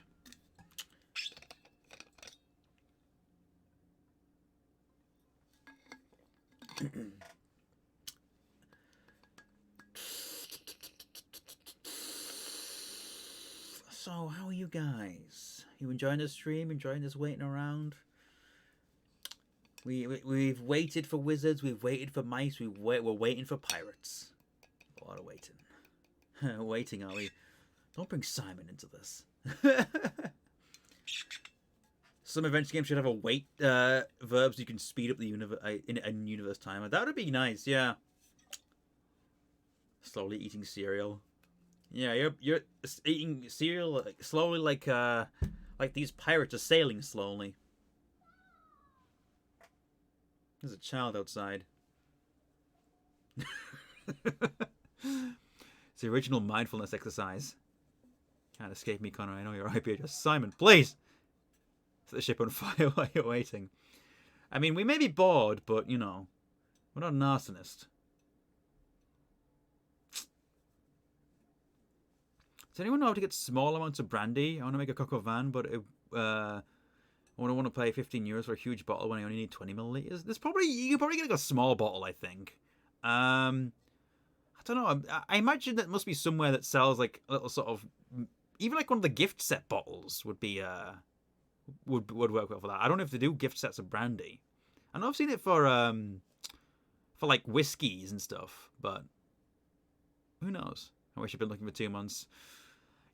So, how are you guys? You enjoying the stream? Enjoying this waiting around? We've waited for wizards. We've waited for mice. We're waiting for pirates. A lot of waiting. Waiting, are we? Don't bring Simon into this. Some adventure games should have a wait verb so you can speed up the universe timer. That would be nice, yeah. Slowly eating cereal. Yeah, you're eating cereal slowly, like these pirates are sailing slowly. There's a child outside. It's the original mindfulness exercise. Can't escape me, Connor. I know you're IP address. Simon, please! Set the ship on fire while you're waiting. I mean, we may be bored, but, you know, we're not an arsonist. Does anyone know how to get small amounts of brandy? I want to make a coq au vin, but I want to pay €15 for a huge bottle when I only need 20 milliliters. You're probably getting a small bottle, I think. I don't know. I imagine that must be somewhere that sells like a little sort of, even like one of the gift set bottles would be would work well for that. I don't know if they do gift sets of brandy. I know I've seen it for like whiskeys and stuff, but who knows? I wish I'd been looking for 2 months.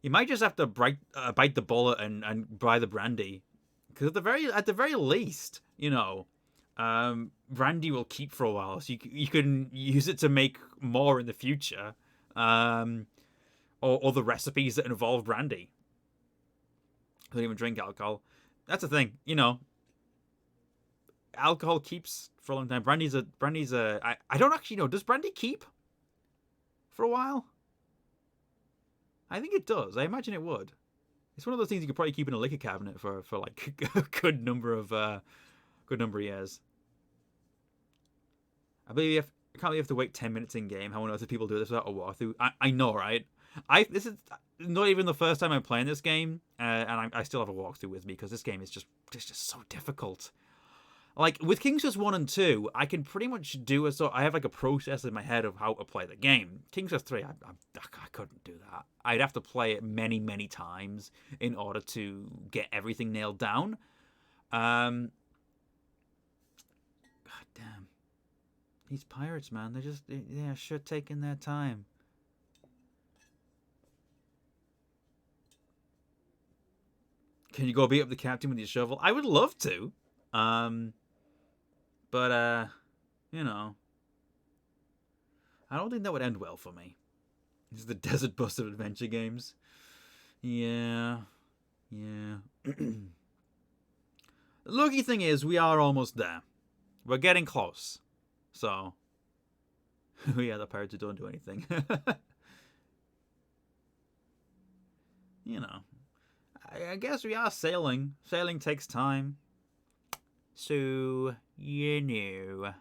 You might just have to bite the bullet and buy the brandy, because at the very least, you know, brandy will keep for a while, so you can use it to make more in the future, or other recipes that involve brandy. I don't even drink alcohol. That's the thing, you know. Alcohol keeps for a long time. Brandy's I don't actually know. Does brandy keep for a while? I think it does. I imagine it would. It's one of those things you could probably keep in a liquor cabinet for like a good number of years. I can't believe you have to wait 10 minutes in game. How on earth do people do this without a walkthrough? I know, right? This is not even the first time I'm playing this game, and I still have a walkthrough with me because this game is just so difficult. Like with King's Quest 1 and 2, I can pretty much do I have like a process in my head of how to play the game. King's Quest 3, I couldn't do that. I'd have to play it many, many times in order to get everything nailed down. God damn. These pirates, man, they're sure taking their time. Can you go beat up the captain with your shovel? I would love to. But, you know, I don't think that would end well for me. This is the desert bus of adventure games. Yeah. The lucky thing is we are almost there. We're getting close. So, yeah, the pirates who don't do anything. You know, I guess we are sailing. Sailing takes time. So, you know.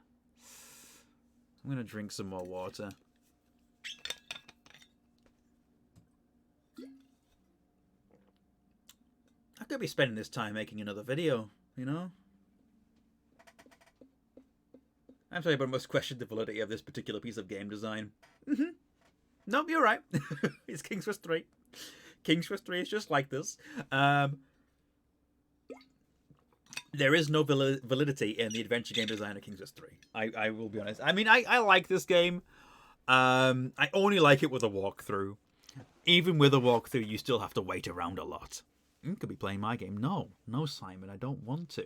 I'm going to drink some more water. I could be spending this time making another video, you know? I'm sorry, but I must question the validity of this particular piece of game design. Nope, you're right. It's King's Quest 3. King's Quest 3 is just like this. There is no validity in the adventure game design of King's Quest 3. I will be honest. I mean, I like this game. I only like it with a walkthrough. Even with a walkthrough, you still have to wait around a lot. You could be playing my game. No, Simon, I don't want to.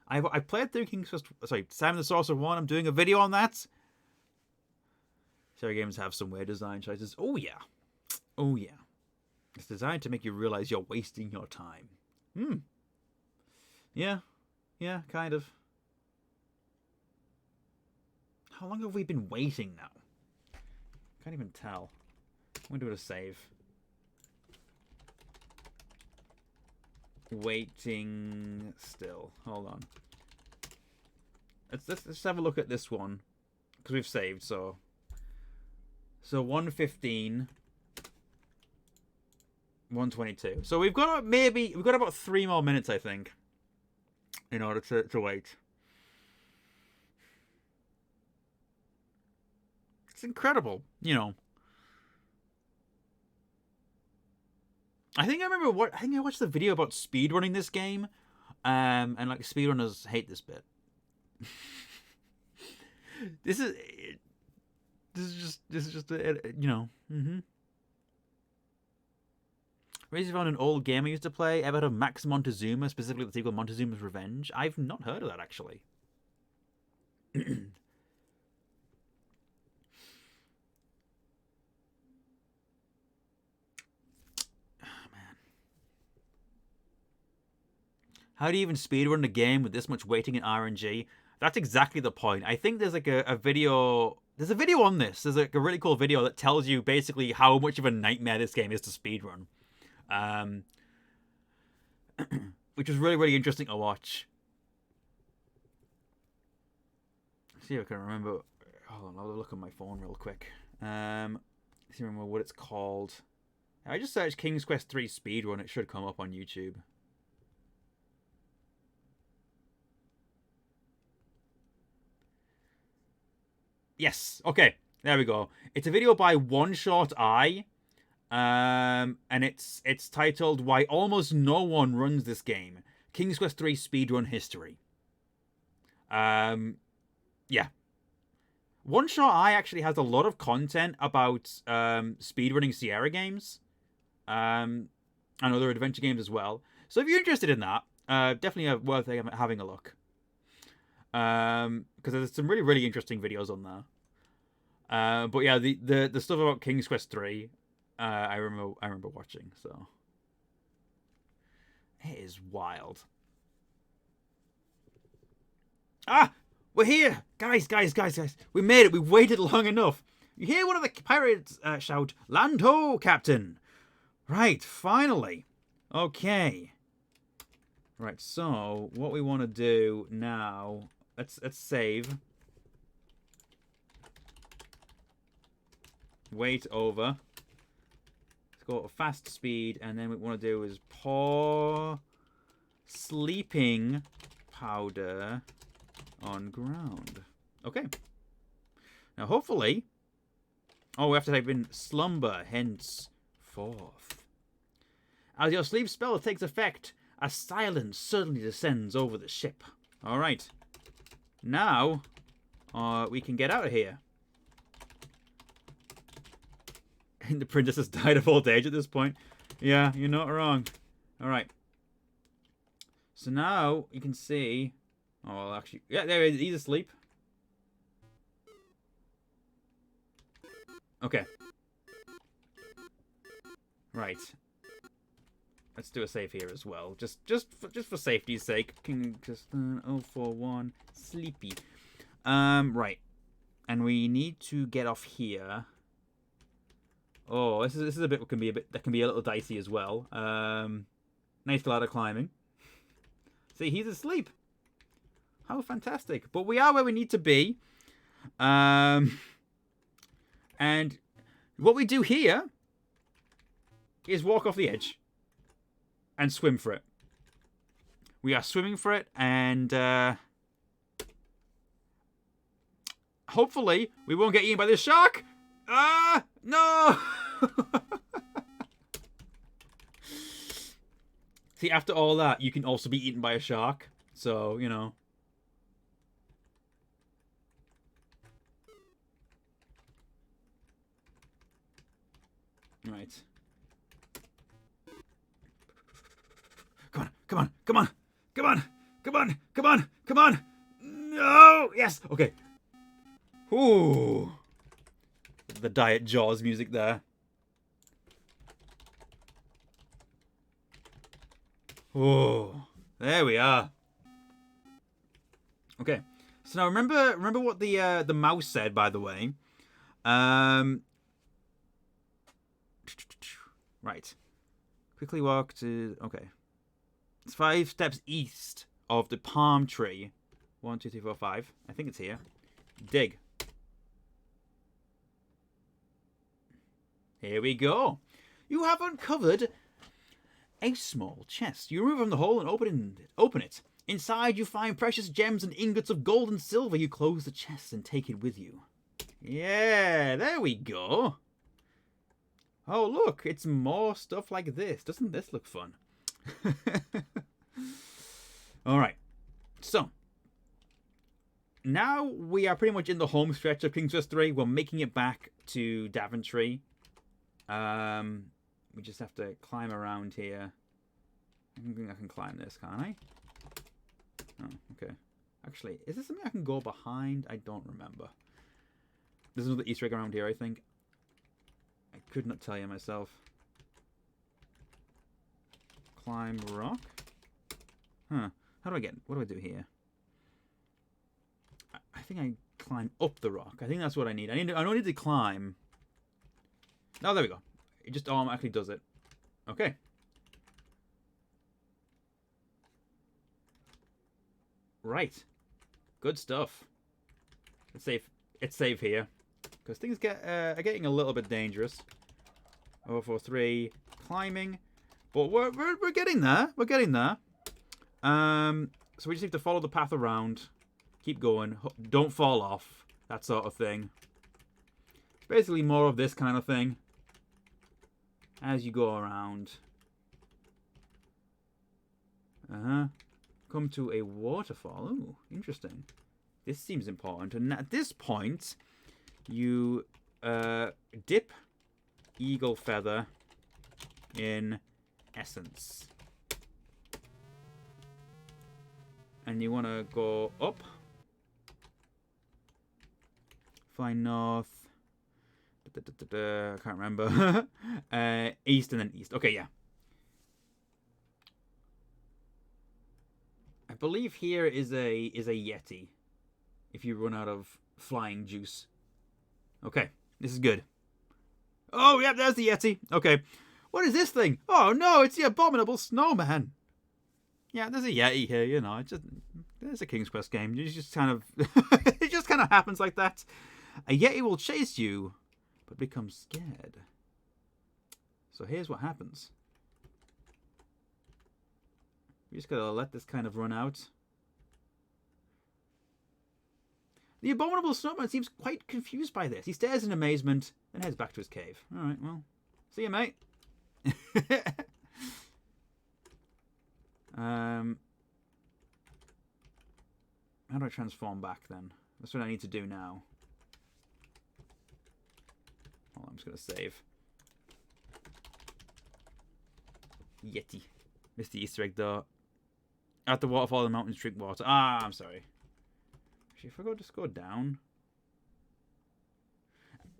I played through King's Quest... Sorry, Simon the Sorcerer 1. I'm doing a video on that. Sorry, games have some weird design choices. Oh, yeah. It's designed to make you realize you're wasting your time. Yeah, kind of. How long have we been waiting now? Can't even tell. I'm going to do a save. Waiting still. Hold on. Let's have a look at this one. Because we've saved, so 1:15. 1:22. So we've got about 3 more minutes, I think, in order to wait. It's incredible, you know. I think I watched the video about speedrunning this game, and like speedrunners hate this bit. This is just you know. Raised around an old game I used to play. Ever heard of Max Montezuma, specifically the sequel Montezuma's Revenge? I've not heard of that, actually. Oh, man. How do you even speedrun a game with this much waiting and RNG? That's exactly the point. I think there's like a video. There's a video on this. There's like a really cool video that tells you basically how much of a nightmare this game is to speedrun. Which was really, really interesting to watch. Let's see if I can remember. Hold on, I'll look on my phone real quick. Let's see if I remember what it's called. I just searched King's Quest 3 speedrun. It should come up on YouTube. Yes. Okay. There we go. It's a video by One Short Eye. And it's titled "Why Almost No One Runs This Game: King's Quest 3 Speedrun History." Yeah. One Shot Eye actually has a lot of content about speedrunning Sierra games, and other adventure games as well. So if you're interested in that, definitely worth having a look. Because there's some really, really interesting videos on there. But yeah, the stuff about King's Quest 3. I remember watching, so it is wild. Ah, we're here, guys! We made it. We waited long enough. You hear one of the pirates shout, "Land ho, Captain!" Right, finally. Okay. Right, so what we want to do now? Let's save. Wait over. Go at fast speed, and then what we want to do is pour sleeping powder on ground. Okay. Now, hopefully... Oh, we have to type in slumber, henceforth. As your sleep spell takes effect, a silence suddenly descends over the ship. Alright. Now, we can get out of here. The princess has died of old age at this point. Yeah, you're not wrong. Alright. So now you can see... Oh, well, actually... Yeah, there he is. He's asleep. Okay. Right. Let's do a save here as well. Just for safety's sake. King just 041 sleepy. Right. And we need to get off here. Oh, this is a bit that can be a little dicey as well. Nice ladder climbing. See, he's asleep. How fantastic! But we are where we need to be. And what we do here is walk off the edge and swim for it. We are swimming for it, and hopefully we won't get eaten by this shark. No! See, after all that, you can also be eaten by a shark. So, you know. Right. Come on. No! Yes! Okay. Ooh. The Diet Jaws music there. Oh, there we are. Okay, so now remember what the mouse said, by the way. Right. Quickly walk to... Okay. It's 5 steps east of the palm tree. 1, 2, 3, 4, 5. I think it's here. Dig. Here we go. You have uncovered a small chest. You remove from the hole and open it. Inside you find precious gems and ingots of gold and silver. You close the chest and take it with you. Yeah, there we go. Oh, look, it's more stuff like this. Doesn't this look fun? Alright, so now we are pretty much in the home stretch of King's Quest 3. We're making it back to Daventry. We just have to climb around here. I think I can climb this, can't I? Oh, okay. Actually, is this something I can go behind? I don't remember. There's another Easter egg around here, I think. I could not tell you myself. Climb rock? Huh. How do I get... What do I do here? think I climb up the rock. I think that's what I need. I don't need to climb. Oh, there we go. It just automatically does it. Okay. Right. Good stuff. Let's save here. Because things are getting a little bit dangerous. 043. Climbing. But we're getting there. We're getting there. So we just need to follow the path around. Keep going. Don't fall off. That sort of thing. It's basically more of this kind of thing. As you go around. Come to a waterfall. Ooh, interesting. This seems important. And at this point, you dip eagle feather in essence. And you want to go up. Fly north. I can't remember. East and then east. Okay, yeah. I believe here is a Yeti. If you run out of flying juice. Okay, this is good. Oh, yeah, there's the Yeti. Okay. What is this thing? Oh, no, it's the abominable snowman. Yeah, there's a Yeti here, you know. There's a King's Quest game. You just kind of... it just kind of happens like that. A Yeti will chase you, but becomes scared. So here's what happens. We just gotta let this kind of run out. The abominable snowman seems quite confused by this. He stares in amazement, then heads back to his cave. Alright, well, see you, mate. How do I transform back then? That's what I need to do now. Hold on, I'm just going to save. Yeti. Missed the Easter egg though. At the waterfall, the mountains drink water. Ah, I'm sorry. Actually, if I just go down.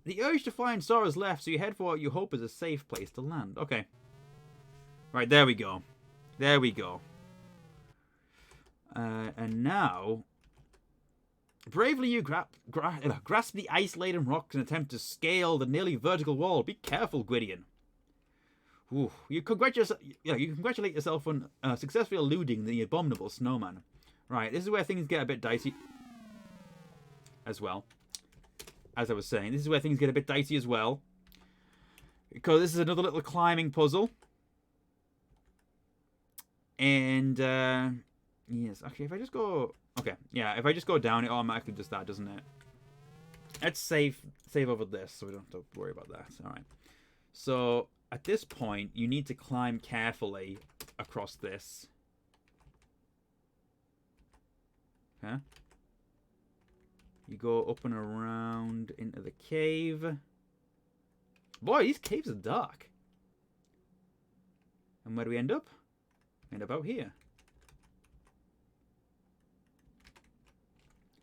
The urge to find Sora's left, so you head for what you hope is a safe place to land. Okay. Right, there we go. There we go. And now... Bravely you grasp the ice-laden rocks and attempt to scale the nearly vertical wall. Be careful, Gwydion. Ooh, you congratulate yourself on successfully eluding the abominable snowman. Right, this is where things get a bit dicey. As well. As I was saying, this is where things get a bit dicey as well. Because this is another little climbing puzzle. And, yes, actually, if I just go... Okay, yeah, if I just go down, it automatically does that, doesn't it? Let's save over this, so we don't have to worry about that. Alright. So, at this point, you need to climb carefully across this. Okay. You go up and around into the cave. Boy, these caves are dark. And where do we end up? We end up out here.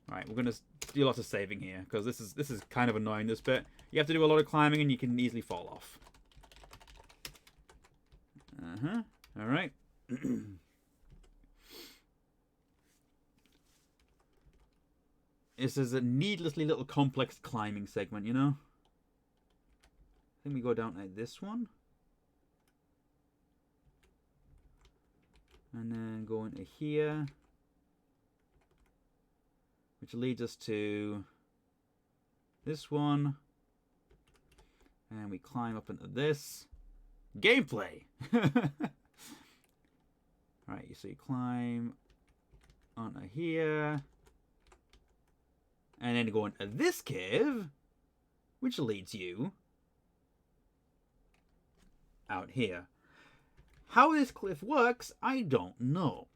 Alright, we're going to do lots of saving here, because this is kind of annoying, this bit. You have to do a lot of climbing, and you can easily fall off. Alright. This is a needlessly little complex climbing segment, you know? I think we go down to this one. And then go into here. Which leads us to this one. And we climb up into this. Gameplay! Alright, so you climb onto here. And then go into this cave. Which leads you out here. How this cliff works, I don't know.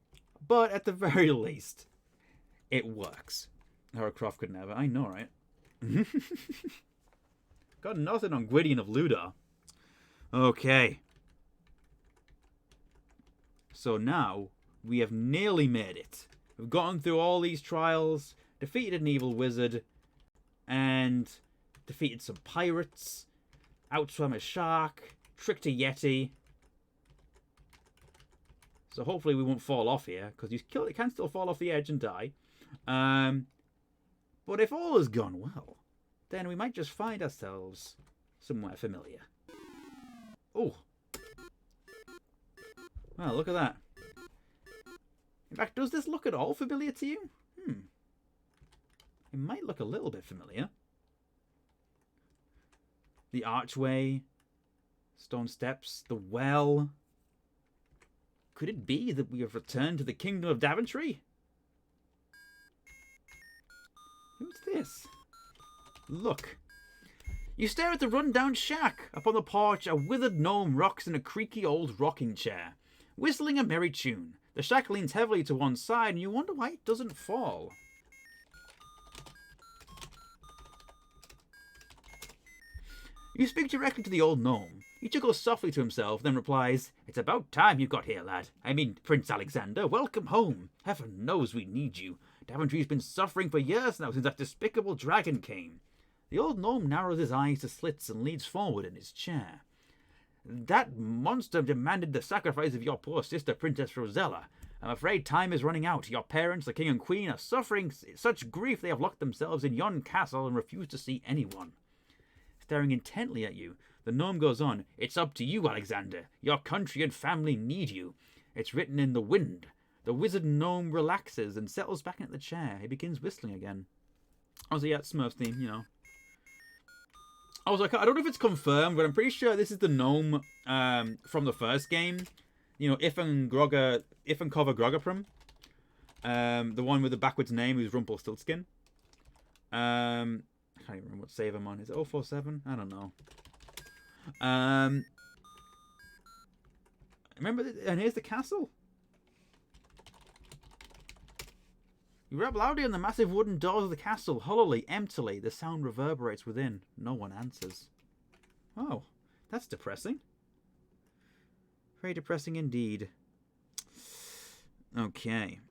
But at the very least, it works. Lara Croft could never. I know, right? Got nothing on Gwydion of Luda. Okay. So now, we have nearly made it. We've gotten through all these trials, defeated an evil wizard, and defeated some pirates, outswam a shark, tricked a Yeti. So hopefully we won't fall off here, because you can still fall off the edge and die. But if all has gone well, then we might just find ourselves somewhere familiar. Oh. Well, look at that. In fact, does this look at all familiar to you? It might look a little bit familiar. The archway, stone steps, the well. Could it be that we have returned to the kingdom of Daventry? Who's this? Look. You stare at the run-down shack. Up on the porch, a withered gnome rocks in a creaky old rocking chair, whistling a merry tune. The shack leans heavily to one side, and you wonder why it doesn't fall. You speak directly to the old gnome. He chuckles softly to himself, then replies, "It's about time you got here, lad. I mean, Prince Alexander, welcome home. Heaven knows we need you. Daventry's been suffering for years now since that despicable dragon came." The old gnome narrows his eyes to slits and leans forward in his chair. "That monster demanded the sacrifice of your poor sister, Princess Rosella. I'm afraid time is running out. Your parents, the king and queen, are suffering such grief they have locked themselves in yon castle and refuse to see anyone." Staring intently at you, the gnome goes on, "It's up to you, Alexander. Your country and family need you. It's written in the wind." The wizard gnome relaxes and settles back into the chair. He begins whistling again. Oh, so yeah, it's Smurf's theme, you know. Oh, so I don't know if it's confirmed, but I'm pretty sure this is the gnome from the first game. You know, Ifan Kova Grogaprum. The one with the backwards name who's Rumpelstiltskin. I can't even remember what save I'm on. Is it 047? I don't know. Remember, and here's the castle. You rap loudly on the massive wooden doors of the castle. Hollowly, emptily, the sound reverberates within. No one answers. Oh, that's depressing. Very depressing indeed. Okay.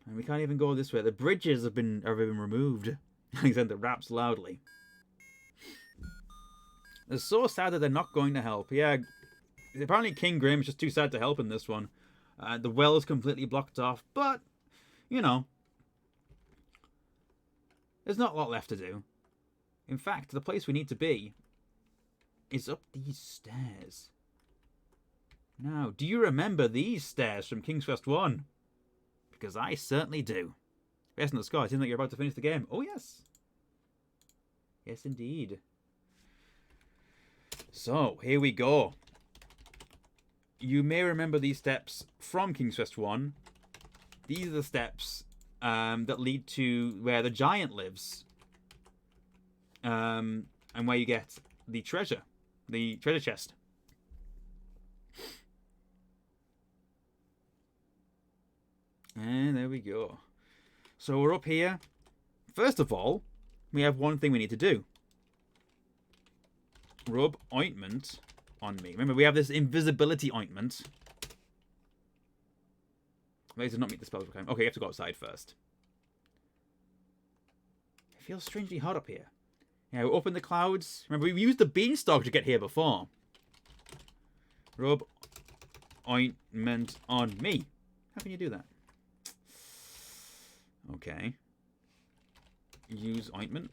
And we can't even go this way. The bridges have been removed. Alexander raps loudly. They're so sad that they're not going to help. Yeah, apparently King Grim's just too sad to help in this one. The well is completely blocked off, but, you know, there's not a lot left to do. In fact, the place we need to be is up these stairs. Now, do you remember these stairs from King's Quest 1? Because I certainly do. Based on the score, it seems like you're about to finish the game. Oh, yes. Yes, indeed. So, here we go. You may remember these steps from King's Quest 1. These are the steps that lead to where the giant lives. And where you get the treasure. The treasure chest. And there we go. So we're up here. First of all, we have one thing we need to do. Rub ointment on me. Remember, we have this invisibility ointment. Wait, does not meet the spell requirement. Okay, you have to go outside first. It feels strangely hot up here. Yeah, we open the clouds. Remember, we used the beanstalk to get here before. Rub ointment on me. How can you do that? Okay. Use ointment.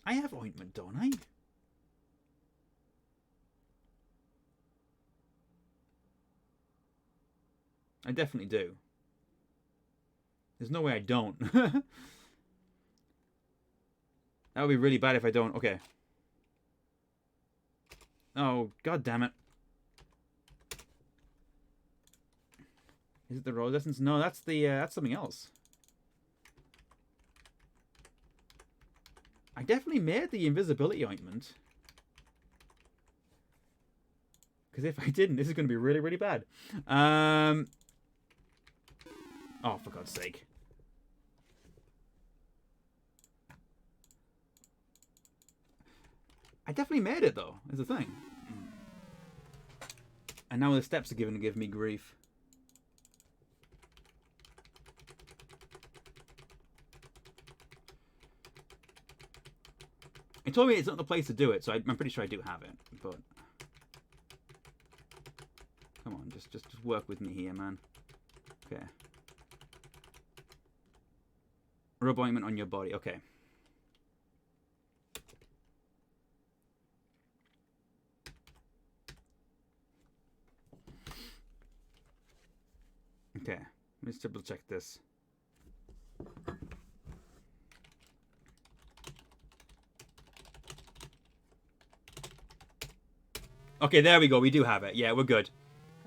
I have ointment, don't I? I definitely do. There's no way I don't. That would be really bad if I don't. Okay. Oh, god damn it. Is it the rose essence? No, that's the that's something else. I definitely made the invisibility ointment. Because if I didn't, this is going to be really, really bad. Oh, for God's sake. I definitely made it, though, is the thing. And now the steps are going to give me grief. It told me it's not the place to do it, so I'm pretty sure I do have it. But come on, just work with me here, man. Okay. Rub ointment on your body. Okay. Okay. Let's double check this. Okay, there we go. We do have it. Yeah, we're good.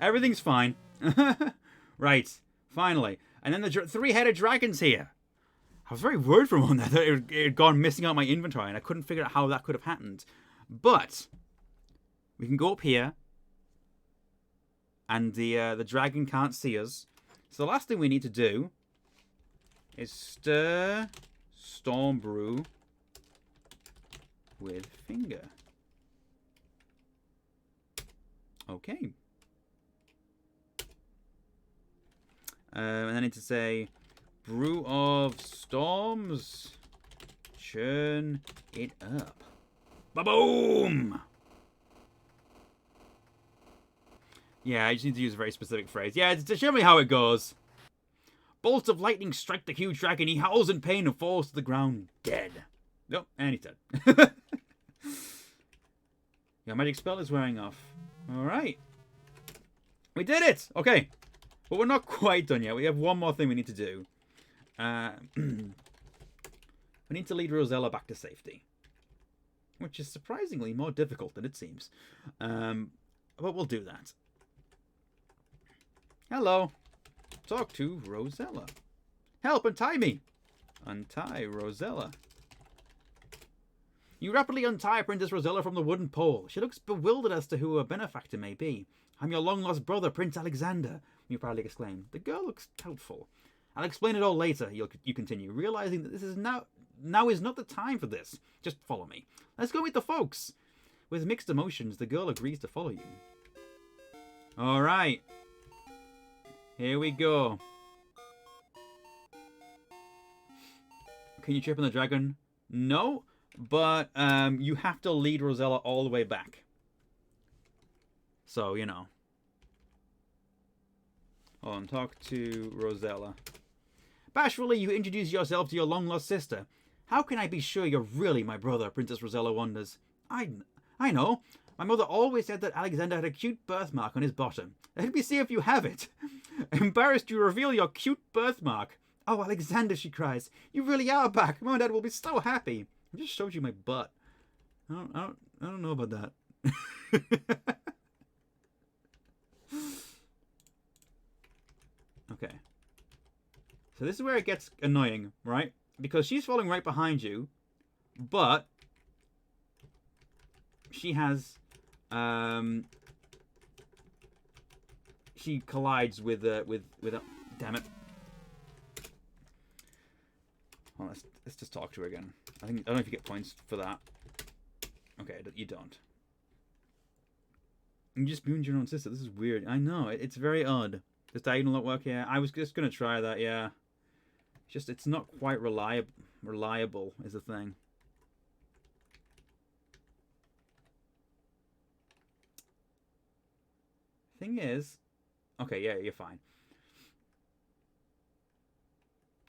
Everything's fine. Right. Finally. And then the three-headed dragon's here. I was very worried for a moment that it had gone missing out my inventory, and I couldn't figure out how that could have happened. But we can go up here, and the dragon can't see us. So the last thing we need to do is stir storm brew with finger. Okay. And I need to say, brew of storms, churn it up. Ba-boom! Yeah, I just need to use a very specific phrase. Yeah, to show me how it goes. Bolts of lightning strike the huge dragon. He howls in pain and falls to the ground dead. Nope, and he's dead. Your magic spell is wearing off. Alright. We did it! Okay. But we're not quite done yet. We have one more thing we need to do. We need to lead Rosella back to safety. Which is surprisingly more difficult than it seems. But we'll do that. Hello. Talk to Rosella. Help, untie me. Untie Rosella. You rapidly untie Princess Rosella from the wooden pole. She looks bewildered as to who her benefactor may be. I'm your long-lost brother, Prince Alexander, you proudly exclaim. The girl looks doubtful. I'll explain it all later, you continue, realizing that this is now is not the time for this. Just follow me. Let's go meet the folks. With mixed emotions, the girl agrees to follow you. Alright. Here we go. Can you trip on the dragon? No, but you have to lead Rosella all the way back. So, you know. Hold on, talk to Rosella. Bashfully, you introduce yourself to your long-lost sister. How can I be sure you're really my brother? Princess Rosella wonders. I know. My mother always said that Alexander had a cute birthmark on his bottom. Let me see if you have it. Embarrassed, you reveal your cute birthmark. Oh, Alexander, she cries. You really are back. Mom and Dad will be so happy. I just showed you my butt. I don't know about that. Okay. So this is where it gets annoying, right? Because she's following right behind you, but she has she collides with damn it. Well, let's just talk to her again. I don't know if you get points for that. Okay, you don't. You just wound your own sister. This is weird. I know, it's very odd. Does diagonal not work? Yeah, I was just gonna try that. Yeah, it's not quite reliable is the thing. Thing is, okay, yeah, you're fine.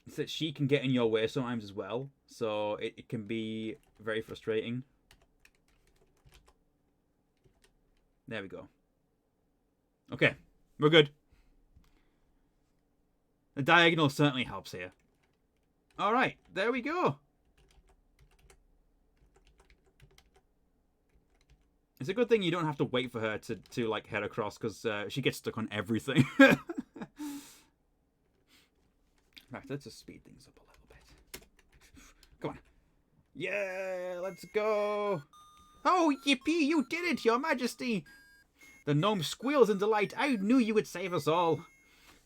It's that she can get in your way sometimes as well, so it can be very frustrating. There we go. Okay, we're good. The diagonal certainly helps here. Alright, there we go. It's a good thing you don't have to wait for her to like head across, because she gets stuck on everything. Right, let's just speed things up a little bit. Come on. Yeah, let's go. Oh, yippee, you did it, your majesty. The gnome squeals in delight. I knew you would save us all.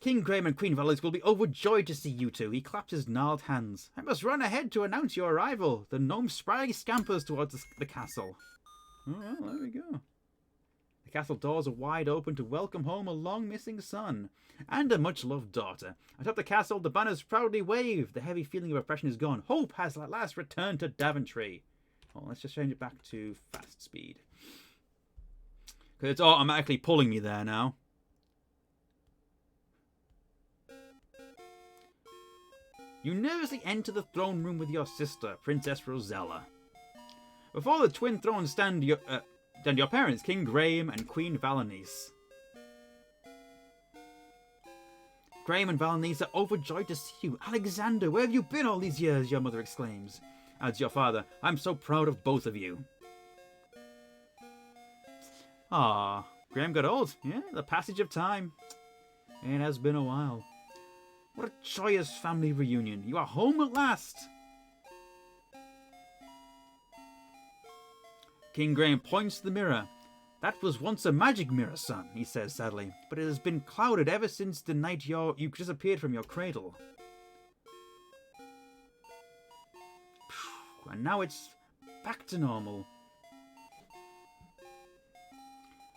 King Graham and Queen Valis will be overjoyed to see you two. He claps his gnarled hands. I must run ahead to announce your arrival. The gnome spryly scampers towards the castle. Oh, well, there we go. The castle doors are wide open to welcome home a long-missing son and a much-loved daughter. Atop the castle, the banners proudly wave. The heavy feeling of oppression is gone. Hope has at last returned to Daventry. Oh, let's just change it back to fast speed. Because it's automatically pulling me there now. you nervously enter the throne room with your sister, Princess Rosella. Before the twin thrones stand your parents, King Graham and Queen Valenice. Graham and Valenice are overjoyed to see you. Alexander, where have you been all these years? Your mother exclaims. As your father, I'm so proud of both of you. Ah, Graham got old. Yeah, the passage of time. It has been a while. What a joyous family reunion. You are home at last. King Graham points to the mirror. That was once a magic mirror, son, he says sadly, but it has been clouded ever since the night you disappeared from your cradle. And now it's back to normal.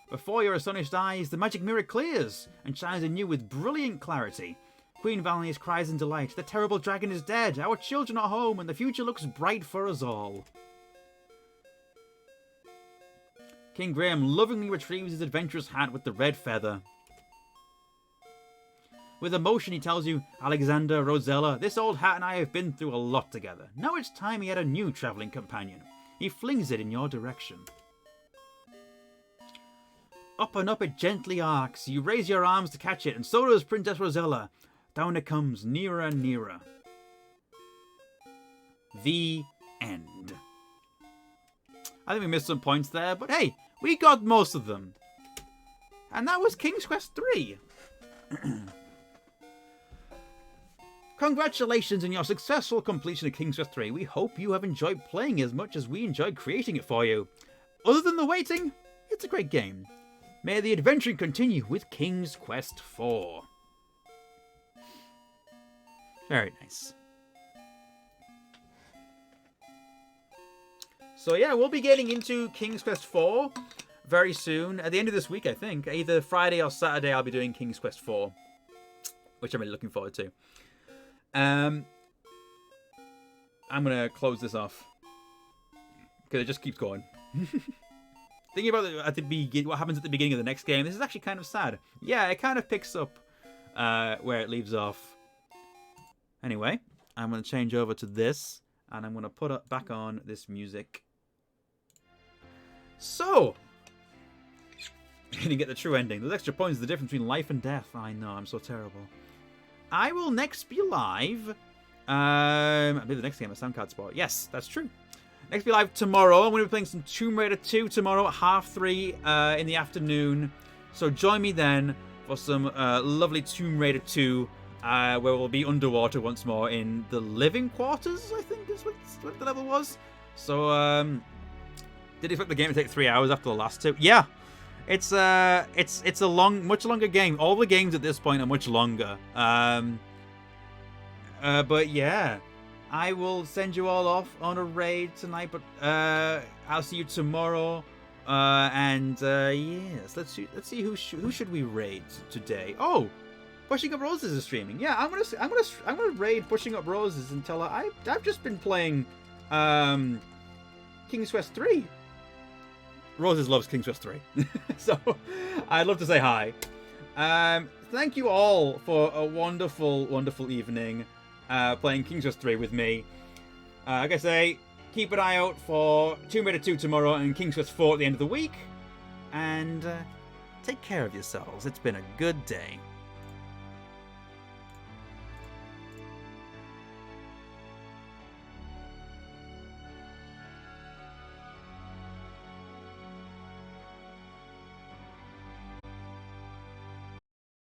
Before your astonished eyes, the magic mirror clears and shines anew with brilliant clarity. Queen Valenice cries in delight. The terrible dragon is dead, our children are home, and the future looks bright for us all. King Graham lovingly retrieves his adventurous hat with the red feather. With emotion he tells you, Alexander, Rosella, this old hat and I have been through a lot together. Now it's time he had a new travelling companion. He flings it in your direction. Up and up it gently arcs. You raise your arms to catch it, and so does Princess Rosella. Down it comes, nearer and nearer. The end. I think we missed some points there, but hey, we got most of them. And that was King's Quest 3. Congratulations on your successful completion of King's Quest 3. We hope you have enjoyed playing as much as we enjoyed creating it for you. Other than the waiting, it's a great game. May the adventure continue with King's Quest 4. Very nice. So yeah, we'll be getting into King's Quest 4 very soon. At the end of this week, I think. Either Friday or Saturday, I'll be doing King's Quest 4. Which I'm really looking forward to. I'm going to close this off. Because it just keeps going. Thinking about what happens at the beginning of the next game, this is actually kind of sad. Yeah, it kind of picks up where it leaves off. Anyway, I'm going to change over to this. And I'm going to put back on this music. So, you're going to get the true ending. Those extra points are the difference between life and death. I know, I'm so terrible. I will next be live. I believe the next game is Soundcard Sport. Yes, that's true. Next be live tomorrow. I'm going to be playing some Tomb Raider 2 tomorrow at 3:30 in the afternoon. So join me then for some lovely Tomb Raider 2. Where we'll be underwater once more in the living quarters, I think is what the level was. So, did you expect the game to take 3 hours after the last two? Yeah, it's a much longer game. All the games at this point are much longer. But yeah, I will send you all off on a raid tonight. But I'll see you tomorrow. Yes, let's see who should we raid today. Oh. Pushing Up Roses is streaming. Yeah, I'm gonna raid Pushing Up Roses until I've just been playing King's Quest 3. Roses loves King's Quest 3. So I'd love to say hi. Thank you all for a wonderful, wonderful evening playing King's Quest 3 with me. Like I say, keep an eye out for Tomb Raider 2 tomorrow and King's Quest 4 at the end of the week. And take care of yourselves. It's been a good day.